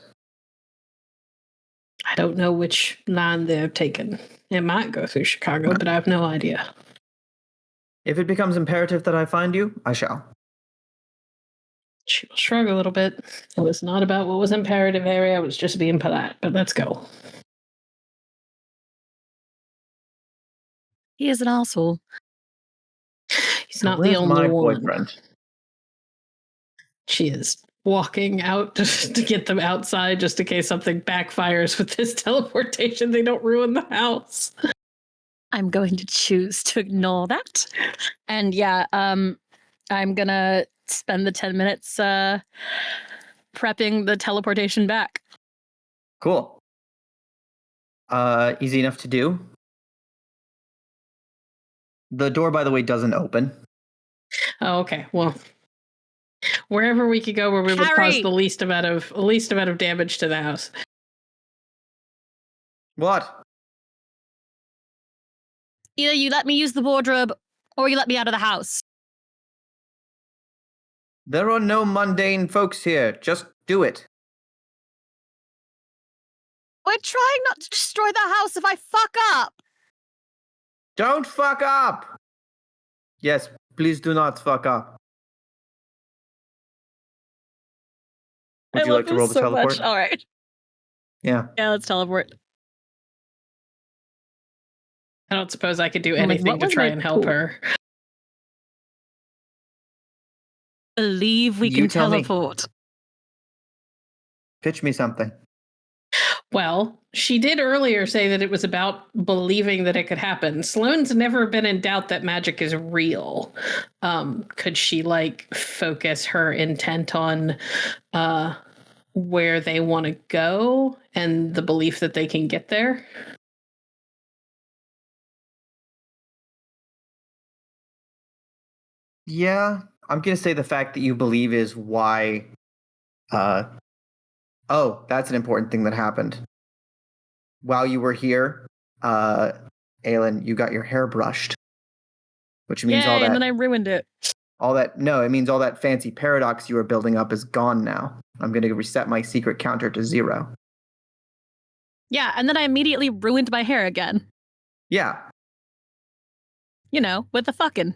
[SPEAKER 2] I don't know which line they're taking. It might go through Chicago, but I have no idea.
[SPEAKER 3] If it becomes imperative that I find you, I shall.
[SPEAKER 2] She will shrug a little bit. It was not about what was imperative, Harry. I was just being polite, but let's go.
[SPEAKER 6] He is an asshole.
[SPEAKER 2] He's not
[SPEAKER 3] Where's
[SPEAKER 2] the only
[SPEAKER 3] my
[SPEAKER 2] one.
[SPEAKER 3] boyfriend?
[SPEAKER 2] She is walking out just to get them outside just in case something backfires with this teleportation. They don't ruin the house.
[SPEAKER 6] I'm going to choose to ignore that. And I'm going to spend the 10 minutes prepping the teleportation back.
[SPEAKER 3] Cool. Easy enough to do. The door, by the way, doesn't open.
[SPEAKER 2] Oh, okay. Well, wherever we could go where we would cause the least amount of damage to the house.
[SPEAKER 3] What?
[SPEAKER 6] Either you let me use the wardrobe or you let me out of the house.
[SPEAKER 3] There are no mundane folks here. Just do it.
[SPEAKER 6] We're trying not to destroy the house if I fuck up.
[SPEAKER 3] Don't fuck up! Yes, please do not fuck up. Would you like to roll the teleport?
[SPEAKER 6] All right.
[SPEAKER 3] Yeah.
[SPEAKER 6] Yeah, let's teleport.
[SPEAKER 2] I don't suppose I could do
[SPEAKER 6] I'm like,
[SPEAKER 2] anything
[SPEAKER 6] what
[SPEAKER 2] to
[SPEAKER 6] was
[SPEAKER 2] try
[SPEAKER 6] my
[SPEAKER 2] and help
[SPEAKER 6] pool?
[SPEAKER 2] her.
[SPEAKER 6] Believe we
[SPEAKER 3] You
[SPEAKER 6] can
[SPEAKER 3] tell me.
[SPEAKER 6] teleport.
[SPEAKER 3] Pitch me something.
[SPEAKER 2] Well, she did earlier say that it was about believing that it could happen. Sloane's never been in doubt that magic is real. Could she focus her intent on where they want to go and the belief that they can get there?
[SPEAKER 3] Yeah, I'm going to say the fact that you believe is why... that's an important thing that happened. While you were here, Aylin, you got your hair brushed. Which means all that...
[SPEAKER 6] and then I ruined it.
[SPEAKER 3] It means all that fancy paradox you were building up is gone now. I'm going to reset my secret counter to 0.
[SPEAKER 6] Yeah, and then I immediately ruined my hair again.
[SPEAKER 3] Yeah.
[SPEAKER 6] with the fucking.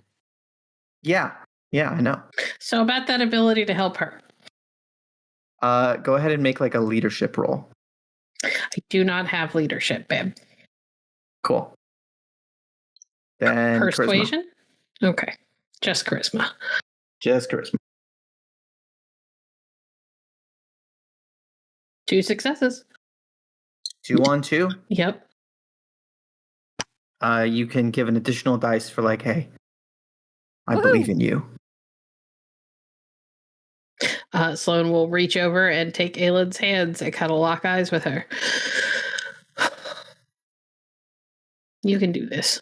[SPEAKER 3] Yeah, I know.
[SPEAKER 2] So about that ability to help her.
[SPEAKER 3] Go ahead and make like a leadership roll.
[SPEAKER 2] I do not have leadership, babe.
[SPEAKER 3] Cool. Then
[SPEAKER 2] Persuasion? Charisma. Okay. Just charisma.
[SPEAKER 3] Just charisma.
[SPEAKER 2] 2 successes.
[SPEAKER 3] 2 on 2.
[SPEAKER 2] Yep.
[SPEAKER 3] You can give an additional dice for like, hey, I
[SPEAKER 6] Woo-hoo.
[SPEAKER 3] believe in you.
[SPEAKER 2] Sloan will reach over and take Aylin's hands and kind of lock eyes with her. You can do this.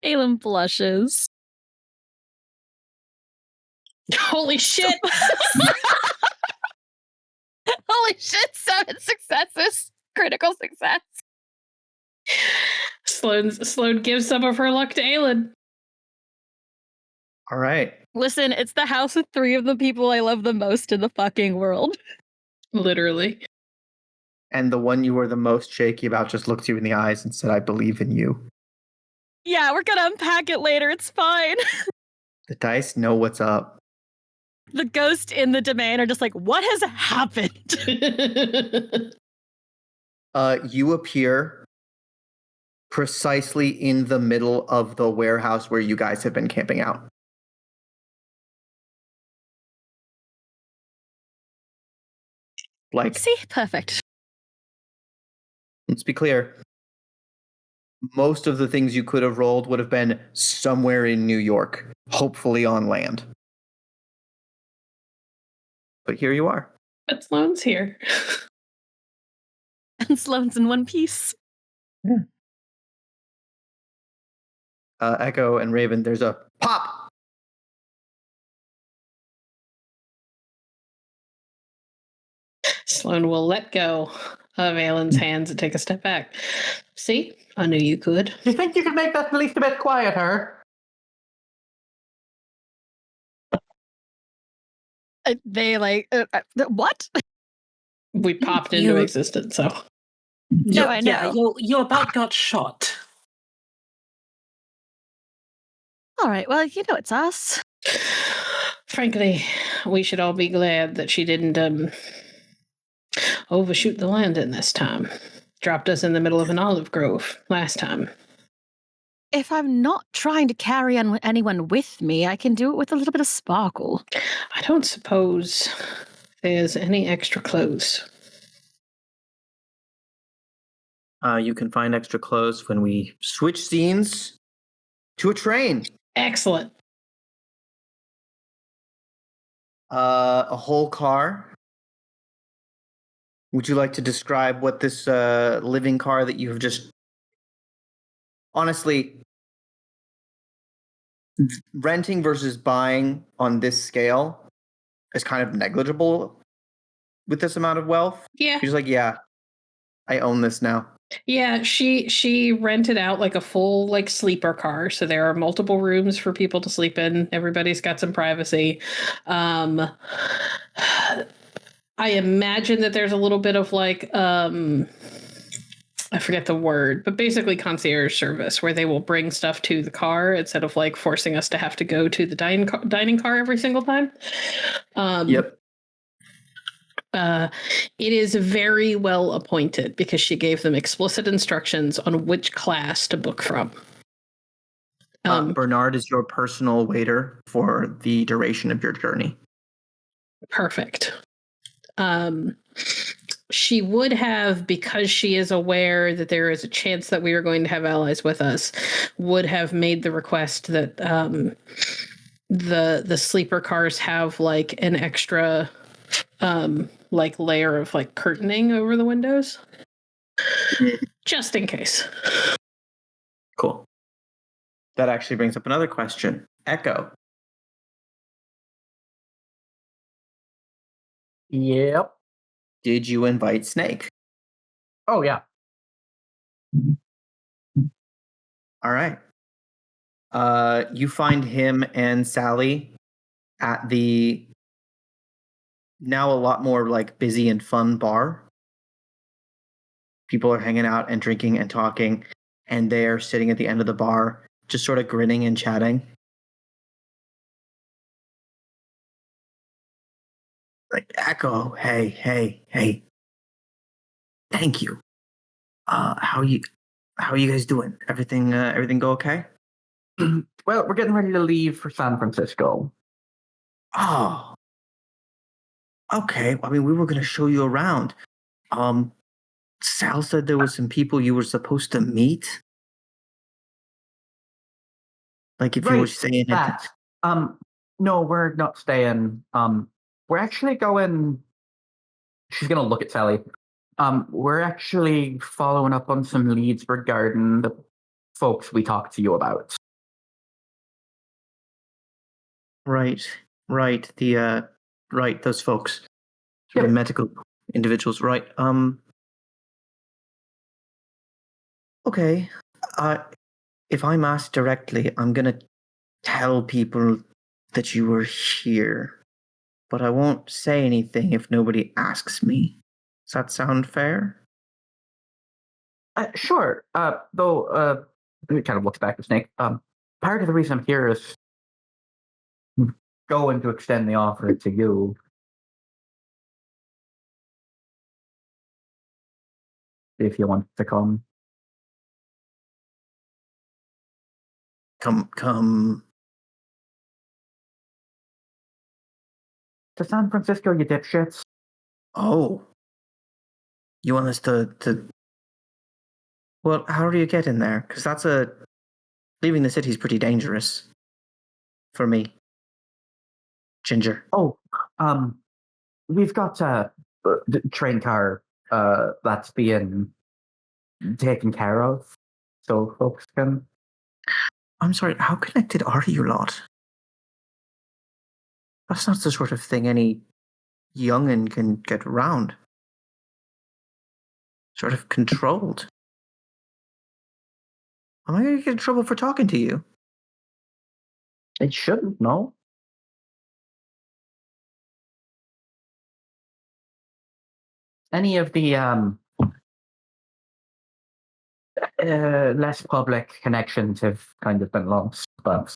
[SPEAKER 6] Aylin blushes.
[SPEAKER 2] Holy shit!
[SPEAKER 6] Holy shit, 7 successes. Critical success.
[SPEAKER 2] Sloan gives some of her luck to Aylin.
[SPEAKER 3] All right.
[SPEAKER 6] Listen, it's the house with 3 of the people I love the most in the fucking world.
[SPEAKER 2] Literally.
[SPEAKER 3] And the one you were the most shaky about just looked you in the eyes and said, I believe in you.
[SPEAKER 6] Yeah, we're gonna unpack it later. It's fine.
[SPEAKER 3] The dice know what's up.
[SPEAKER 6] The ghost in the domain are just like, what has happened?
[SPEAKER 3] You appear precisely in the middle of the warehouse where you guys have been camping out. Like,
[SPEAKER 6] See? Perfect.
[SPEAKER 3] let's be clear. Most of the things you could have rolled would have been somewhere in New York, hopefully on land. But here you are.
[SPEAKER 2] But Sloan's here.
[SPEAKER 6] And Sloan's in one piece.
[SPEAKER 3] Yeah. Echo and Raven, there's a pop.
[SPEAKER 2] Sloan will let go of Aylin's hands and take a step back. See? I knew you could.
[SPEAKER 5] Do you think you could make that at least a bit quieter?
[SPEAKER 6] They like, what?
[SPEAKER 2] We popped into existence, so.
[SPEAKER 6] No, I know.
[SPEAKER 4] Yeah, you about got shot.
[SPEAKER 6] All right, well, it's us.
[SPEAKER 2] Frankly, we should all be glad that she didn't overshoot the landing this time. Dropped us in the middle of an olive grove last time.
[SPEAKER 6] If I'm not trying to carry on anyone with me, I can do it with a little bit of sparkle.
[SPEAKER 2] I don't suppose there's any extra clothes.
[SPEAKER 3] You can find extra clothes when we switch scenes to a train.
[SPEAKER 2] Excellent.
[SPEAKER 3] A whole car. Would you like to describe what this living car that you have just... Honestly, renting versus buying on this scale is kind of negligible with this amount of wealth.
[SPEAKER 2] Yeah.
[SPEAKER 3] She's like, yeah, I own this now.
[SPEAKER 2] Yeah, she rented out like a full like sleeper car, so there are multiple rooms for people to sleep in. Everybody's got some privacy. I imagine that there's a little bit of like I forget the word, but basically concierge service where they will bring stuff to the car instead of like forcing us to have to go to the dining car every single time.
[SPEAKER 3] Yep.
[SPEAKER 2] It is very well appointed because she gave them explicit instructions on which class to book from.
[SPEAKER 3] Bernard is your personal waiter for the duration of your journey.
[SPEAKER 2] Perfect. She would have, because she is aware that there is a chance that we are going to have allies with us, would have made the request that the sleeper cars have like an extra like layer of like curtaining over the windows. Just in case.
[SPEAKER 3] Cool. That actually brings up another question. Echo.
[SPEAKER 5] Yep.
[SPEAKER 3] Did you invite Snake?
[SPEAKER 5] Oh, yeah.
[SPEAKER 3] All right. You find him and Sally at the now a lot more like busy and fun bar. people are hanging out and drinking and talking, and they're sitting at the end of the bar, just sort of grinning and chatting. Like, Echo, hey. Thank you. How are you guys doing? Everything go okay?
[SPEAKER 5] Well, we're getting ready to leave for San Francisco.
[SPEAKER 3] Oh. Okay. I mean, we were gonna show you around. Sal said there was some people you were supposed to meet. Like if you were staying at
[SPEAKER 5] that. No, we're not staying. We're actually going. She's gonna look at Sally. We're actually following up on some leads regarding the folks we talked to you about.
[SPEAKER 3] Right. The right, those folks.
[SPEAKER 5] Yep.
[SPEAKER 3] The medical individuals, right. Okay. If I'm asked directly, I'm gonna tell people that you were here. But I won't say anything if nobody asks me. Does that sound fair?
[SPEAKER 5] Sure. Though, he kind of looks back at Snake. Part of the reason I'm here is going to extend the offer to you. If you want to come.
[SPEAKER 3] Come.
[SPEAKER 5] To San Francisco, you dipshits.
[SPEAKER 3] Oh. You want us to... Well, how do you get in there? Because leaving the city's pretty dangerous. For me. Ginger.
[SPEAKER 5] Oh, we've got the train car that's being taken care of, so folks can...
[SPEAKER 3] I'm sorry, how connected are you lot? That's not the sort of thing any young'un can get around. Sort of controlled. Am I going to get in trouble for talking to you?
[SPEAKER 5] It shouldn't, no? Any of the less public connections have kind of been lost, but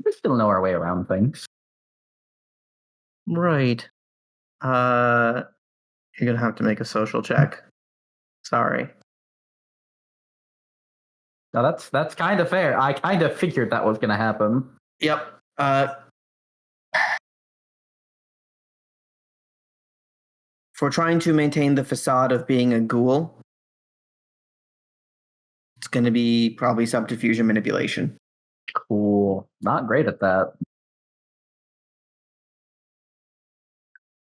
[SPEAKER 5] we still know our way around things.
[SPEAKER 3] Right. You're going to have to make a social check. Sorry.
[SPEAKER 5] Now that's kind of fair. I kind of figured that was going to happen.
[SPEAKER 3] Yep. For trying to maintain the facade of being a ghoul, it's going to be probably subterfuge and manipulation.
[SPEAKER 5] Cool. Not great at that.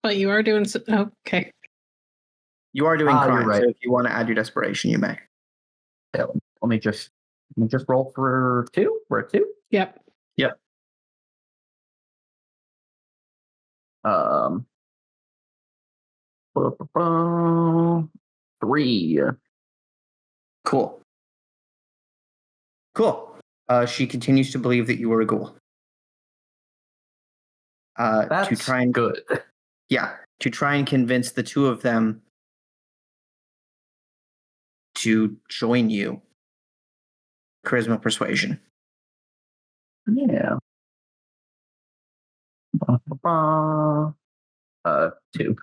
[SPEAKER 2] But you are doing... okay.
[SPEAKER 3] You are doing crime,
[SPEAKER 5] right.
[SPEAKER 3] so if you want to add your desperation, you may.
[SPEAKER 5] Yeah, let me just roll for 2. We're at 2.
[SPEAKER 2] Yep.
[SPEAKER 5] 3.
[SPEAKER 3] Cool. She continues to believe that you were a ghoul.
[SPEAKER 5] That's
[SPEAKER 3] to try and
[SPEAKER 5] good.
[SPEAKER 3] Yeah, to try and convince the two of them to join you. Charisma persuasion.
[SPEAKER 5] Yeah. 2.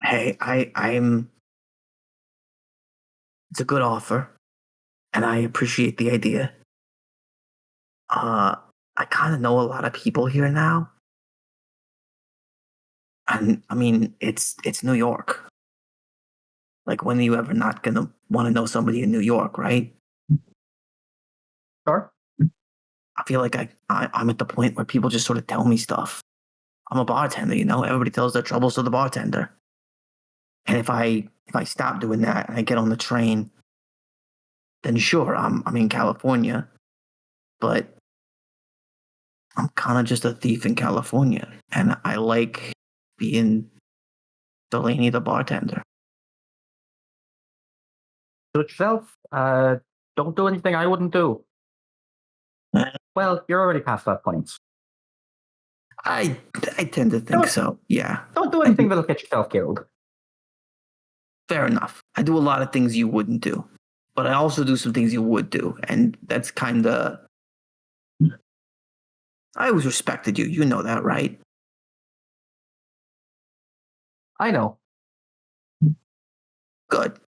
[SPEAKER 3] Hey, I'm. It's a good offer, and I appreciate the idea. I kind of know a lot of people here now, and I mean, it's New York. Like, when are you ever not gonna want to know somebody in New York, right?
[SPEAKER 5] Sure.
[SPEAKER 3] I feel like I'm at the point where people just sort of tell me stuff. I'm a bartender, you know. Everybody tells their troubles to the bartender. And if I stop doing that and I get on the train, then sure, I'm in California, but I'm kind of just a thief in California, and I like being Delaney the bartender.
[SPEAKER 5] Do it yourself. Don't do anything I wouldn't do. Well, you're already past that point.
[SPEAKER 3] I tend to think so. Yeah.
[SPEAKER 5] Don't do anything that'll get yourself killed.
[SPEAKER 3] Fair enough. I do a lot of things you wouldn't do, but I also do some things you would do, and that's kind of. I always respected you. You know that, right?
[SPEAKER 5] I know.
[SPEAKER 3] Good.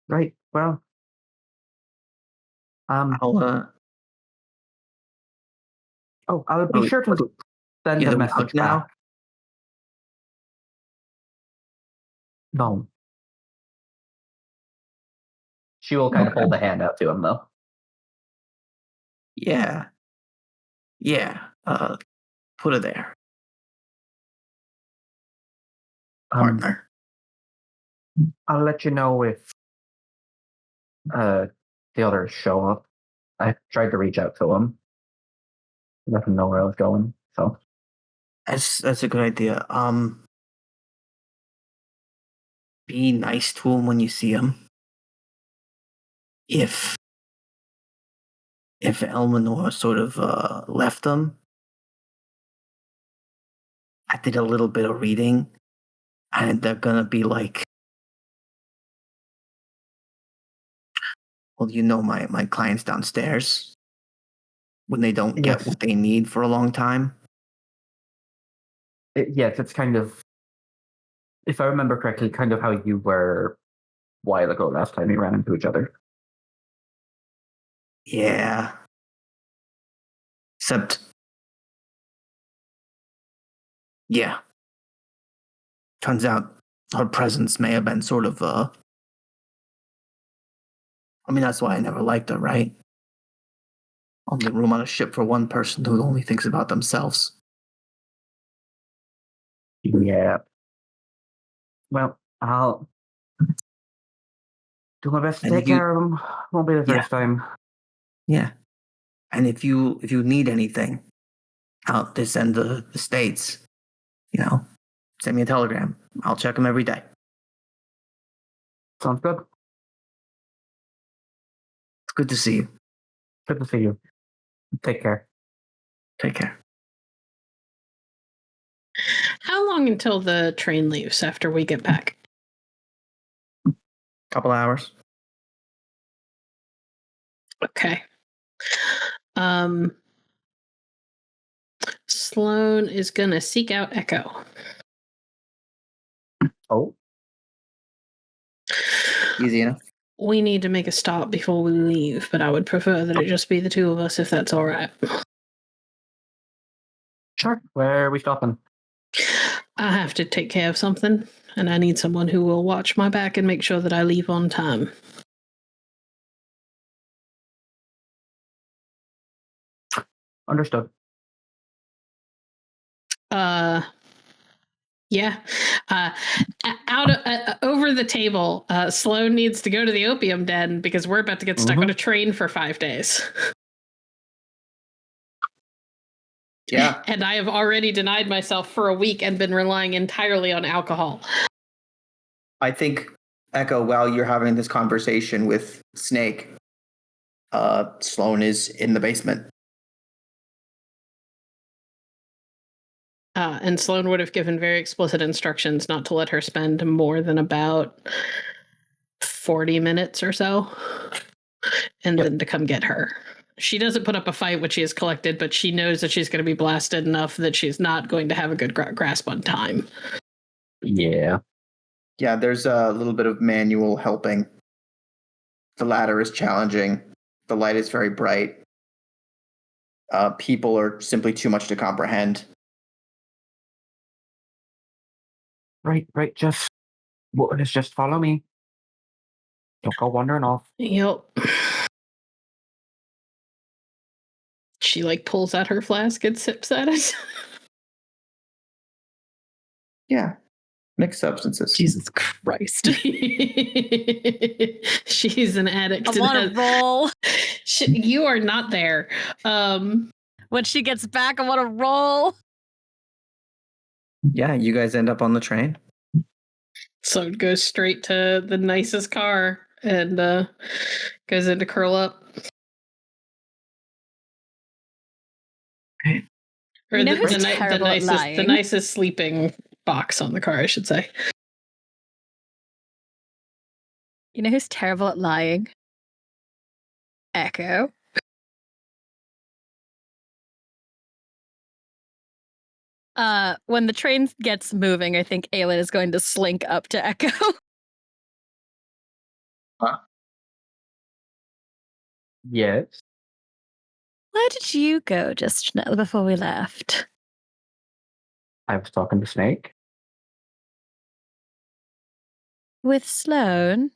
[SPEAKER 5] Right. Well.
[SPEAKER 3] I'll
[SPEAKER 5] I'll be sure to send a
[SPEAKER 3] do we
[SPEAKER 5] message
[SPEAKER 3] hug now?
[SPEAKER 5] back. No. She will kind of hold the hand out to him, though.
[SPEAKER 3] Yeah. Yeah. Put her there, partner.
[SPEAKER 5] I'll let you know if the others show up. I tried to reach out to him. Let him know where I was going. So
[SPEAKER 3] That's a good idea. Be nice to him when you see him. If Elminor sort of left him, I did a little bit of reading, and they're gonna be like, well, you know, my clients downstairs when they don't get
[SPEAKER 5] Yes.
[SPEAKER 3] what they need for a long time.
[SPEAKER 5] Yes, it's kind of, if I remember correctly, kind of how you were a while ago last time we ran into each other.
[SPEAKER 3] Yeah. Except, yeah. Turns out her presence may have been sort of, I mean, that's why I never liked her, right? Only room on a ship for one person who only thinks about themselves.
[SPEAKER 5] Yeah. Well, I'll do my best to
[SPEAKER 3] And
[SPEAKER 5] take
[SPEAKER 3] if you-
[SPEAKER 5] care of him. Won't be the
[SPEAKER 3] Yeah.
[SPEAKER 5] first time.
[SPEAKER 3] Yeah. And if you need anything out this end of the States, you know, send me a telegram. I'll check them every day.
[SPEAKER 5] Sounds good.
[SPEAKER 3] It's good to see you.
[SPEAKER 5] Good to see you. Take care.
[SPEAKER 3] Take care.
[SPEAKER 2] How long until the train leaves after we get back?
[SPEAKER 3] Couple hours.
[SPEAKER 2] Okay. Sloan is gonna seek out Echo.
[SPEAKER 5] Oh,
[SPEAKER 3] Easy enough.
[SPEAKER 2] We need to make a stop before we leave, but I would prefer that it just be the two of us if that's all right.
[SPEAKER 5] sure. Where are we stopping?
[SPEAKER 2] I have to take care of something, and I need someone who will watch my back and make sure that I leave on time.
[SPEAKER 5] Understood.
[SPEAKER 2] Yeah. Over the table, Sloan needs to go to the opium den because we're about to get stuck on a train for 5 days.
[SPEAKER 3] Yeah.
[SPEAKER 2] And I have already denied myself for a week and been relying entirely on alcohol.
[SPEAKER 3] I think, Echo, while you're having this conversation with Snake, Sloan is in the basement.
[SPEAKER 2] And Sloan would have given very explicit instructions not to let her spend more than about 40 minutes or so, and then to come get her. She doesn't put up a fight when she is collected, but she knows that she's going to be blasted enough that she's not going to have a good grasp on time.
[SPEAKER 5] Yeah.
[SPEAKER 3] Yeah, there's a little bit of manual helping. The ladder is challenging. The light is very bright. People are simply too much to comprehend.
[SPEAKER 5] Right. Just follow me. Don't go wandering off.
[SPEAKER 2] Yep. She pulls out her flask and sips at it.
[SPEAKER 3] Yeah. Mixed substances.
[SPEAKER 2] Jesus Christ. She's an addict.
[SPEAKER 1] I want to roll.
[SPEAKER 2] You are not there.
[SPEAKER 1] When she gets back, I want to roll.
[SPEAKER 3] Yeah, you guys end up on the train.
[SPEAKER 2] So it goes straight to the nicest car and goes in to curl up. Or
[SPEAKER 6] You know
[SPEAKER 2] the,
[SPEAKER 6] who's
[SPEAKER 2] the, ni- the
[SPEAKER 6] terrible at
[SPEAKER 2] nicest the
[SPEAKER 6] lying?
[SPEAKER 2] nicest sleeping box on the car, I should say.
[SPEAKER 6] You know who's terrible at lying? Echo. When the train gets moving, I think Aylin is going to slink up to Echo.
[SPEAKER 5] Yes.
[SPEAKER 6] Where did you go just now before we left?
[SPEAKER 5] I was talking to Snake.
[SPEAKER 6] With Sloan?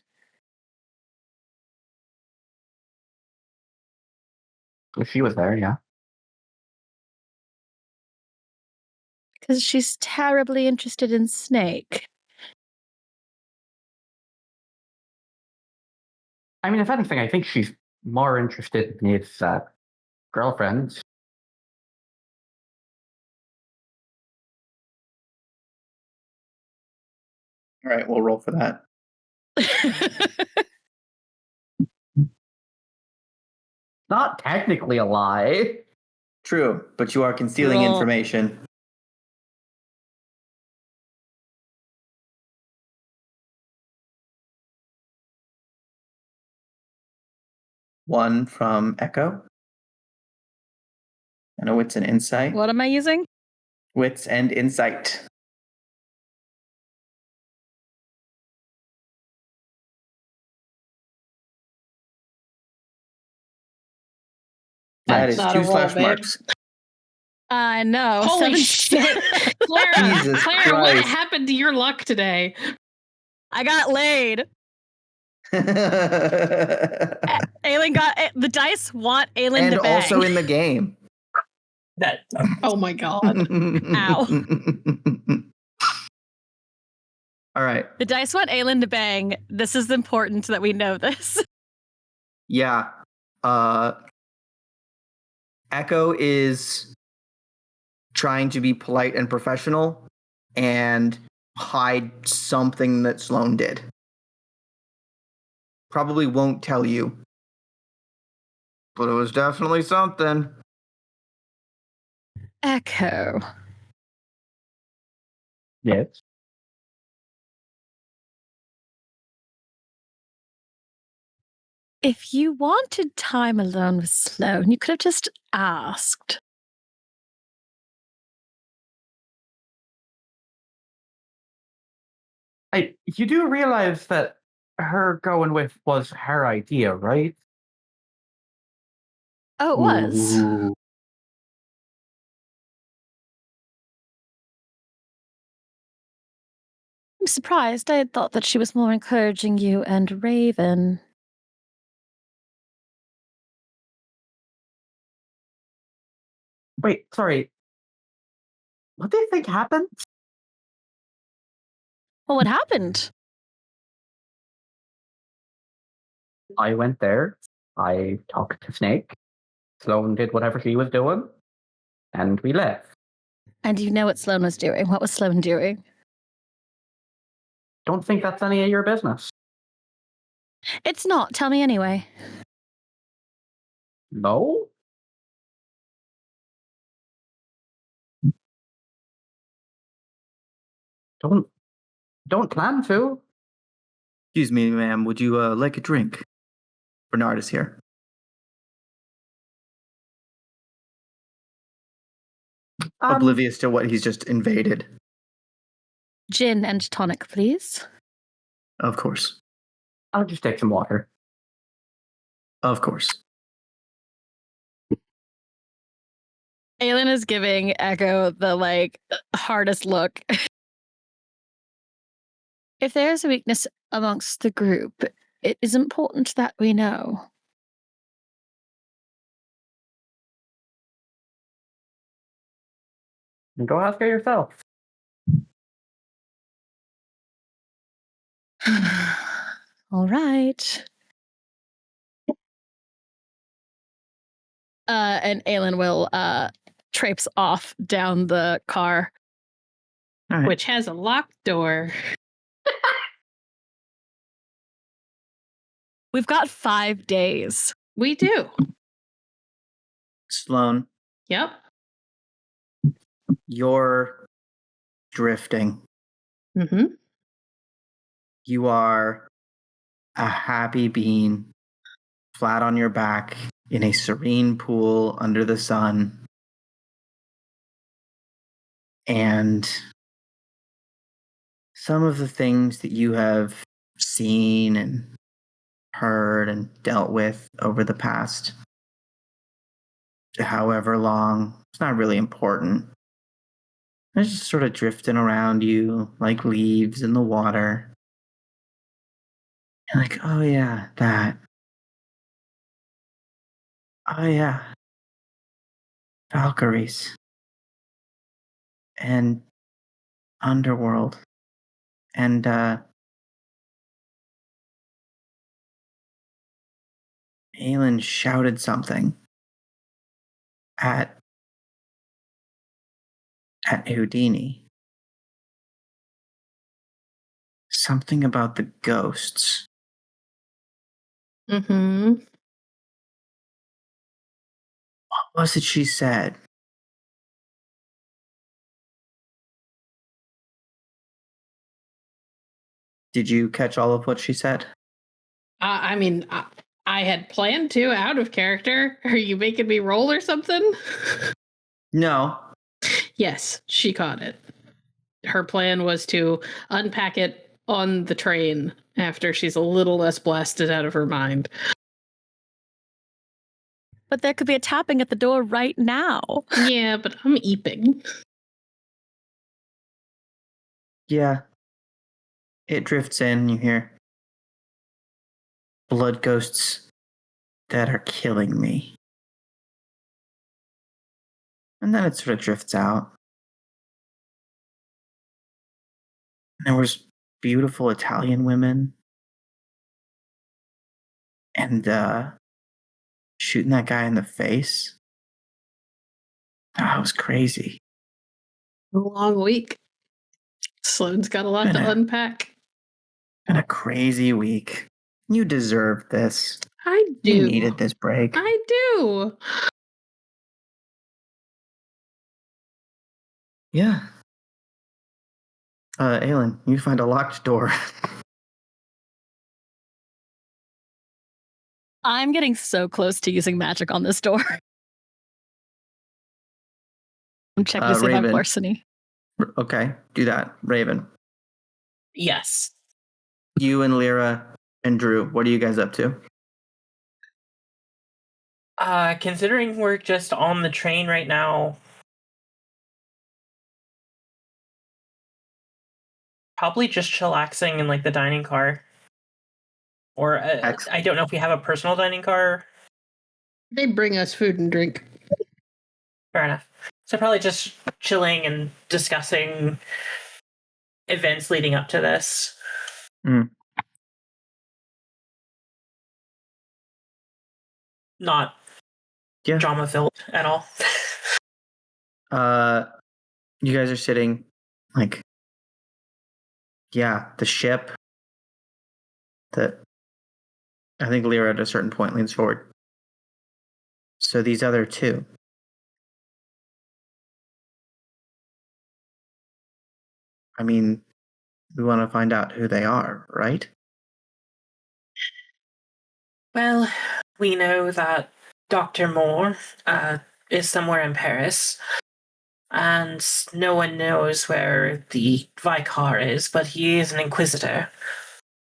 [SPEAKER 5] She was there, yeah.
[SPEAKER 6] Because she's terribly interested in Snake.
[SPEAKER 5] I mean, if anything, I think she's more interested in his girlfriend.
[SPEAKER 3] All right, we'll roll for that.
[SPEAKER 5] Not technically a lie.
[SPEAKER 3] True, but you are concealing
[SPEAKER 6] Roll.
[SPEAKER 3] information. One from Echo. And a wits and insight.
[SPEAKER 6] What am I using?
[SPEAKER 3] Wits and insight. That is
[SPEAKER 2] not a
[SPEAKER 3] 2
[SPEAKER 2] roll,
[SPEAKER 3] slash
[SPEAKER 2] babe.
[SPEAKER 3] marks.
[SPEAKER 6] No.
[SPEAKER 2] Holy
[SPEAKER 6] 7
[SPEAKER 2] shit! Clara,
[SPEAKER 3] Jesus
[SPEAKER 2] Clara, what
[SPEAKER 3] Christ.
[SPEAKER 2] happened to your luck today?
[SPEAKER 6] I got laid. Aylin got the dice want Aylin
[SPEAKER 3] And
[SPEAKER 6] to bang.
[SPEAKER 3] also in the game.
[SPEAKER 4] That
[SPEAKER 2] Oh my god.
[SPEAKER 6] Ow.
[SPEAKER 3] All right.
[SPEAKER 6] The dice want Aylin to bang. This is important that we know this.
[SPEAKER 3] Yeah. Echo is trying to be polite and professional and hide something that Sloan did. Probably won't tell you. But it was definitely something.
[SPEAKER 6] Echo.
[SPEAKER 5] Yes.
[SPEAKER 6] If you wanted time alone with Sloan, you could have just asked.
[SPEAKER 5] You do realize that her going with was her idea, right?
[SPEAKER 6] Oh, it was.
[SPEAKER 5] Ooh.
[SPEAKER 6] I'm surprised. I had thought that she was more encouraging you and Raven.
[SPEAKER 5] Wait, sorry. What do you think happened?
[SPEAKER 6] Well, what happened?
[SPEAKER 5] I went there. I talked to Snake. Sloan did whatever she was doing. And we left.
[SPEAKER 6] And you know what Sloan was doing. What was Sloan doing?
[SPEAKER 5] Don't think that's any of your business.
[SPEAKER 6] It's not. Tell me anyway.
[SPEAKER 5] No? Don't plan to.
[SPEAKER 3] Excuse me, ma'am. Would you like a drink? Bernard is here. Oblivious to what he's just invaded.
[SPEAKER 6] Gin and tonic, please.
[SPEAKER 3] Of course.
[SPEAKER 5] I'll just take some water.
[SPEAKER 3] Of course.
[SPEAKER 6] Aylin is giving Echo the hardest look. If there is a weakness amongst the group, it is important that we know.
[SPEAKER 5] Go ask her yourself.
[SPEAKER 6] All right. And Aylin will traipse off down the car.
[SPEAKER 3] All right.
[SPEAKER 2] Which has a locked door.
[SPEAKER 6] We've got 5 days.
[SPEAKER 2] We do.
[SPEAKER 3] Sloan,
[SPEAKER 2] Yep.
[SPEAKER 3] You're drifting.
[SPEAKER 2] Mm-hmm.
[SPEAKER 3] You are a happy being, flat on your back in a serene pool under the sun. And some of the things that you have seen and heard and dealt with over the past however long, it's not really important. It's just sort of drifting around you like leaves in the water. You're like, oh yeah, that. Oh yeah. Valkyries. And Underworld. And Aylin shouted something at Houdini. Something about the ghosts.
[SPEAKER 2] Mm-hmm.
[SPEAKER 3] What was it she said? Did you catch all of what she said?
[SPEAKER 2] I mean, I had planned to out of character. Are you making me roll or something?
[SPEAKER 3] No.
[SPEAKER 2] Yes, she caught it. Her plan was to unpack it on the train after she's a little less blasted out of her mind.
[SPEAKER 1] But there could be a tapping at the door right now.
[SPEAKER 2] Yeah, but I'm eeping.
[SPEAKER 3] Yeah. It drifts in, you hear blood ghosts that are killing me. And then it sort of drifts out. And there was beautiful Italian women. And shooting that guy in the face. That was crazy.
[SPEAKER 2] A long week. Sloan's got a lot to unpack.
[SPEAKER 3] Been a crazy week. You deserve this.
[SPEAKER 2] I do.
[SPEAKER 3] You needed this break.
[SPEAKER 2] I do.
[SPEAKER 3] Yeah. Aylin, you find a locked door.
[SPEAKER 1] I'm getting so close to using magic on this door. I'm checking to see if I'm
[SPEAKER 3] Raven.
[SPEAKER 1] larceny.
[SPEAKER 3] Okay, do that. Raven.
[SPEAKER 4] Yes.
[SPEAKER 3] You and Lyra and Drew, what are you guys up to?
[SPEAKER 4] Considering we're just on the train right now, probably just chillaxing in like the dining car. Or I don't know if we have a personal dining car.
[SPEAKER 2] They bring us food and drink.
[SPEAKER 4] Fair enough. So probably just chilling and discussing events leading up to this.
[SPEAKER 3] Mm.
[SPEAKER 4] Not drama filled at all.
[SPEAKER 3] You guys are sitting like, yeah, the ship that I think Lyra at a certain point leans forward. So these other two. I mean, we want to find out who they are, right?
[SPEAKER 4] Well, we know that Dr. Moore is somewhere in Paris, and no one knows where the Vicar is, but he is an Inquisitor.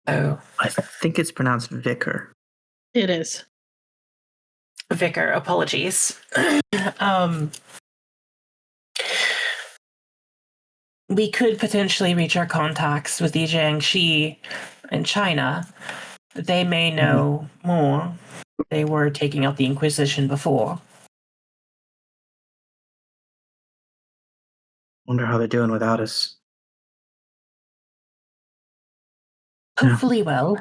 [SPEAKER 4] So
[SPEAKER 3] I think it's pronounced Vicar.
[SPEAKER 2] It is.
[SPEAKER 4] Vicar, apologies. We could potentially reach our contacts with the Jiangxi in China. They may know more. They were taking out the Inquisition before.
[SPEAKER 3] Wonder how they're doing without us.
[SPEAKER 4] Hopefully well.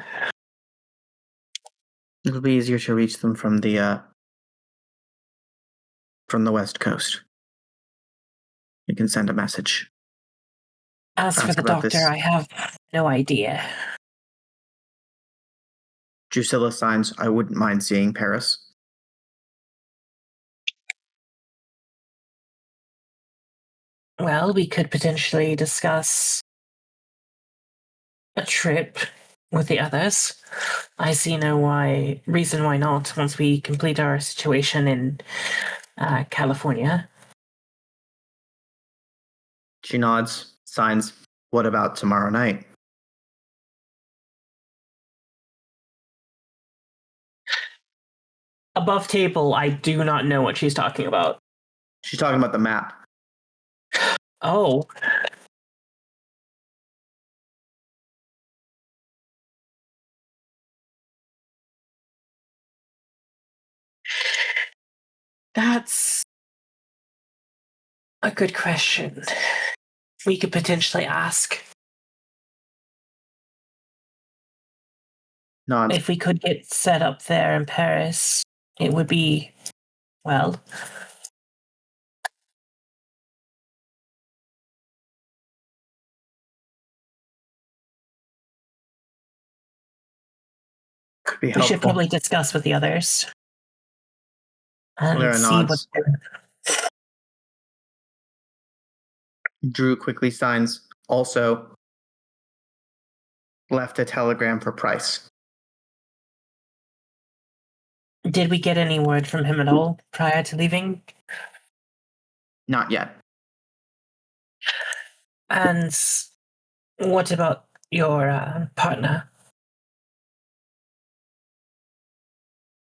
[SPEAKER 3] It'll be easier to reach them from the West Coast. You can send a message.
[SPEAKER 4] As for the doctor, I have no idea.
[SPEAKER 3] Drusilla signs, I wouldn't mind seeing Paris.
[SPEAKER 4] Well, we could potentially discuss a trip with the others. I see no reason why not once we complete our situation in California.
[SPEAKER 3] She nods, signs, what about tomorrow night?
[SPEAKER 4] Above table, I do not know what she's talking about.
[SPEAKER 3] She's talking about the map.
[SPEAKER 4] Oh. That's a good question. We could potentially ask.
[SPEAKER 3] Nods.
[SPEAKER 4] If we could get set up there in Paris, it would be, well,
[SPEAKER 3] Could be
[SPEAKER 4] we
[SPEAKER 3] helpful.
[SPEAKER 4] should probably discuss with the others. And
[SPEAKER 3] Clara
[SPEAKER 4] see
[SPEAKER 3] nods.
[SPEAKER 4] what
[SPEAKER 3] Drew quickly signs. Also, left a telegram for Price.
[SPEAKER 4] Did we get any word from him at all prior to leaving?
[SPEAKER 3] Not yet.
[SPEAKER 4] And what about your partner?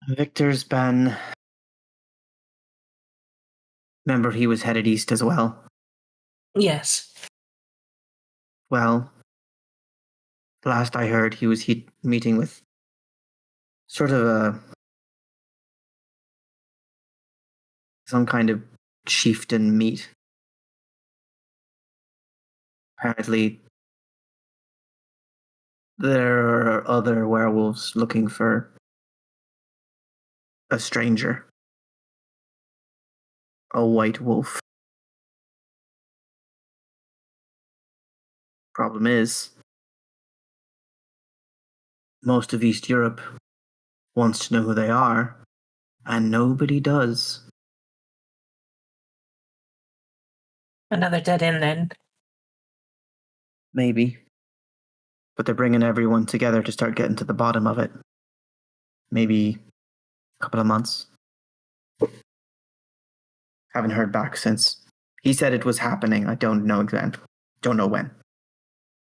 [SPEAKER 3] Victor's been. Remember, he was headed east as well.
[SPEAKER 4] Yes.
[SPEAKER 3] Well, last I heard, he was meeting with sort of some kind of chieftain meet. Apparently, there are other werewolves looking for a stranger. A white wolf. Problem is, most of East Europe wants to know who they are, and nobody does.
[SPEAKER 4] Another dead end then.
[SPEAKER 3] Maybe. But they're bringing everyone together to start getting to the bottom of it. Maybe a couple of months. Haven't heard back since. He said it was happening. I don't know exactly. Don't know when.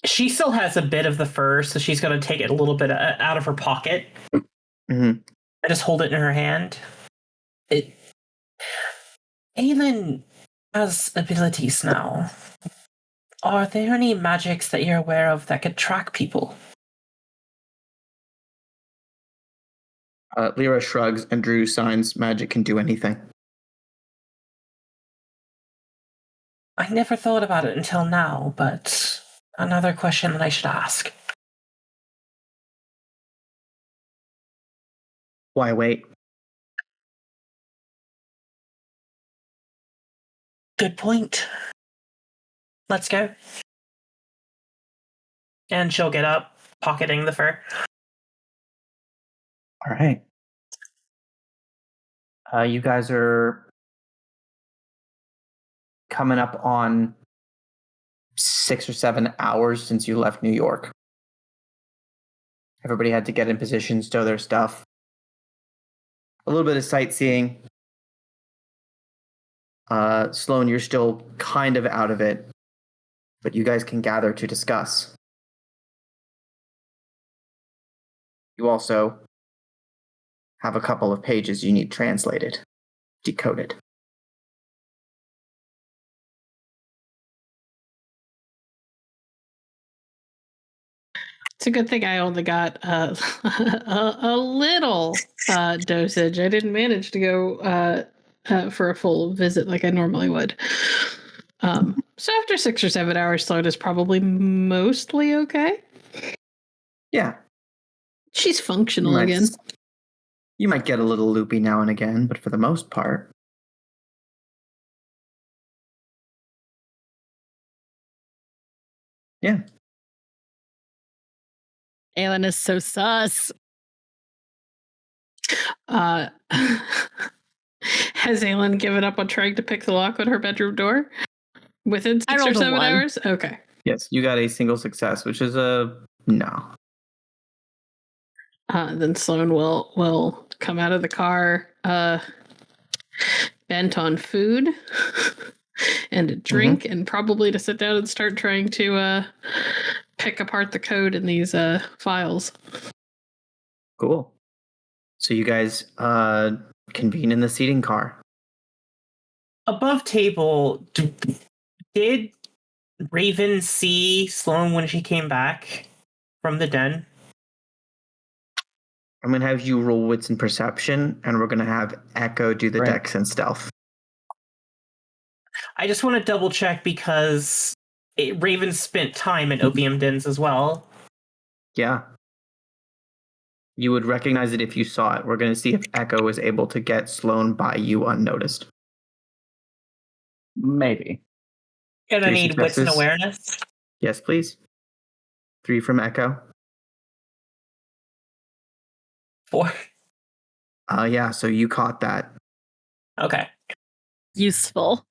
[SPEAKER 4] She still has a bit of the fur, so she's going to take it a little bit out of her pocket.
[SPEAKER 3] Mm-hmm.
[SPEAKER 4] And just hold it in her hand. Aylin has abilities now. Are there any magics that you're aware of that could track people?
[SPEAKER 3] Lyra shrugs and Drew signs magic can do anything.
[SPEAKER 4] I never thought about it until now, but another question that I should ask.
[SPEAKER 3] Why wait?
[SPEAKER 4] Good point. Let's go. And she'll get up, pocketing the fur.
[SPEAKER 3] All right. You guys are coming up on 6 or 7 hours since you left New York. Everybody had to get in position, stow their stuff. A little bit of sightseeing. Sloan, you're still kind of out of it, but you guys can gather to discuss. You also have a couple of pages you need translated, decoded.
[SPEAKER 2] It's a good thing I only got a little dosage. I didn't manage to go for a full visit like I normally would. So after 6 or 7 hours, Sloan is probably mostly okay.
[SPEAKER 3] Yeah.
[SPEAKER 2] She's functional again.
[SPEAKER 3] You might get a little loopy now and again, but for the most part. Yeah.
[SPEAKER 6] Aylin is so sus.
[SPEAKER 2] Has Aylin given up on trying to pick the lock on her bedroom door? Within 6 or
[SPEAKER 6] rolled a
[SPEAKER 2] 7
[SPEAKER 6] 1.
[SPEAKER 2] hours? Okay.
[SPEAKER 3] Yes, you got a single success, which is a no.
[SPEAKER 2] Then Sloan will come out of the car bent on food and a drink, and probably to sit down and start trying to pick apart the code in these files.
[SPEAKER 3] Cool. So you guys convene in the seating car.
[SPEAKER 4] Above table, did Raven see Sloan when she came back from the den?
[SPEAKER 3] I'm going to have you roll wits and perception, and we're going to have Echo do the dex and stealth.
[SPEAKER 4] I just want to double check because Raven spent time in opium dens as well.
[SPEAKER 3] Yeah. You would recognize it if you saw it. We're going to see if Echo is able to get Sloan by you unnoticed.
[SPEAKER 5] Maybe.
[SPEAKER 4] And I
[SPEAKER 3] 3
[SPEAKER 4] need wits and
[SPEAKER 3] successes.
[SPEAKER 4] awareness.
[SPEAKER 3] Yes, please. 3 from Echo.
[SPEAKER 4] 4.
[SPEAKER 3] Yeah, so you caught that.
[SPEAKER 4] Okay.
[SPEAKER 6] Useful.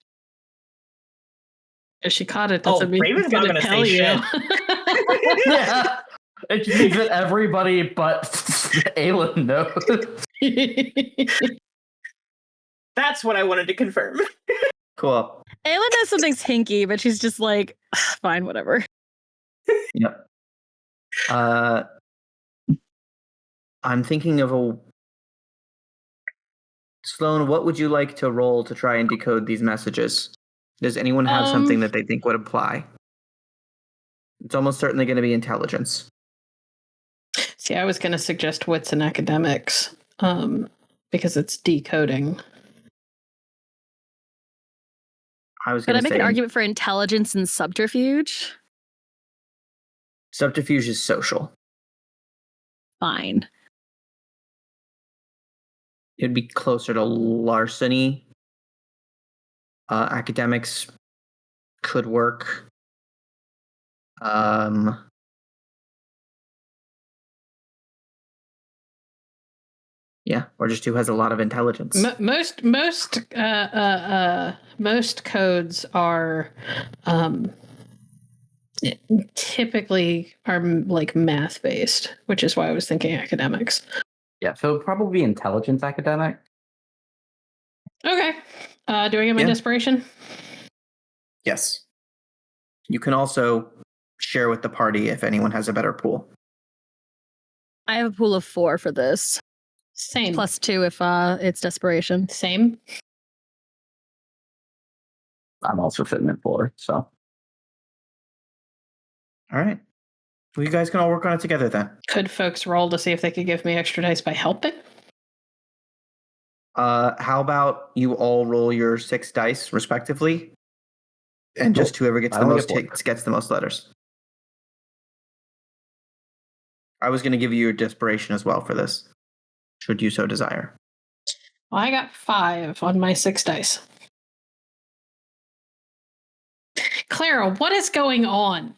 [SPEAKER 2] If she caught it, doesn't mean
[SPEAKER 4] Raven's
[SPEAKER 2] she's
[SPEAKER 4] not
[SPEAKER 2] going to
[SPEAKER 4] gonna
[SPEAKER 2] tell
[SPEAKER 4] say
[SPEAKER 2] you.
[SPEAKER 4] shit.
[SPEAKER 5] Yeah. It just means that everybody but Aylin knows.
[SPEAKER 4] That's what I wanted to confirm.
[SPEAKER 3] Cool.
[SPEAKER 6] Aylin knows something's hinky, but she's just like, fine, whatever.
[SPEAKER 3] Yep. I'm thinking of a... Sloan, what would you like to roll to try and decode these messages? Does anyone have something that they think would apply? It's almost certainly going to be intelligence.
[SPEAKER 2] See, I was going to suggest wits and academics because it's decoding.
[SPEAKER 3] I was
[SPEAKER 6] Could
[SPEAKER 3] going
[SPEAKER 6] I
[SPEAKER 3] to
[SPEAKER 6] make
[SPEAKER 3] say
[SPEAKER 6] an argument for intelligence and subterfuge?
[SPEAKER 3] subterfuge is social.
[SPEAKER 6] Fine.
[SPEAKER 3] It'd be closer to larceny. Academics could work. Yeah, or just who has a lot of intelligence.
[SPEAKER 2] Most codes are typically are like math based, which is why I was thinking academics.
[SPEAKER 5] Yeah, so probably intelligence academic.
[SPEAKER 2] Okay. Do I get my desperation?
[SPEAKER 3] Yes. You can also share with the party if anyone has a better pool.
[SPEAKER 6] I have a pool of 4 for this.
[SPEAKER 2] Same.
[SPEAKER 6] Plus 2 if it's desperation.
[SPEAKER 2] Same.
[SPEAKER 5] I'm also sitting at 4, so.
[SPEAKER 3] All right. Well, you guys can all work on it together then.
[SPEAKER 2] Could folks roll to see if they could give me extra dice by helping?
[SPEAKER 3] How about you all roll your 6 dice respectively, and just whoever gets the most hits gets the most letters. I was going to give you your desperation as well for this, should you so desire.
[SPEAKER 2] Well, I got 5 on my 6 dice. Clara, what is going on?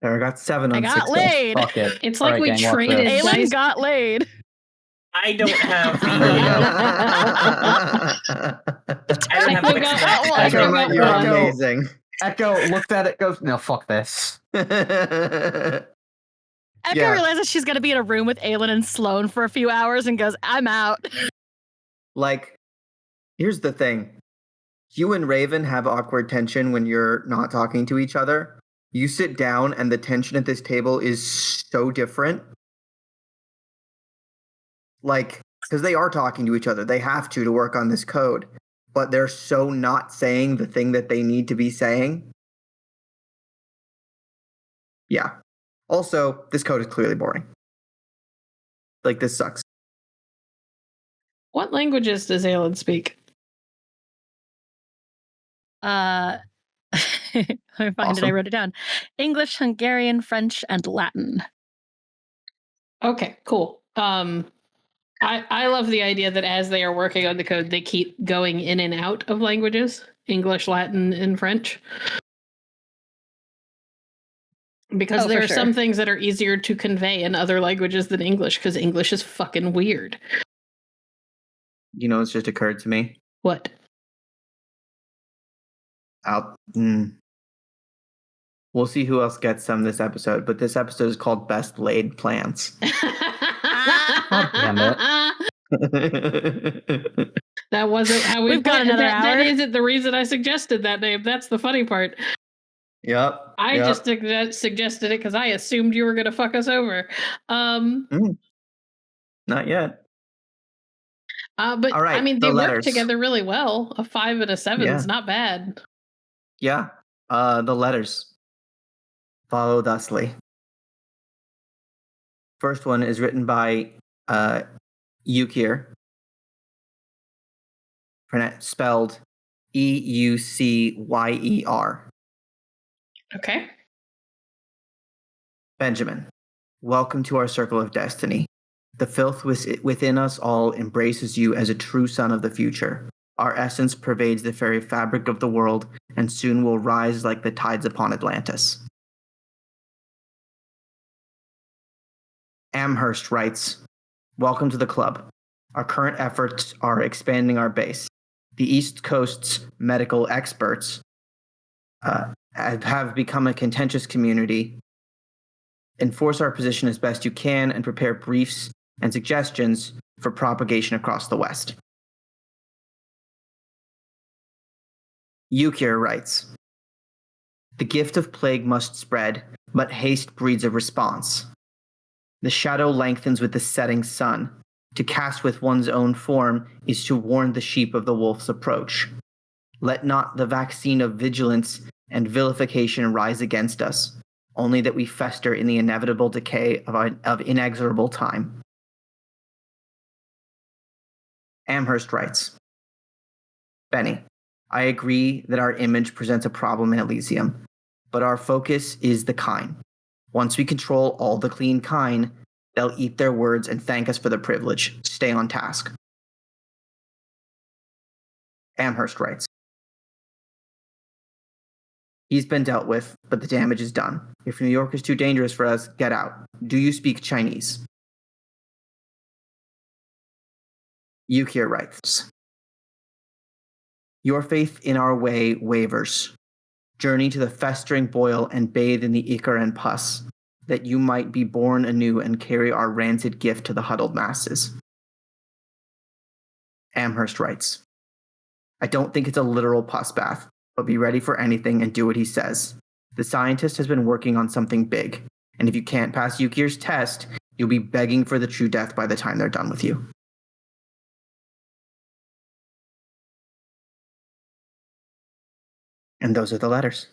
[SPEAKER 3] There, I got 7 on
[SPEAKER 6] I
[SPEAKER 3] 6
[SPEAKER 6] got
[SPEAKER 3] dice.
[SPEAKER 6] laid.
[SPEAKER 5] Fuck it.
[SPEAKER 2] It's
[SPEAKER 5] All
[SPEAKER 2] like
[SPEAKER 5] right,
[SPEAKER 2] we
[SPEAKER 5] gang, watch
[SPEAKER 2] traded
[SPEAKER 5] this.
[SPEAKER 6] Aylin
[SPEAKER 2] dice.
[SPEAKER 6] got laid.
[SPEAKER 4] I don't have
[SPEAKER 5] There
[SPEAKER 4] the.
[SPEAKER 5] you go.
[SPEAKER 4] I don't have the
[SPEAKER 2] Echo got
[SPEAKER 4] mixed
[SPEAKER 2] one.
[SPEAKER 4] match.
[SPEAKER 2] Echo
[SPEAKER 3] Termite,
[SPEAKER 2] got
[SPEAKER 3] you're
[SPEAKER 2] one.
[SPEAKER 3] amazing.
[SPEAKER 5] Echo looked at it, goes, no, fuck this.
[SPEAKER 6] Echo
[SPEAKER 3] Yeah.
[SPEAKER 6] realizes she's going to be in a room with Aylin and Sloan for a few hours and goes, I'm out.
[SPEAKER 3] Like, here's the thing. You and Raven have awkward tension when you're not talking to each other. You sit down and the tension at this table is so different. Like, because they are talking to each other. They have to work on this code. But they're so not saying the thing that they need to be saying. Yeah. Also, this code is clearly boring. Like, this sucks.
[SPEAKER 2] What languages does Aylin speak?
[SPEAKER 6] Let me find it. I
[SPEAKER 3] Awesome.
[SPEAKER 6] wrote it down. English, Hungarian, French, and Latin.
[SPEAKER 2] Okay, cool. I love the idea that as they are working on the code, they keep going in and out of languages, English, Latin, and French. Because there are some things that are easier to convey in other languages than English, because English is fucking weird.
[SPEAKER 3] You know, it's just occurred to me.
[SPEAKER 2] What?
[SPEAKER 3] We'll see who else gets some this episode, but this episode is called Best Laid Plans.
[SPEAKER 5] God damn
[SPEAKER 3] it.
[SPEAKER 2] That wasn't how
[SPEAKER 6] We've got another hour.
[SPEAKER 2] That isn't the reason I suggested that name. That's the funny part.
[SPEAKER 3] Yep.
[SPEAKER 2] I just suggested it because I assumed you were going to fuck us over.
[SPEAKER 3] Not yet.
[SPEAKER 2] But
[SPEAKER 3] all right,
[SPEAKER 2] I mean, they work
[SPEAKER 3] letters
[SPEAKER 2] together really well. A 5 and a 7 is not bad.
[SPEAKER 3] Yeah. The letters follow thusly. First one is written by Eucyer, spelled Eucyer.
[SPEAKER 2] Okay.
[SPEAKER 3] Benjamin, welcome to our circle of destiny. The filth within us all embraces you as a true son of the future. Our essence pervades the very fabric of the world, and soon will rise like the tides upon Atlantis. Amherst writes, welcome to the club. Our current efforts are expanding our base. The East Coast's medical experts have become a contentious community. Enforce our position as best you can and prepare briefs and suggestions for propagation across the West. Eucyer writes, the gift of plague must spread, but haste breeds a response. The shadow lengthens with the setting sun. To cast with one's own form is to warn the sheep of the wolf's approach. Let not the vaccine of vigilance and vilification rise against us, only that we fester in the inevitable decay of inexorable time. Amherst writes, Benny, I agree that our image presents a problem in Elysium, but our focus is the kine. Once we control all the clean kine, they'll eat their words and thank us for the privilege. Stay on task. Amherst writes, he's been dealt with, but the damage is done. If New York is too dangerous for us, get out. Do you speak Chinese? Eucyer writes, your faith in our way wavers. Journey to the festering boil and bathe in the ichor and pus, that you might be born anew and carry our rancid gift to the huddled masses. Amherst writes, I don't think it's a literal pus bath, but be ready for anything and do what he says. The scientist has been working on something big, and if you can't pass Eucyer's test, you'll be begging for the true death by the time they're done with you. And those are the letters.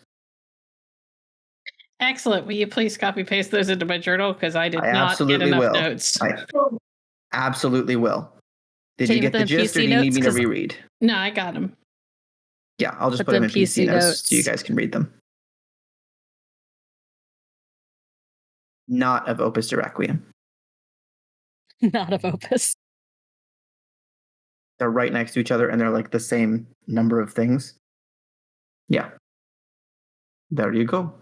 [SPEAKER 2] Excellent. Will you please copy paste those into my journal? Because I did not get enough notes.
[SPEAKER 3] I absolutely will. Did
[SPEAKER 6] Can
[SPEAKER 3] you get the gist, or do you need me to reread?
[SPEAKER 2] No, I got them.
[SPEAKER 3] Yeah, I'll just put them in PC notes so you guys can read them. Not of Opus de Requiem.
[SPEAKER 6] Not of Opus.
[SPEAKER 3] They're right next to each other, and they're like the same number of things. Yeah. There you go.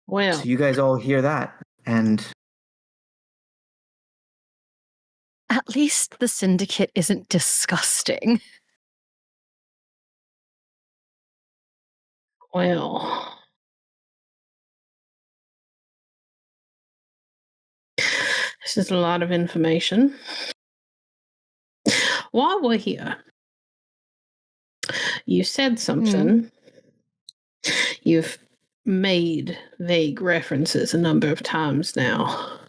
[SPEAKER 2] Well,
[SPEAKER 3] so you guys all hear that, and
[SPEAKER 6] at least the syndicate isn't disgusting.
[SPEAKER 2] Well, this is a lot of information. While we're here, you said something. You've made vague references a number of times now.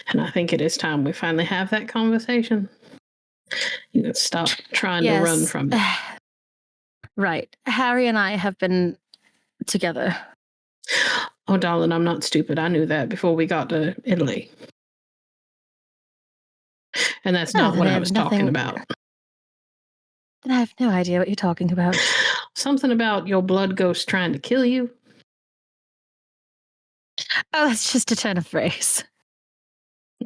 [SPEAKER 2] And I think it is time we finally have that conversation. You can stop trying to run from it.
[SPEAKER 6] Right. Harry and I have been together.
[SPEAKER 2] Oh, darling, I'm not stupid. I knew that before we got to Italy. And that's not what I was talking about.
[SPEAKER 6] Then I have no idea what you're talking about.
[SPEAKER 2] Something about your blood ghost trying to kill you.
[SPEAKER 6] Oh, that's just a turn of phrase.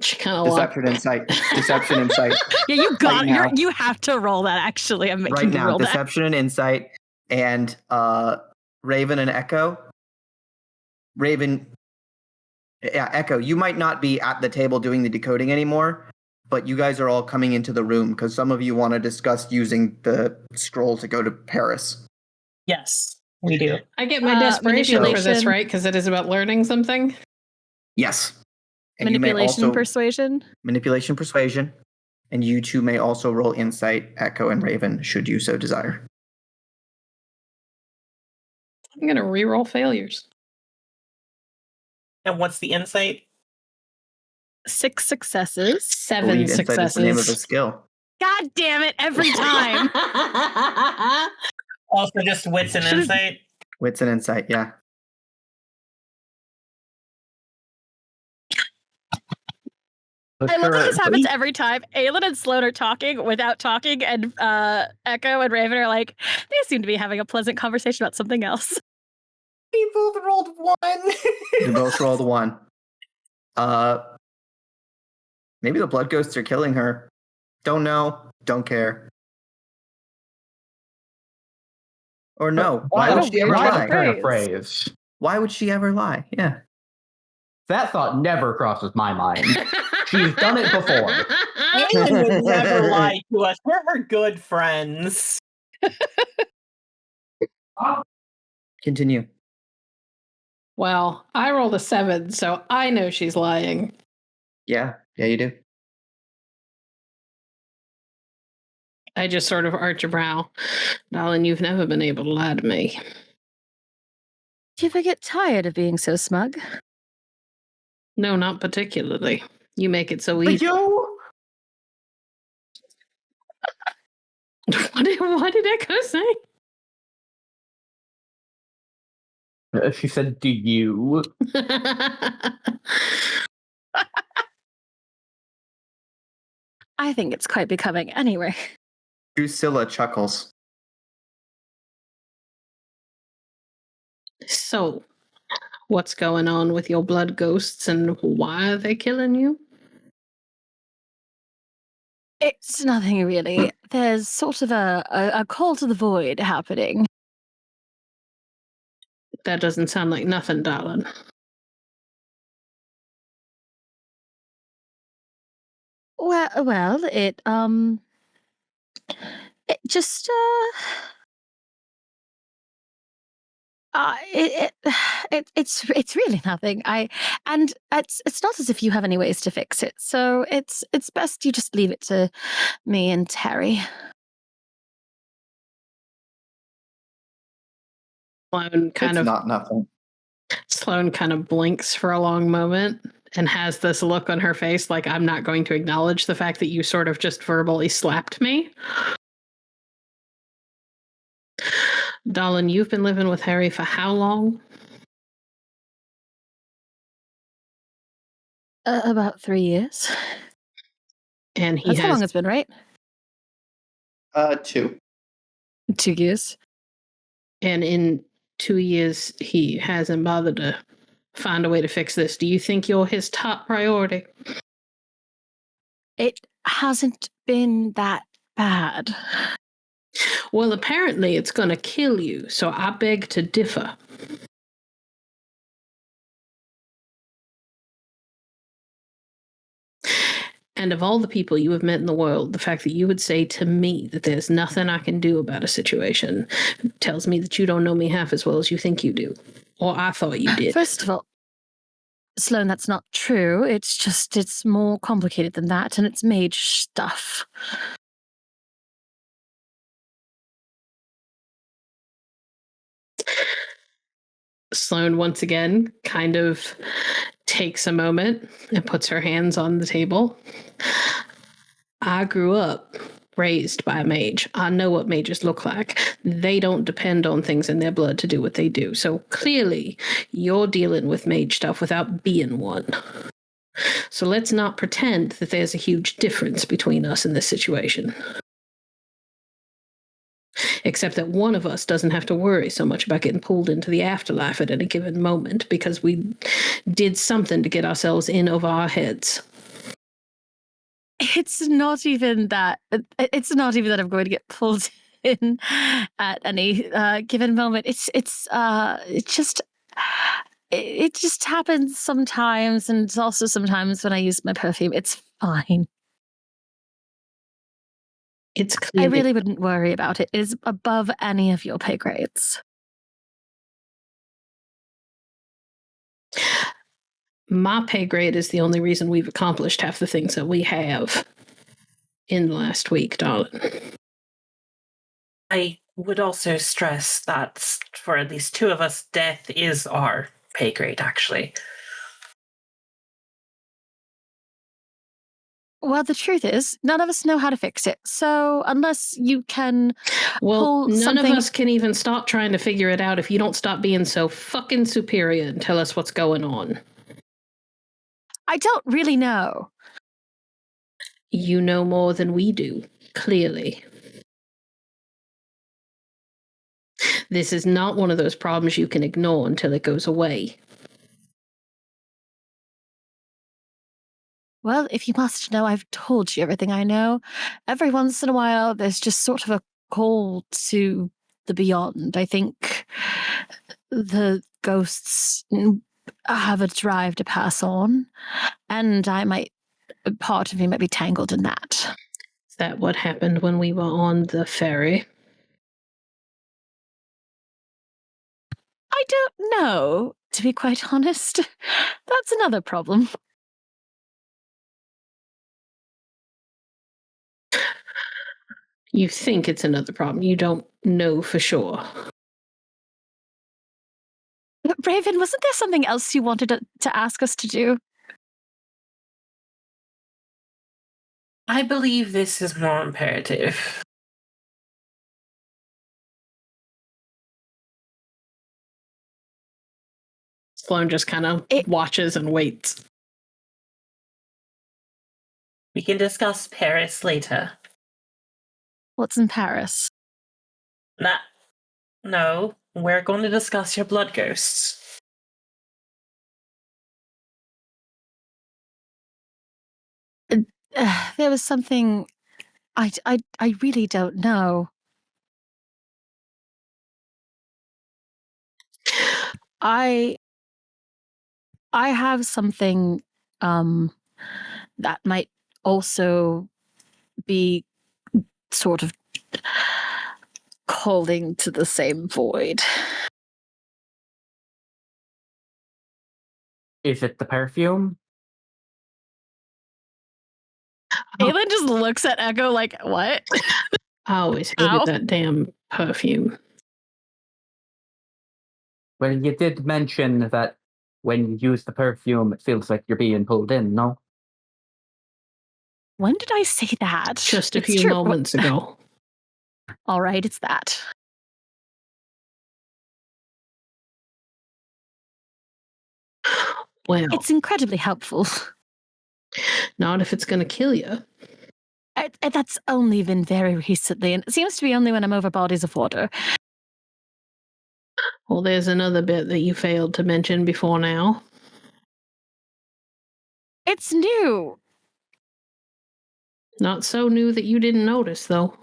[SPEAKER 2] She kind of
[SPEAKER 3] Deception insight. Deception insight.
[SPEAKER 6] Yeah, you got it. You have to roll that, actually. I'm making you roll that.
[SPEAKER 3] Deception and insight. And Raven and Echo. Raven, Echo, you might not be at the table doing the decoding anymore, but you guys are all coming into the room because some of you want to discuss using the scroll to go to Paris.
[SPEAKER 4] Yes, we do.
[SPEAKER 2] I get my desperation for this,
[SPEAKER 1] manipulation.
[SPEAKER 2] right? Because it is about learning something.
[SPEAKER 3] Yes. And you may
[SPEAKER 1] Manipulation,
[SPEAKER 3] also
[SPEAKER 1] persuasion.
[SPEAKER 3] manipulation, persuasion, and you two may also roll insight, Echo, and Raven, should you so desire.
[SPEAKER 2] I'm going to reroll failures.
[SPEAKER 4] And what's the insight?
[SPEAKER 1] 6 successes.
[SPEAKER 2] 7
[SPEAKER 3] Believe insight is the name of a
[SPEAKER 2] successes.
[SPEAKER 3] skill.
[SPEAKER 1] God damn it! Every time.
[SPEAKER 4] Also, just wits and
[SPEAKER 1] Should've-
[SPEAKER 4] insight.
[SPEAKER 3] Wits and insight, yeah.
[SPEAKER 1] I love that this happens every time. Aylin and Sloan are talking without talking, and Echo and Raven are like, they seem to be having a pleasant conversation about something else.
[SPEAKER 5] We both rolled 1.
[SPEAKER 3] You both rolled 1. Maybe the blood ghosts are killing her. Don't know. Don't care. Or no. Why would she ever
[SPEAKER 5] Why
[SPEAKER 3] lie?
[SPEAKER 5] the turn of phrase?
[SPEAKER 3] Why would she ever lie? Yeah.
[SPEAKER 5] That thought never crosses my mind. She's done it before.
[SPEAKER 4] Aylin would never lie to us. We're her good friends.
[SPEAKER 3] Continue.
[SPEAKER 2] Well, I rolled a 7, so I know she's lying.
[SPEAKER 3] Yeah. Yeah, you do.
[SPEAKER 2] I just sort of arch a brow. Darling, you've never been able to lie to me.
[SPEAKER 1] Do you ever get tired of being so smug?
[SPEAKER 2] No, not particularly. You make it so easy.
[SPEAKER 5] Yo!
[SPEAKER 2] What did Echo say?
[SPEAKER 5] She said, do you?
[SPEAKER 1] I think it's quite becoming anyway.
[SPEAKER 3] Drusilla chuckles.
[SPEAKER 2] So, what's going on with your blood ghosts and why are they killing you?
[SPEAKER 1] It's nothing really. There's sort of a call to the void happening.
[SPEAKER 2] That doesn't sound like nothing, darling.
[SPEAKER 1] Well, it just it's really nothing. It's not as if you have any ways to fix it. So it's best you just leave it to me and Terry.
[SPEAKER 2] Sloan kind of blinks for a long moment and has this look on her face like I'm not going to acknowledge the fact that you sort of just verbally slapped me. Darling, you've been living with Harry for how long?
[SPEAKER 1] About 3 years.
[SPEAKER 2] And he
[SPEAKER 1] That's how long
[SPEAKER 2] has
[SPEAKER 1] it's been, right?
[SPEAKER 3] 2.
[SPEAKER 1] 2 years.
[SPEAKER 2] and in 2 years he hasn't bothered to find a way to fix this. Do you think you're his top priority?
[SPEAKER 1] It hasn't been that bad.
[SPEAKER 2] Well, apparently it's going to kill you, so I beg to differ. And of all the people you have met in the world, the fact that you would say to me that there's nothing I can do about a situation tells me that you don't know me half as well as you think you do. Or I thought you did.
[SPEAKER 1] First of all, Sloan, that's not true. It's more complicated than that, and it's mage stuff.
[SPEAKER 2] Sloan once again kind of takes a moment and puts her hands on the table. I grew up raised by a mage. I know what mages look like. They don't depend on things in their blood to do what they do. So clearly you're dealing with mage stuff without being one. So let's not pretend that there's a huge difference between us in this situation. Except that one of us doesn't have to worry so much about getting pulled into the afterlife at any given moment because we did something to get ourselves in over our heads.
[SPEAKER 1] It's not even that. It's not even that I'm going to get pulled in at any given moment. It just happens sometimes, and also sometimes when I use my perfume, it's fine.
[SPEAKER 2] It's
[SPEAKER 1] I
[SPEAKER 2] clearly
[SPEAKER 1] really wouldn't worry about it. It is above any of your pay grades.
[SPEAKER 2] my pay grade is the only reason we've accomplished half the things that we have in the last week, darling.
[SPEAKER 4] I would also stress that for at least two of us, death is our pay grade, actually.
[SPEAKER 1] Well, the truth is, none of us know how to fix it. So unless you can
[SPEAKER 2] Well,
[SPEAKER 1] pull
[SPEAKER 2] none
[SPEAKER 1] something...
[SPEAKER 2] of us can even stop trying to figure it out if you don't stop being so fucking superior and tell us what's going on.
[SPEAKER 1] I don't really know.
[SPEAKER 2] You know more than we do, clearly. This is not one of those problems you can ignore until it goes away.
[SPEAKER 1] Well, if you must know, I've told you everything I know. Every once in a while, there's just sort of a call to the beyond. I think the ghosts have a drive to pass on, and part of me might be tangled in that.
[SPEAKER 2] Is that what happened when we were on the ferry?
[SPEAKER 1] I don't know, to be quite honest. That's another problem.
[SPEAKER 2] You think it's another problem. You don't know for sure.
[SPEAKER 1] Raven, wasn't there something else you wanted to ask us to do?
[SPEAKER 4] I believe this is more imperative.
[SPEAKER 2] Sloan just kind of watches and waits.
[SPEAKER 4] We can discuss Paris later.
[SPEAKER 1] What's in Paris?
[SPEAKER 4] No, we're going to discuss your blood ghosts.
[SPEAKER 1] There was something... I really don't know. I have something that might also be sort of calling to the same void.
[SPEAKER 5] Is it the perfume?
[SPEAKER 1] Aylin just looks at Echo like, what?
[SPEAKER 2] I always hated that damn perfume.
[SPEAKER 5] Well, you did mention that when you use the perfume, it feels like you're being pulled in, no?
[SPEAKER 1] When did I say that?
[SPEAKER 2] Just a
[SPEAKER 1] It's
[SPEAKER 2] few
[SPEAKER 1] true.
[SPEAKER 2] moments ago.
[SPEAKER 1] All right, it's that.
[SPEAKER 2] Well,
[SPEAKER 1] It's incredibly helpful.
[SPEAKER 2] not if it's going to kill you.
[SPEAKER 1] That's only been very recently, and it seems to be only when I'm over bodies of water.
[SPEAKER 2] Well, there's another bit that you failed to mention before now.
[SPEAKER 1] It's new.
[SPEAKER 2] Not so new that you didn't notice, though.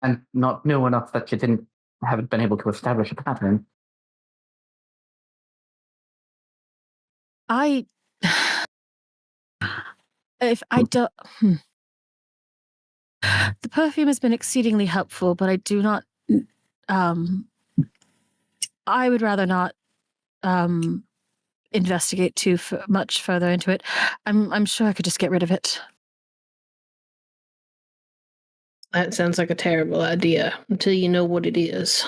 [SPEAKER 5] And not new enough that you haven't been able to establish a pattern.
[SPEAKER 1] If I don't... The perfume has been exceedingly helpful, but I do not... I would rather not investigate too much further into it. I'm sure I could just get rid of it.
[SPEAKER 2] That sounds like a terrible idea until you know what it is.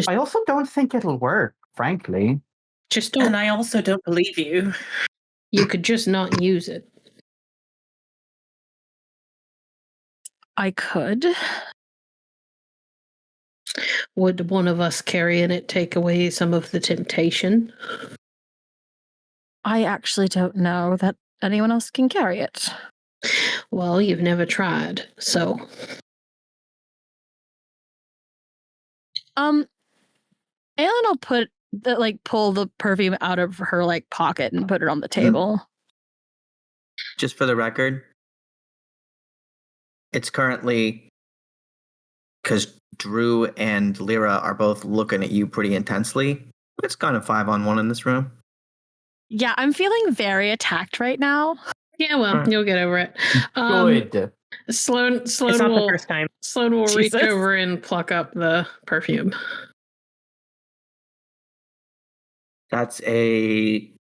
[SPEAKER 5] I also don't think it'll work, frankly.
[SPEAKER 2] Just don't.
[SPEAKER 4] And I also don't believe you.
[SPEAKER 2] You could just not use it.
[SPEAKER 1] I could.
[SPEAKER 2] Would one of us carrying it take away some of the temptation?
[SPEAKER 1] I actually don't know that anyone else can carry it.
[SPEAKER 2] Well, you've never tried, so...
[SPEAKER 1] Aylin will pull the perfume out of her pocket and put it on the table.
[SPEAKER 3] Just for the record, it's currently because Drew and Lyra are both looking at you pretty intensely. It's kind of 5-on-1 in this room.
[SPEAKER 1] Yeah, I'm feeling very attacked right now.
[SPEAKER 2] Yeah, well,
[SPEAKER 3] Alright.
[SPEAKER 2] you'll get over it.
[SPEAKER 5] Good.
[SPEAKER 2] Sloan
[SPEAKER 4] It's not the
[SPEAKER 2] will
[SPEAKER 4] first time.
[SPEAKER 2] Sloan will reach
[SPEAKER 4] Jesus.
[SPEAKER 2] over and pluck up the perfume.
[SPEAKER 3] That's a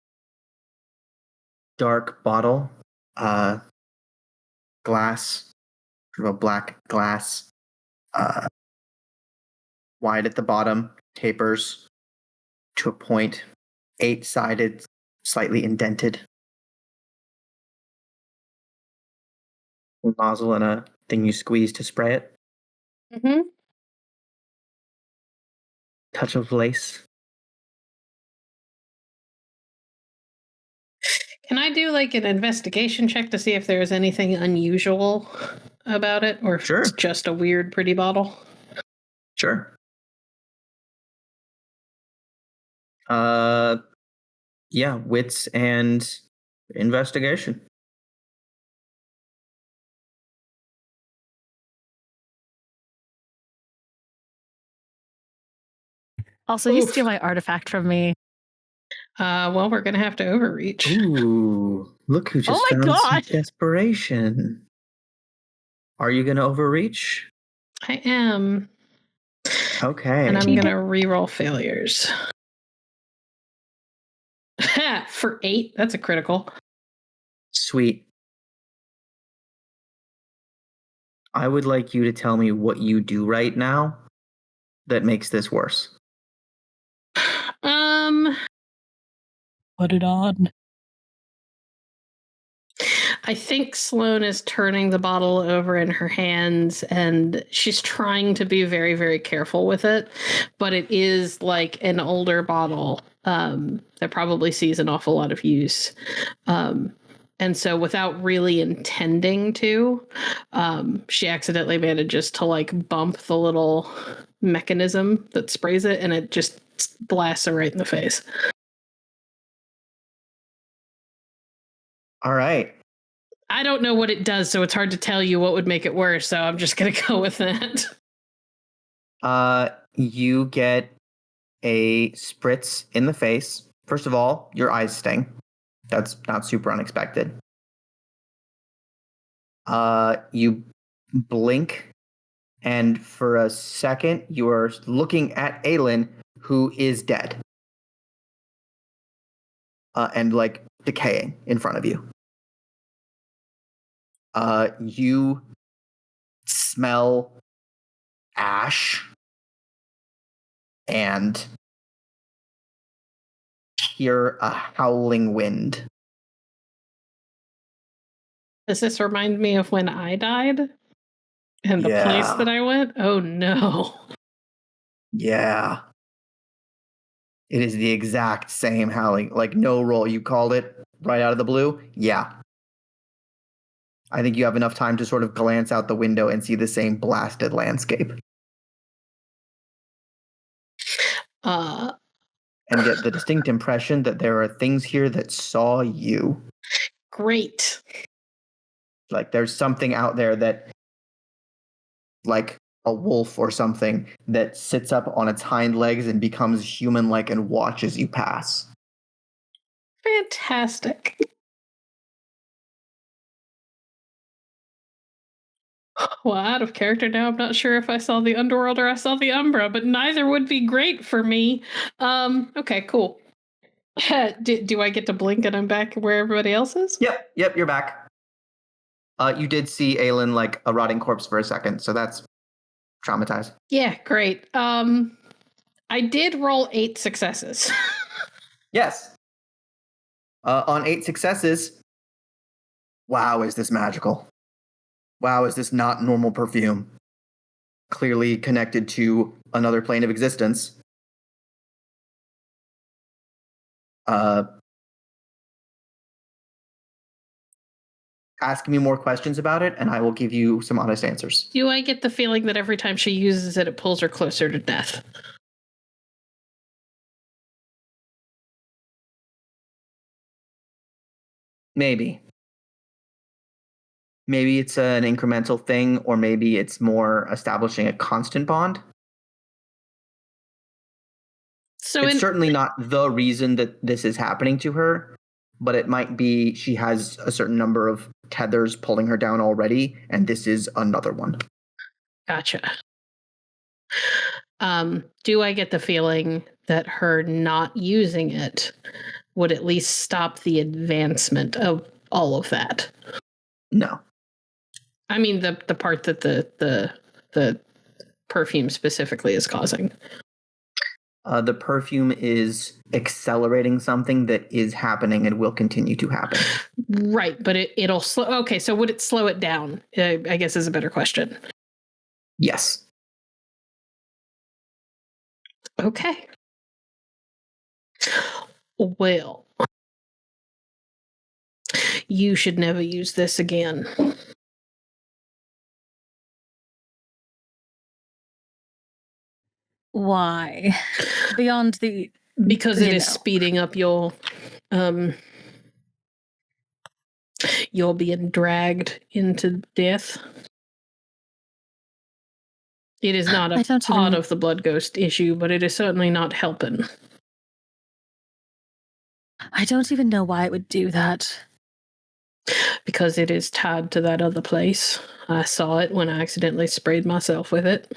[SPEAKER 3] dark bottle, glass, sort of a black glass, wide at the bottom, tapers to a point, 8-sided, slightly indented. Nozzle and a thing you squeeze to spray it.
[SPEAKER 2] Mm-hmm.
[SPEAKER 3] Touch of lace.
[SPEAKER 2] Can I do like an investigation check to see if there's anything unusual about it, or if
[SPEAKER 3] Sure.
[SPEAKER 2] it's just a weird, pretty bottle?
[SPEAKER 3] Sure. Yeah, wits and investigation.
[SPEAKER 6] Also, you
[SPEAKER 2] Oof.
[SPEAKER 6] steal my artifact from me.
[SPEAKER 2] Well, we're gonna have to overreach.
[SPEAKER 3] Ooh, look who just
[SPEAKER 6] Oh my
[SPEAKER 3] found some
[SPEAKER 6] God.
[SPEAKER 3] desperation. Are you going to overreach?
[SPEAKER 2] I am,
[SPEAKER 3] Okay.
[SPEAKER 2] and I'm gonna re-roll failures. For 8, that's a critical.
[SPEAKER 3] Sweet. I would like you to tell me what you do right now that makes this worse.
[SPEAKER 6] Put it on.
[SPEAKER 2] I think Sloan is turning the bottle over in her hands, and she's trying to be very, very careful with it. But it is like an older bottle that probably sees an awful lot of use. And so without really intending to, she accidentally manages to like bump the little mechanism that sprays it, and it just blasts her right in the face.
[SPEAKER 3] All right.
[SPEAKER 2] I don't know what it does, so it's hard to tell you what would make it worse, so I'm just going to go with that.
[SPEAKER 3] You get a spritz in the face. First of all, your eyes sting. That's not super unexpected. You blink, and for a second, you are looking at Aylin, who is dead. And like decaying in front of you. You smell ash and hear a howling wind.
[SPEAKER 2] Does this remind me of when I died? And the place
[SPEAKER 3] Yeah.
[SPEAKER 2] that I went? Oh no.
[SPEAKER 3] Yeah. It is the exact same howling. Like no roll. You called it right out of the blue? Yeah. I think you have enough time to sort of glance out the window and see the same blasted landscape. And get the distinct impression that there are things here that saw you.
[SPEAKER 2] Great.
[SPEAKER 3] Like there's something out there that, like a wolf or something, that sits up on its hind legs and becomes human-like and watches you pass.
[SPEAKER 2] Fantastic. Well, out of character now, I'm not sure if I saw the underworld or I saw the Umbra, but neither would be great for me. Okay, cool. Do I get to blink and I'm back where everybody else is?
[SPEAKER 3] Yep, you're back. You did see Aylin like a rotting corpse for a second, so that's traumatized.
[SPEAKER 2] Yeah, great. I did roll 8 successes.
[SPEAKER 3] Yes. On 8 successes, wow, is this magical? Wow, is this not normal perfume? Clearly connected to another plane of existence. Ask me more questions about it, and I will give you some honest answers.
[SPEAKER 2] Do I get the feeling that every time she uses it, it pulls her closer to death?
[SPEAKER 3] Maybe. Maybe it's an incremental thing, or maybe it's more establishing a constant bond.
[SPEAKER 2] So
[SPEAKER 3] It's certainly not the reason that this is happening to her, but it might be she has a certain number of tethers pulling her down already, and this is another one.
[SPEAKER 2] Gotcha. Do I get the feeling that her not using it would at least stop the advancement of all of that?
[SPEAKER 3] No.
[SPEAKER 2] I mean the part that the perfume specifically is causing.
[SPEAKER 3] The perfume is accelerating something that is happening and will continue to happen.
[SPEAKER 2] Right, but it'll slow. Okay, so would it slow it down? I guess is a better question.
[SPEAKER 3] Yes.
[SPEAKER 2] Okay. Well, you should never use this again.
[SPEAKER 6] Why? Beyond the...
[SPEAKER 2] Because it is speeding up your you're being dragged into death. It is not a part of the blood ghost issue, but it is certainly not helping.
[SPEAKER 6] I don't even know why it would do that.
[SPEAKER 2] Because it is tied to that other place. I saw it when I accidentally sprayed myself with it.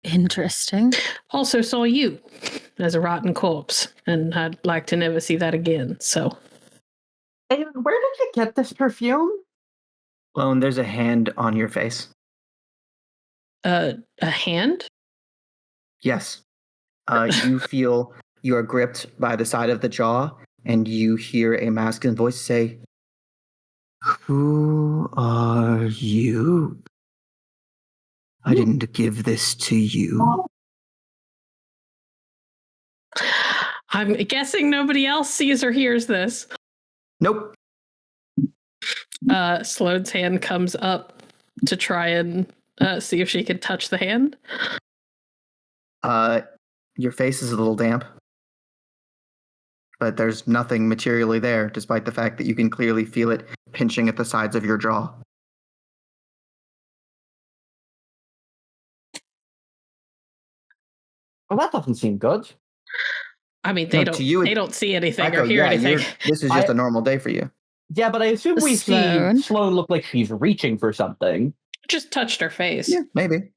[SPEAKER 6] Interesting.
[SPEAKER 2] Also saw you as a rotten corpse, and I'd like to never see that again, so.
[SPEAKER 5] Hey, where did you get this perfume?
[SPEAKER 3] Sloan, there's a hand on your face.
[SPEAKER 2] A hand?
[SPEAKER 3] Yes. You feel you are gripped by the side of the jaw, and you hear a masculine voice say, "Who are you? I didn't give this to you."
[SPEAKER 2] I'm guessing nobody else sees or hears this.
[SPEAKER 3] Nope.
[SPEAKER 2] Sloane's hand comes up to try and see if she can touch the hand.
[SPEAKER 3] Your face is a little damp, but there's nothing materially there, despite the fact that you can clearly feel it pinching at the sides of your jaw.
[SPEAKER 5] Well, that doesn't seem good.
[SPEAKER 2] I mean, they don't see anything
[SPEAKER 3] Echo,
[SPEAKER 2] or hear anything.
[SPEAKER 3] This is just a normal day for you.
[SPEAKER 5] Yeah, but I assume we see Sloan look like she's reaching for something.
[SPEAKER 2] Just touched her face.
[SPEAKER 3] Yeah, maybe.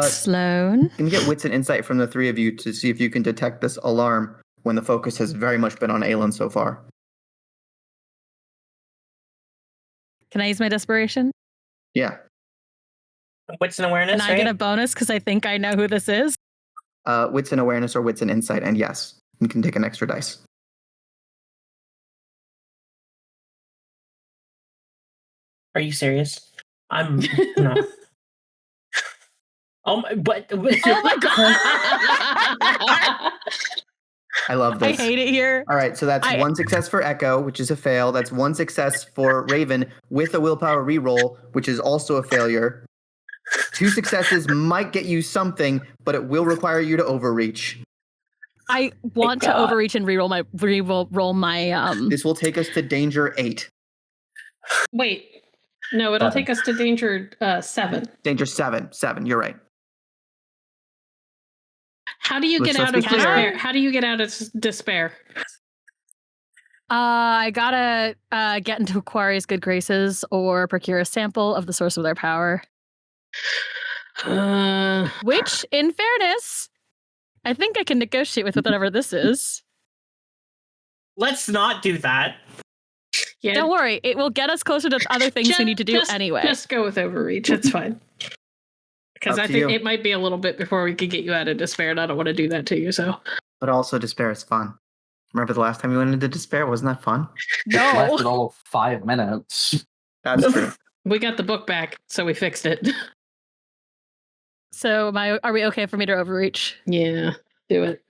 [SPEAKER 6] Sloan?
[SPEAKER 3] You can get wits and insight from the three of you to see if you can detect this alarm when the focus has very much been on Aylin so far.
[SPEAKER 6] Can I use my desperation?
[SPEAKER 3] Yeah.
[SPEAKER 4] Wits and awareness,
[SPEAKER 6] And I get a bonus because I think I know who this is?
[SPEAKER 3] Wits and awareness or wits and insight, and yes, you can take an extra dice.
[SPEAKER 4] Are you serious? I'm no. Oh my! What?
[SPEAKER 6] Oh my god!
[SPEAKER 3] I love this.
[SPEAKER 6] I hate it here.
[SPEAKER 3] All right, so that's one success for Echo, which is a fail. That's one success for Raven with a willpower reroll, which is also a failure. 2 successes might get you something, but it will require you to overreach.
[SPEAKER 6] I want to overreach and reroll my.
[SPEAKER 3] This will take us to danger 8.
[SPEAKER 2] Wait, no, it'll take us to danger 7.
[SPEAKER 3] Danger 7. 7. You're right.
[SPEAKER 2] How do you get out of despair? How do you get out of despair?
[SPEAKER 6] I gotta get into Aquarius' good graces or procure a sample of the source of their power. Which, in fairness, I think I can negotiate with whatever this is.
[SPEAKER 4] Let's not do that.
[SPEAKER 6] Yeah. Don't worry, it will get us closer to other things we need to do anyway.
[SPEAKER 2] Just go with overreach. It's fine. Because I think it might be a little bit before we could get you out of despair, and I don't want to do that to you. So,
[SPEAKER 3] but also despair is fun. Remember the last time you went into despair? Wasn't that fun?
[SPEAKER 5] No, it lasted all 5 minutes.
[SPEAKER 3] That's true.
[SPEAKER 2] We got the book back, so we fixed it.
[SPEAKER 6] So, are we okay for me to overreach?
[SPEAKER 2] Yeah, do it.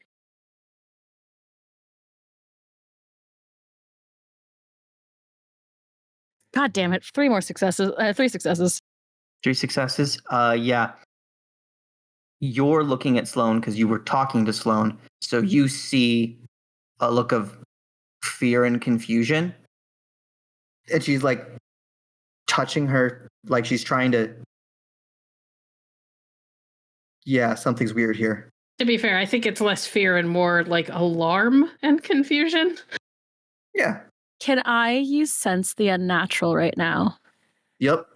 [SPEAKER 6] God damn it! 3 successes.
[SPEAKER 3] 3 successes. Yeah. You're looking at Sloan because you were talking to Sloan, so you see a look of fear and confusion. And she's like touching her, like she's trying to Yeah, something's weird here.
[SPEAKER 2] To be fair, I think it's less fear and more like alarm and confusion.
[SPEAKER 3] Yeah.
[SPEAKER 6] Can I use sense the unnatural right now?
[SPEAKER 3] Yep.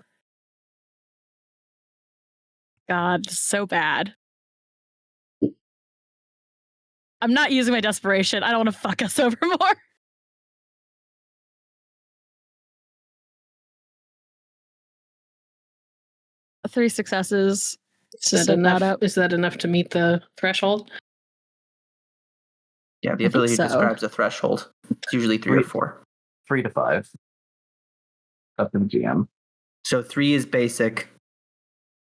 [SPEAKER 6] God, so bad. I'm not using my desperation. I don't want to fuck us over more. Three successes.
[SPEAKER 2] Is that enough to meet the threshold?
[SPEAKER 3] Yeah, the
[SPEAKER 6] I think
[SPEAKER 3] ability
[SPEAKER 6] so.
[SPEAKER 3] describes a threshold. It's usually 3 or 4.
[SPEAKER 5] 3 to 5. Up in GM.
[SPEAKER 3] So 3 is basic.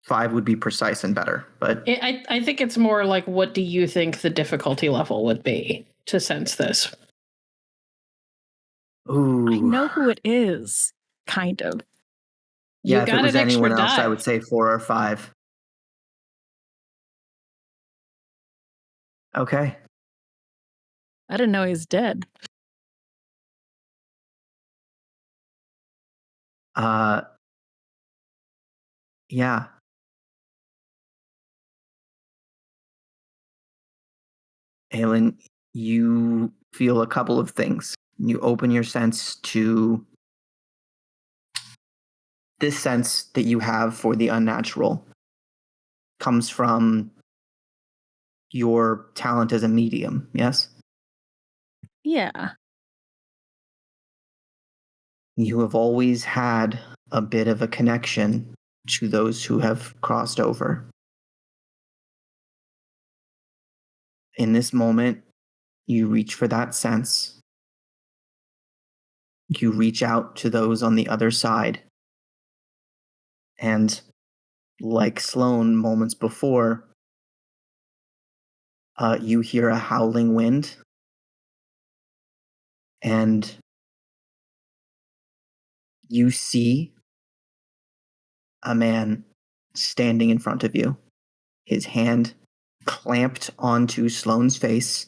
[SPEAKER 3] 5 would be precise and better. But
[SPEAKER 2] I think it's more like, what do you think the difficulty level would be to sense this?
[SPEAKER 3] ooh,
[SPEAKER 6] I know who it is, kind of.
[SPEAKER 3] yeah,
[SPEAKER 2] You
[SPEAKER 3] if
[SPEAKER 2] got
[SPEAKER 3] it was
[SPEAKER 2] an extra
[SPEAKER 3] anyone else,
[SPEAKER 2] die.
[SPEAKER 3] I would say 4 or 5. Okay.
[SPEAKER 6] I didn't know he was dead.
[SPEAKER 3] Yeah. Aylin, you feel a couple of things. You open your sense to this sense that you have for the unnatural comes from your talent as a medium, yes?
[SPEAKER 6] Yeah.
[SPEAKER 3] You have always had a bit of a connection to those who have crossed over. In this moment, you reach for that sense. You reach out to those on the other side. And like Sloan moments before, you hear a howling wind. And you see a man standing in front of you, his hand clamped onto Sloane's face,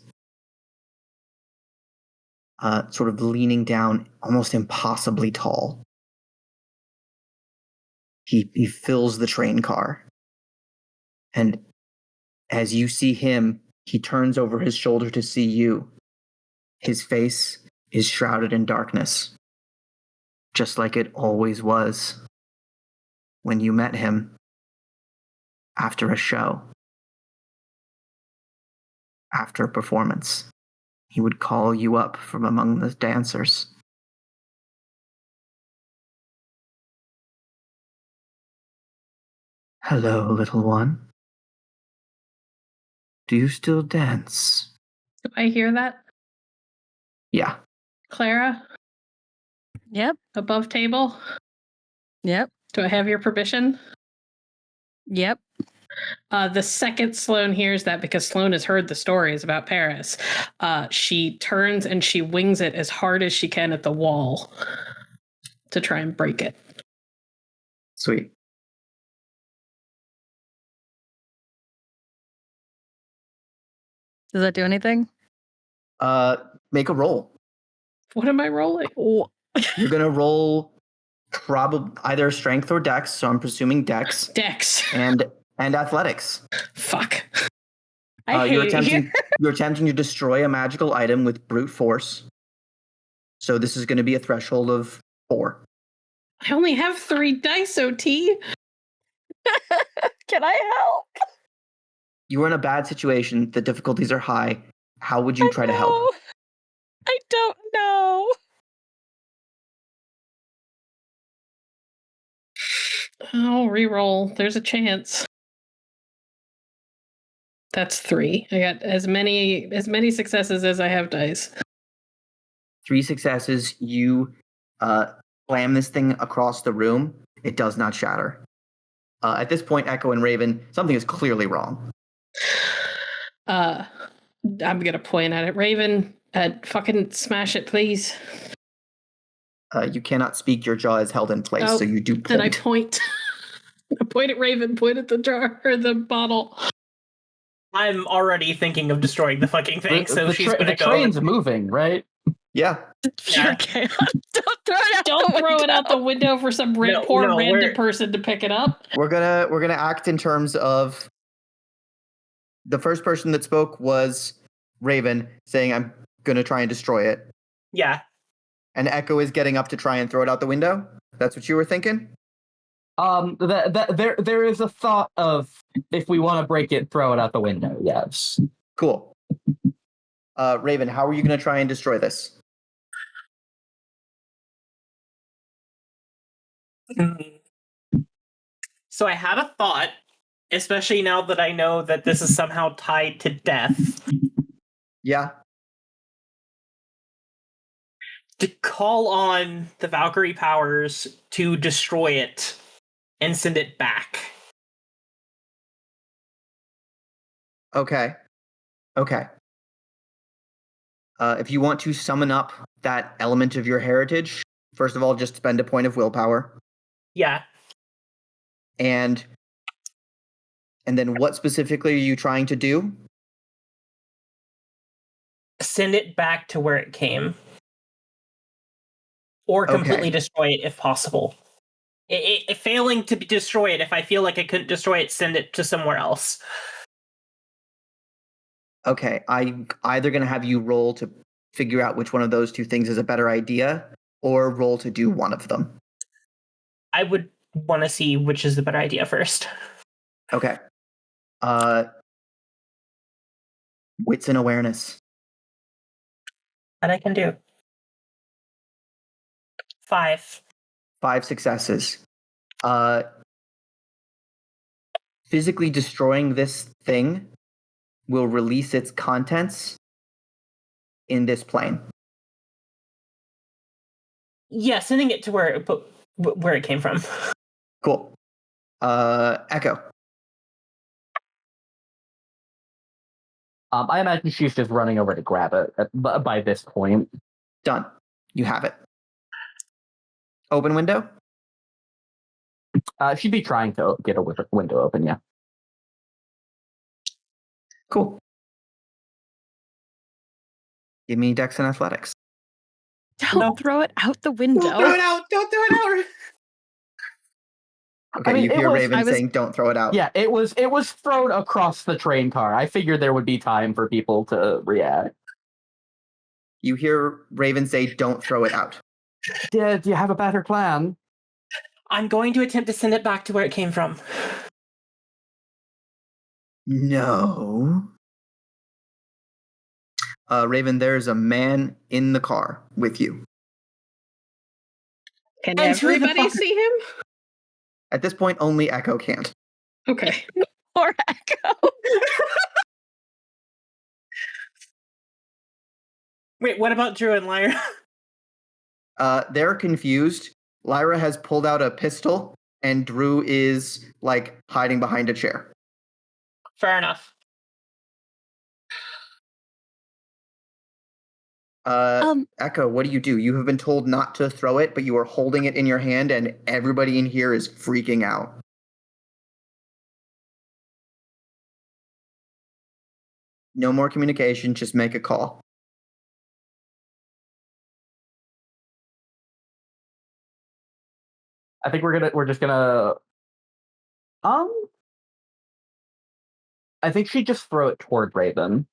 [SPEAKER 3] sort of leaning down, almost impossibly tall. He fills the train car. And as you see him, he turns over his shoulder to see you. His face is shrouded in darkness, just like it always was when you met him after a show, after a performance. He would call you up from among the dancers. Hello, little one. Do you still dance?
[SPEAKER 2] Do I hear that?
[SPEAKER 3] Yeah.
[SPEAKER 2] Clara?
[SPEAKER 6] Yep.
[SPEAKER 2] Above table?
[SPEAKER 6] Yep.
[SPEAKER 2] Do I have your permission?
[SPEAKER 6] Yep.
[SPEAKER 2] The second Sloan hears that, because Sloan has heard the stories about Paris, she turns and she wings it as hard as she can at the wall to try and break it.
[SPEAKER 3] Sweet.
[SPEAKER 6] Does that do anything?
[SPEAKER 3] Make a roll.
[SPEAKER 2] What am I rolling?
[SPEAKER 6] Oh.
[SPEAKER 3] You're gonna roll probably either strength or dex, so I'm presuming dex.
[SPEAKER 2] Dex.
[SPEAKER 3] And athletics.
[SPEAKER 2] Fuck.
[SPEAKER 3] You're attempting to destroy a magical item with brute force. So this is going to be a threshold of 4.
[SPEAKER 2] I only have 3 dice, OT.
[SPEAKER 6] Can I help?
[SPEAKER 3] You are in a bad situation. The difficulties are high. How would you try to help?
[SPEAKER 6] I don't know.
[SPEAKER 2] I'll reroll. There's a chance. That's 3. I got as many successes as I have dice.
[SPEAKER 3] 3 successes. You slam this thing across the room. It does not shatter. At this point, Echo and Raven, something is clearly wrong.
[SPEAKER 2] I'm gonna point at it. Raven, fucking smash it, please.
[SPEAKER 3] You cannot speak. Your jaw is held in place, so you do point.
[SPEAKER 2] Then I point. I point at Raven, point at the jar or the bottle.
[SPEAKER 4] I'm already thinking of destroying the fucking thing, so she's gonna go.
[SPEAKER 5] The train's moving, right?
[SPEAKER 3] Yeah.
[SPEAKER 6] Pure chaos. Don't throw it out.
[SPEAKER 2] Don't throw it out the window for some poor random
[SPEAKER 4] we're-
[SPEAKER 2] person to pick it up.
[SPEAKER 3] We're gonna act in terms of The first person that spoke was Raven, saying, I'm going to try and destroy it.
[SPEAKER 4] Yeah.
[SPEAKER 3] And Echo is getting up to try and throw it out the window? That's what you were thinking?
[SPEAKER 5] There is a thought of, if we want to break it, throw it out the window, yes.
[SPEAKER 3] Cool. Raven, how are you going to try and destroy this?
[SPEAKER 4] So I had a thought, especially now that I know that this is somehow tied to death,
[SPEAKER 3] Yeah.
[SPEAKER 4] to call on the Valkyrie powers to destroy it and send it back.
[SPEAKER 3] Okay. If you want to summon up that element of your heritage, first of all, just spend a point of willpower.
[SPEAKER 4] Yeah.
[SPEAKER 3] And then what specifically are you trying to do?
[SPEAKER 4] Send it back to where it came. Or completely destroy it if possible. Failing to destroy it, if I feel like I couldn't destroy it, send it to somewhere else.
[SPEAKER 3] Okay, I'm either going to have you roll to figure out which one of those two things is a better idea, or roll to do one of them.
[SPEAKER 4] I would want to see which is the better idea first.
[SPEAKER 3] Okay. Wits and awareness.
[SPEAKER 4] That I can do. 5.
[SPEAKER 3] 5 successes. Physically destroying this thing will release its contents in this plane.
[SPEAKER 4] Yeah, sending it to where it came from.
[SPEAKER 3] Cool. Echo.
[SPEAKER 5] I imagine she's just running over to grab it by this point.
[SPEAKER 3] Done. You have it. Open window?
[SPEAKER 5] She'd be trying to get a window open, yeah.
[SPEAKER 3] Cool. Give me Dex and Athletics.
[SPEAKER 1] Don't throw it out the window.
[SPEAKER 3] Don't throw it out! Don't throw it out! Okay, you hear Raven saying, don't throw it out.
[SPEAKER 5] Yeah, it was thrown across the train car. I figured there would be time for people to react.
[SPEAKER 3] You hear Raven say, don't throw it out.
[SPEAKER 5] Yeah, do you have a better plan?
[SPEAKER 4] I'm going to attempt to send it back to where it came from.
[SPEAKER 3] No. Raven, there's a man in the car with you.
[SPEAKER 2] Can
[SPEAKER 4] And who the
[SPEAKER 2] everybody
[SPEAKER 4] fuck-
[SPEAKER 2] see him?
[SPEAKER 3] At this point, only Echo can't.
[SPEAKER 2] Okay.
[SPEAKER 1] Poor Echo.
[SPEAKER 4] Wait, what about Drew and Lyra?
[SPEAKER 3] They're confused. Lyra has pulled out a pistol, and Drew is, hiding behind a chair.
[SPEAKER 4] Fair enough.
[SPEAKER 3] Echo, what do? You have been told not to throw it, but you are holding it in your hand, and everybody in here is freaking out. No more communication, just make a call.
[SPEAKER 5] I think we're just gonna I think she'd just throw it toward Raven.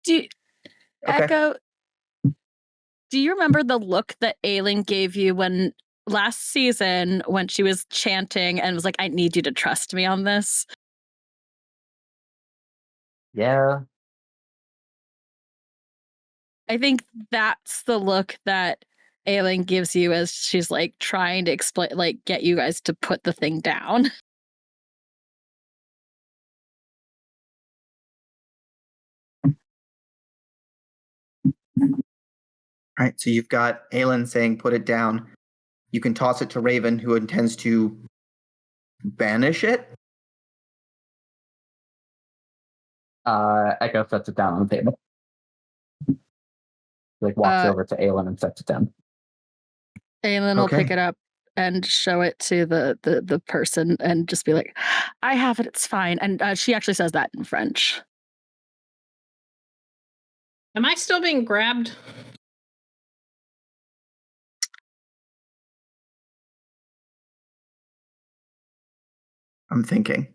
[SPEAKER 1] Okay. Echo, do you remember the look that Aylin gave you when last season when she was chanting and was like, I need you to trust me on this?
[SPEAKER 5] Yeah.
[SPEAKER 1] I think that's the look that Aylin gives you as she's trying to explain, get you guys to put the thing down.
[SPEAKER 3] All right, so you've got Aylin saying put it down. You can toss it to Raven, who intends to banish it.
[SPEAKER 5] Echo sets it down on the table. Walks over to Aylin and sets it down.
[SPEAKER 1] Aylin will pick it up and show it to the person and just be like, I have it, it's fine. And she actually says that in French.
[SPEAKER 2] Am I still being grabbed?
[SPEAKER 3] I'm thinking.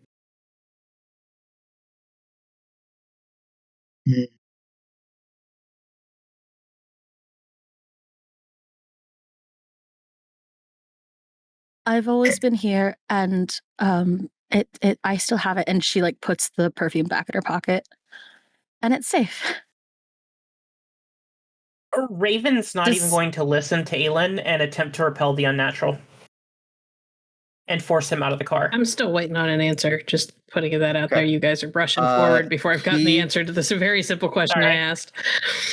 [SPEAKER 1] I've always been here, and I still have it. And she like puts the perfume back in her pocket, and it's safe.
[SPEAKER 4] Raven's not even going to listen to Aylin and attempt to repel the unnatural and force him out of the car.
[SPEAKER 2] I'm still waiting on an answer. Just putting that out there. You guys are brushing forward before I've gotten the answer to this very simple question I asked.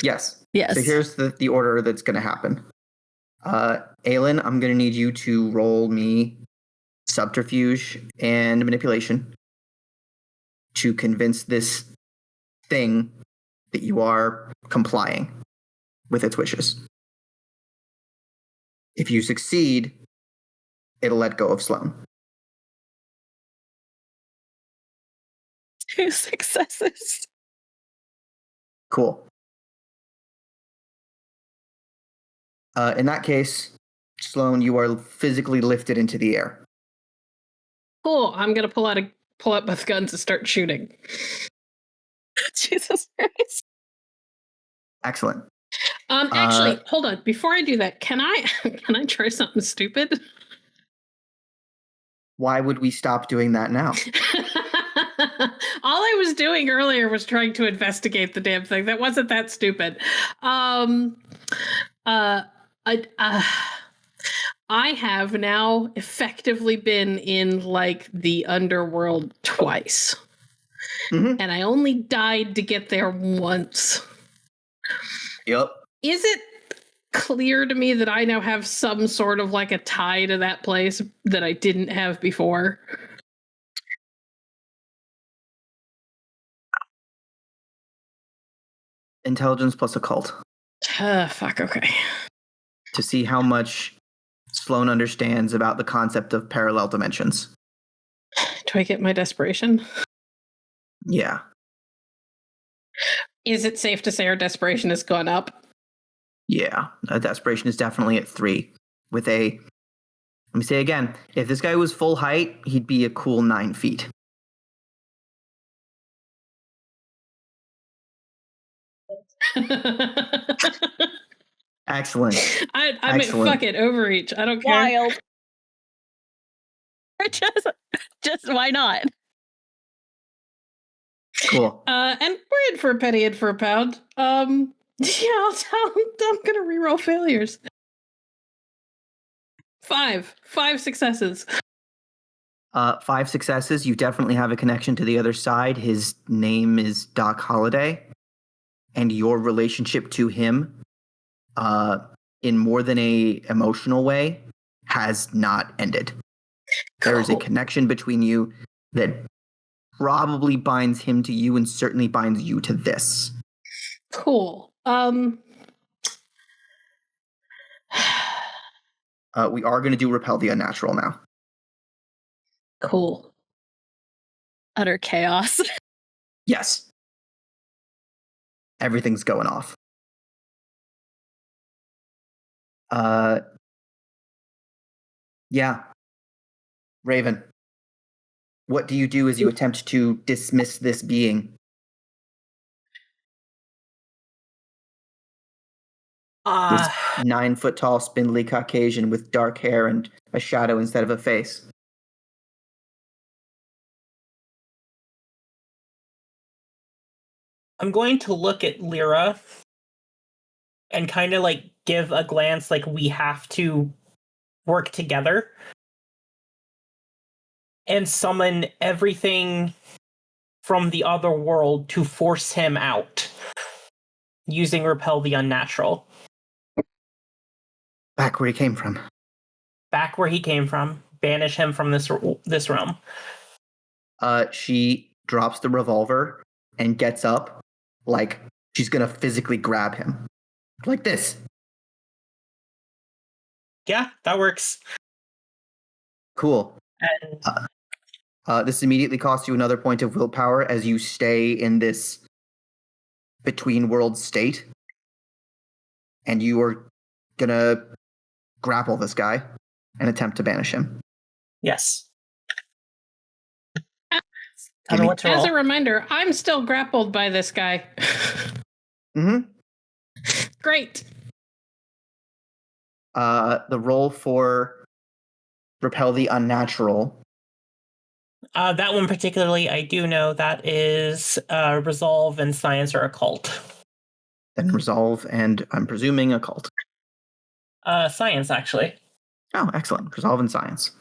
[SPEAKER 3] Yes.
[SPEAKER 1] Yes.
[SPEAKER 3] So here's the order that's going to happen. Aylin, I'm going to need you to roll me subterfuge and manipulation to convince this thing that you are complying with its wishes. If you succeed, it'll let go of Sloan.
[SPEAKER 1] 2 successes.
[SPEAKER 3] Cool. In that case, Sloan, you are physically lifted into the air.
[SPEAKER 2] Cool. I'm gonna pull out both guns and start shooting.
[SPEAKER 1] Jesus Christ.
[SPEAKER 3] Excellent.
[SPEAKER 2] Actually, hold on. Before I do that, can I try something stupid?
[SPEAKER 3] Why would we stop doing that now?
[SPEAKER 2] All I was doing earlier was trying to investigate the damn thing. That wasn't that stupid. I have now effectively been in like the underworld twice. Mm-hmm. And I only died to get there once.
[SPEAKER 3] Yep.
[SPEAKER 2] Is it clear to me that I now have some sort of like a tie to that place that I didn't have before?
[SPEAKER 3] Intelligence plus occult.
[SPEAKER 2] Fuck, okay.
[SPEAKER 3] To see how much Sloan understands about the concept of parallel dimensions.
[SPEAKER 2] Do I get my desperation?
[SPEAKER 3] Yeah.
[SPEAKER 2] Is it safe to say our desperation has gone up?
[SPEAKER 3] Yeah, desperation is definitely at 3. With let me say again, if this guy was full height, he'd be a cool 9 feet. Excellent.
[SPEAKER 2] I mean, fuck it, overreach. I don't care.
[SPEAKER 1] Wild. Just why not?
[SPEAKER 3] Cool.
[SPEAKER 2] And we're in for a penny, in for a pound. I'm gonna reroll failures. 5 successes.
[SPEAKER 3] 5 successes. You definitely have a connection to the other side. His name is Doc Holliday, and your relationship to him, in more than a emotional way, has not ended. Cool. There is a connection between you that probably binds him to you and certainly binds you to this.
[SPEAKER 2] Cool.
[SPEAKER 3] We are going to do repel the unnatural now.
[SPEAKER 2] Cool.
[SPEAKER 1] Utter chaos.
[SPEAKER 3] Yes. Everything's going off. Yeah. Raven, what do you do as you attempt to dismiss this being? This 9-foot-tall, spindly Caucasian with dark hair and a shadow instead of a face.
[SPEAKER 4] I'm going to look at Lyra and kind of like give a glance like we have to work together and summon everything from the other world to force him out using Repel the Unnatural.
[SPEAKER 3] Back where he came from.
[SPEAKER 4] Back where he came from. Banish him from this realm.
[SPEAKER 3] She drops the revolver and gets up like she's going to physically grab him. Like this.
[SPEAKER 4] Yeah, that works.
[SPEAKER 3] Cool.
[SPEAKER 4] And
[SPEAKER 3] this immediately costs you another point of willpower as you stay in this between world state. And you are going to grapple this guy and attempt to banish him.
[SPEAKER 4] Yes.
[SPEAKER 2] I don't know what to roll. As a reminder, I'm still grappled by this guy.
[SPEAKER 3] Mm-hmm.
[SPEAKER 2] Great.
[SPEAKER 3] The roll for repel the unnatural.
[SPEAKER 4] That one particularly, I do know that is resolve and science or occult.
[SPEAKER 3] Then resolve and, I'm presuming, occult.
[SPEAKER 4] Science, actually.
[SPEAKER 3] Oh, excellent. Resolve and science.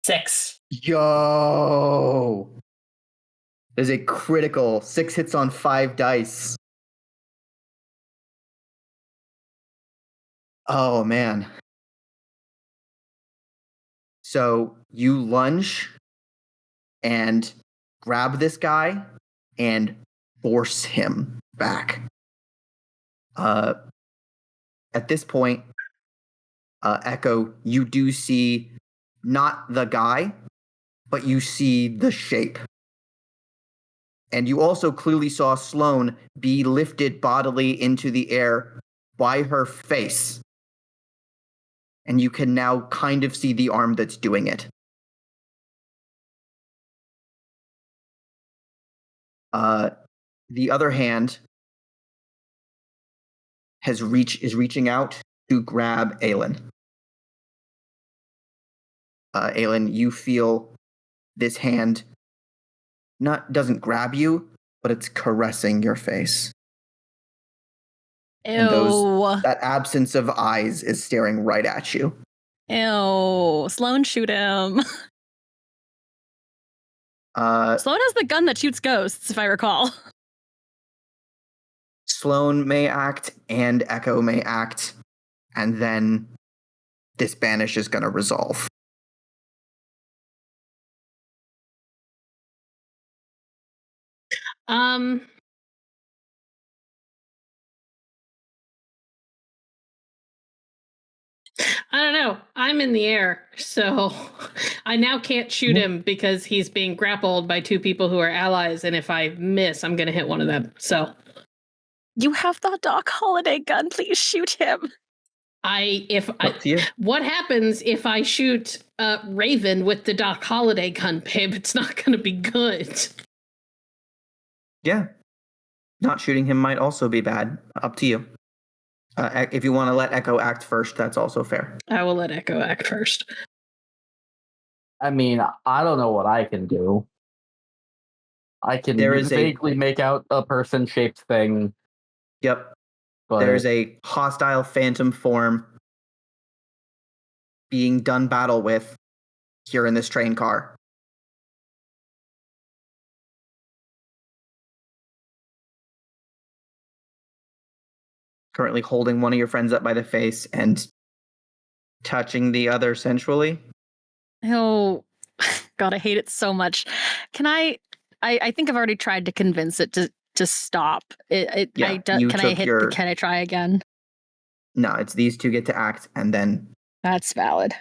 [SPEAKER 4] 6.
[SPEAKER 3] Yo! There's a critical 6 hits on 5 dice. Oh, man. So you lunge and grab this guy and force him back. At this point, Echo, you do see not the guy, but you see the shape. And you also clearly saw Sloan be lifted bodily into the air by her face. And you can now kind of see the arm that's doing it. The other hand is reaching out to grab Aylin. Aylin, you feel this hand doesn't grab you, but it's caressing your face.
[SPEAKER 6] Ew.
[SPEAKER 3] And that absence of eyes is staring right at you.
[SPEAKER 6] Ew. Sloan, shoot him. Sloan has the gun that shoots ghosts, if I recall.
[SPEAKER 3] Sloan may act and Echo may act, and then this banish is going to resolve.
[SPEAKER 2] I don't know. I'm in the air, so I now can't shoot him because he's being grappled by 2 people who are allies, and if I miss, I'm going to hit one of them. So
[SPEAKER 6] You have the Doc Holliday gun. Please shoot him.
[SPEAKER 2] What happens if I shoot Raven with the Doc Holliday gun, babe? It's not going to be good.
[SPEAKER 3] Yeah. Not shooting him might also be bad. Up to you. If you want to let Echo act first, that's also fair.
[SPEAKER 2] I will let Echo act first.
[SPEAKER 5] I mean, I don't know what I can do. I can vaguely make out a person-shaped thing.
[SPEAKER 3] Yep.
[SPEAKER 5] But
[SPEAKER 3] there's a hostile phantom form being done battle with here in this train car. Currently holding one of your friends up by the face and touching the other sensually.
[SPEAKER 6] Oh, God, I hate it so much. Can I think I've already tried to convince it to stop. Can I try again?
[SPEAKER 3] No, it's these 2 get to act, and then...
[SPEAKER 6] That's valid.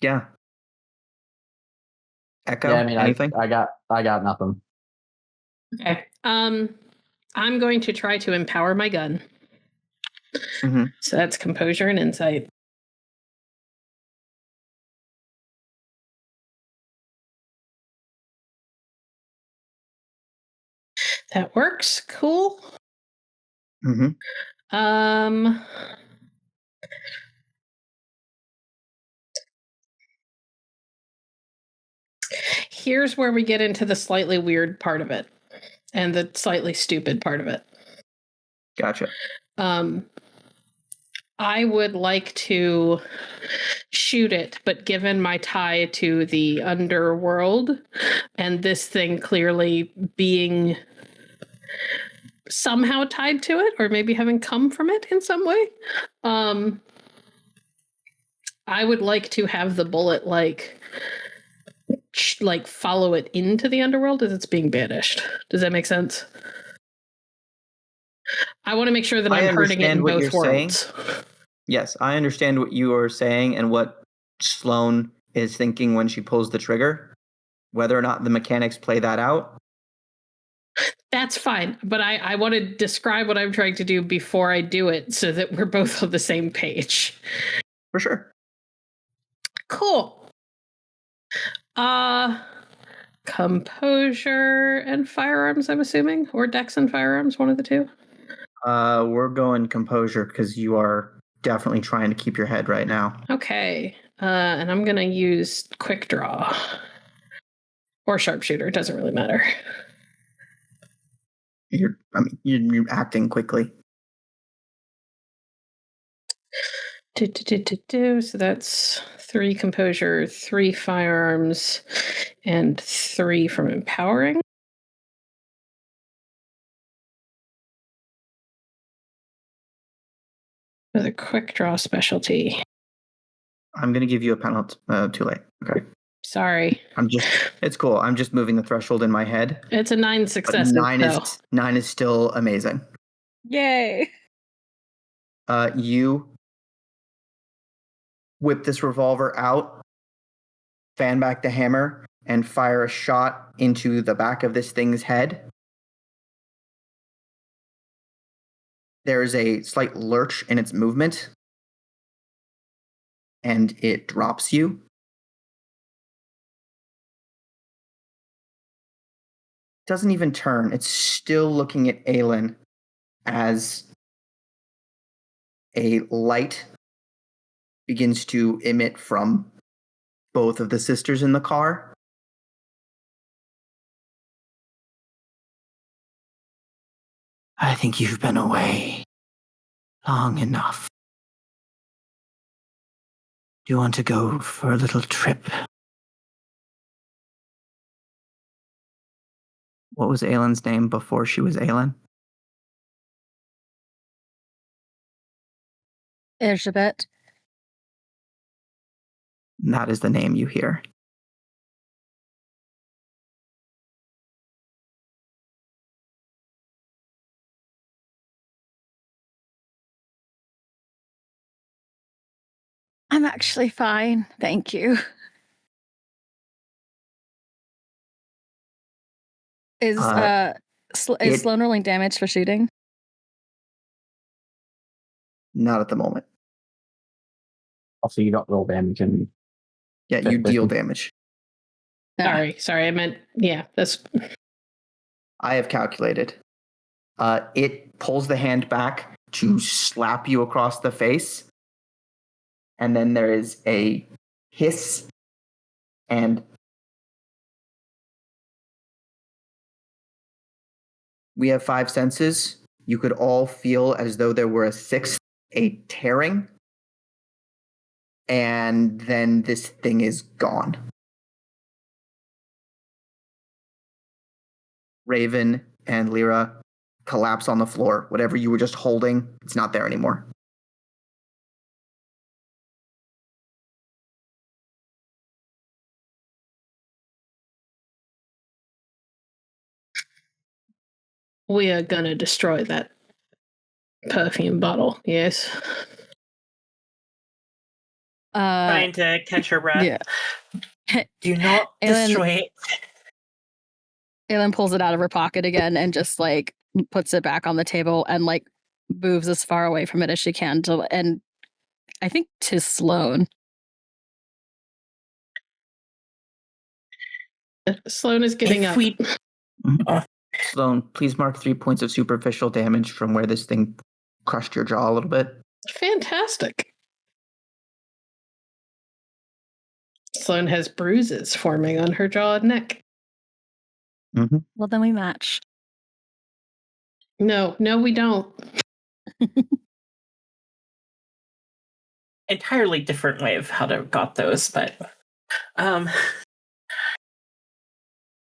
[SPEAKER 3] Yeah. Echo,
[SPEAKER 5] yeah, I mean,
[SPEAKER 3] anything?
[SPEAKER 5] I got nothing.
[SPEAKER 2] Okay. I'm going to try to empower my gun.
[SPEAKER 3] Mm-hmm.
[SPEAKER 2] So that's composure and insight. That works. Cool.
[SPEAKER 3] Mm-hmm.
[SPEAKER 2] Here's where we get into the slightly weird part of it and the slightly stupid part of it.
[SPEAKER 3] Gotcha.
[SPEAKER 2] I would like to shoot it, but given my tie to the underworld and this thing clearly being somehow tied to it, or maybe having come from it in some way, I would like to have the bullet like follow it into the underworld as it's being banished. Does that make sense? I want to make sure that I'm hurting it in both worlds.
[SPEAKER 3] Yes, I understand what you are saying and what Sloan is thinking when she pulls the trigger. Whether or not the mechanics play that out,
[SPEAKER 2] that's fine. But I want to describe what I'm trying to do before I do it so that we're both on the same page.
[SPEAKER 3] For sure.
[SPEAKER 2] Cool. composure and firearms, I'm assuming, or dex and firearms, one of the two.
[SPEAKER 3] We're going composure because you are definitely trying to keep your head right now.
[SPEAKER 2] Okay, and I'm gonna use quick draw or sharpshooter. It doesn't really matter.
[SPEAKER 3] You're acting quickly.
[SPEAKER 2] So that's 3 composure, 3 firearms, and 3 from empowering. With a quick draw specialty.
[SPEAKER 3] I'm going to give you a penalty. Too late. Okay.
[SPEAKER 2] Sorry.
[SPEAKER 3] It's cool. I'm just moving the threshold in my head.
[SPEAKER 2] It's a 9 success.
[SPEAKER 3] 9 is still amazing.
[SPEAKER 6] Yay.
[SPEAKER 3] You whip this revolver out, fan back the hammer, and fire a shot into the back of this thing's head. There is a slight lurch in its movement, and it drops you. Doesn't even turn. It's still looking at Aylin as a light begins to emit from both of the sisters in the car. I think you've been away long enough. Do you want to go for a little trip? What was Aylin's name before she was Aylin?
[SPEAKER 1] Elizabeth.
[SPEAKER 3] That is the name you hear.
[SPEAKER 1] I'm actually fine, thank you. Is Sloan rolling damage for shooting?
[SPEAKER 3] Not at the moment.
[SPEAKER 5] Also, you don't roll damage and
[SPEAKER 3] Yeah, you deal damage.
[SPEAKER 2] Sorry, I meant, yeah, that's...
[SPEAKER 3] I have calculated. It pulls the hand back to slap you across the face. And then there is a hiss and we have 5 senses. You could all feel as though there were a 6th, a tearing. And then this thing is gone. Raven and Lyra collapse on the floor. Whatever you were just holding, it's not there anymore.
[SPEAKER 2] We are gonna destroy that perfume bottle, yes.
[SPEAKER 4] Trying to catch her breath.
[SPEAKER 6] Yeah.
[SPEAKER 4] Do not destroy it.
[SPEAKER 6] Aylin pulls it out of her pocket again and just like puts it back on the table and like moves as far away from it as she can and I think to Sloan.
[SPEAKER 2] Sloan is giving up.
[SPEAKER 3] Sloan, please mark 3 points of superficial damage from where this thing crushed your jaw a little bit.
[SPEAKER 2] Fantastic. Sloan has bruises forming on her jaw and neck.
[SPEAKER 3] Mm-hmm.
[SPEAKER 1] Well, then we match.
[SPEAKER 2] No, we don't.
[SPEAKER 4] Entirely different way of how to have got those, but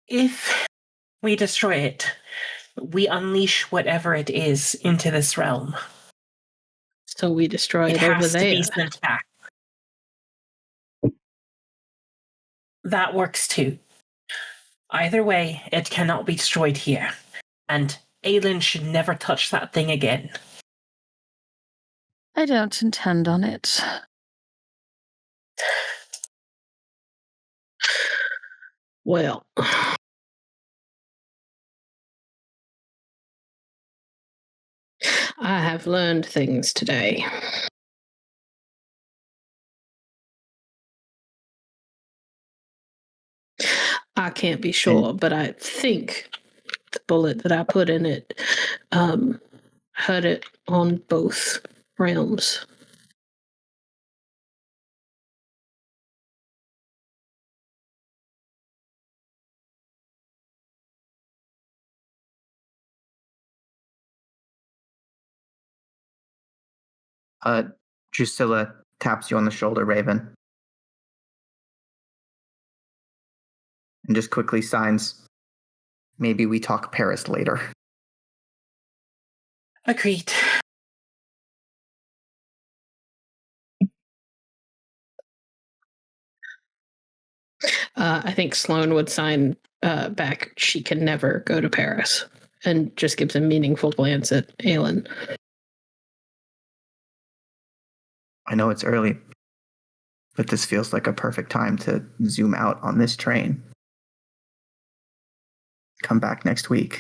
[SPEAKER 4] if we destroy it, we unleash whatever it is into this realm.
[SPEAKER 2] So we destroy it over
[SPEAKER 4] has to
[SPEAKER 2] there.
[SPEAKER 4] be sent back. That works too. Either way, it cannot be destroyed here. And Aylin should never touch that thing again.
[SPEAKER 1] I don't intend on it.
[SPEAKER 2] Well, I have learned things today. I can't be sure, but I think the bullet that I put in it hurt it on both realms.
[SPEAKER 3] Drusilla taps you on the shoulder, Raven. And just quickly signs, maybe we talk Paris later.
[SPEAKER 4] Agreed.
[SPEAKER 2] I think Sloan would sign back, she can never go to Paris, and just gives a meaningful glance at Aylin.
[SPEAKER 3] I know it's early, but this feels like a perfect time to zoom out on this train. Come back next week.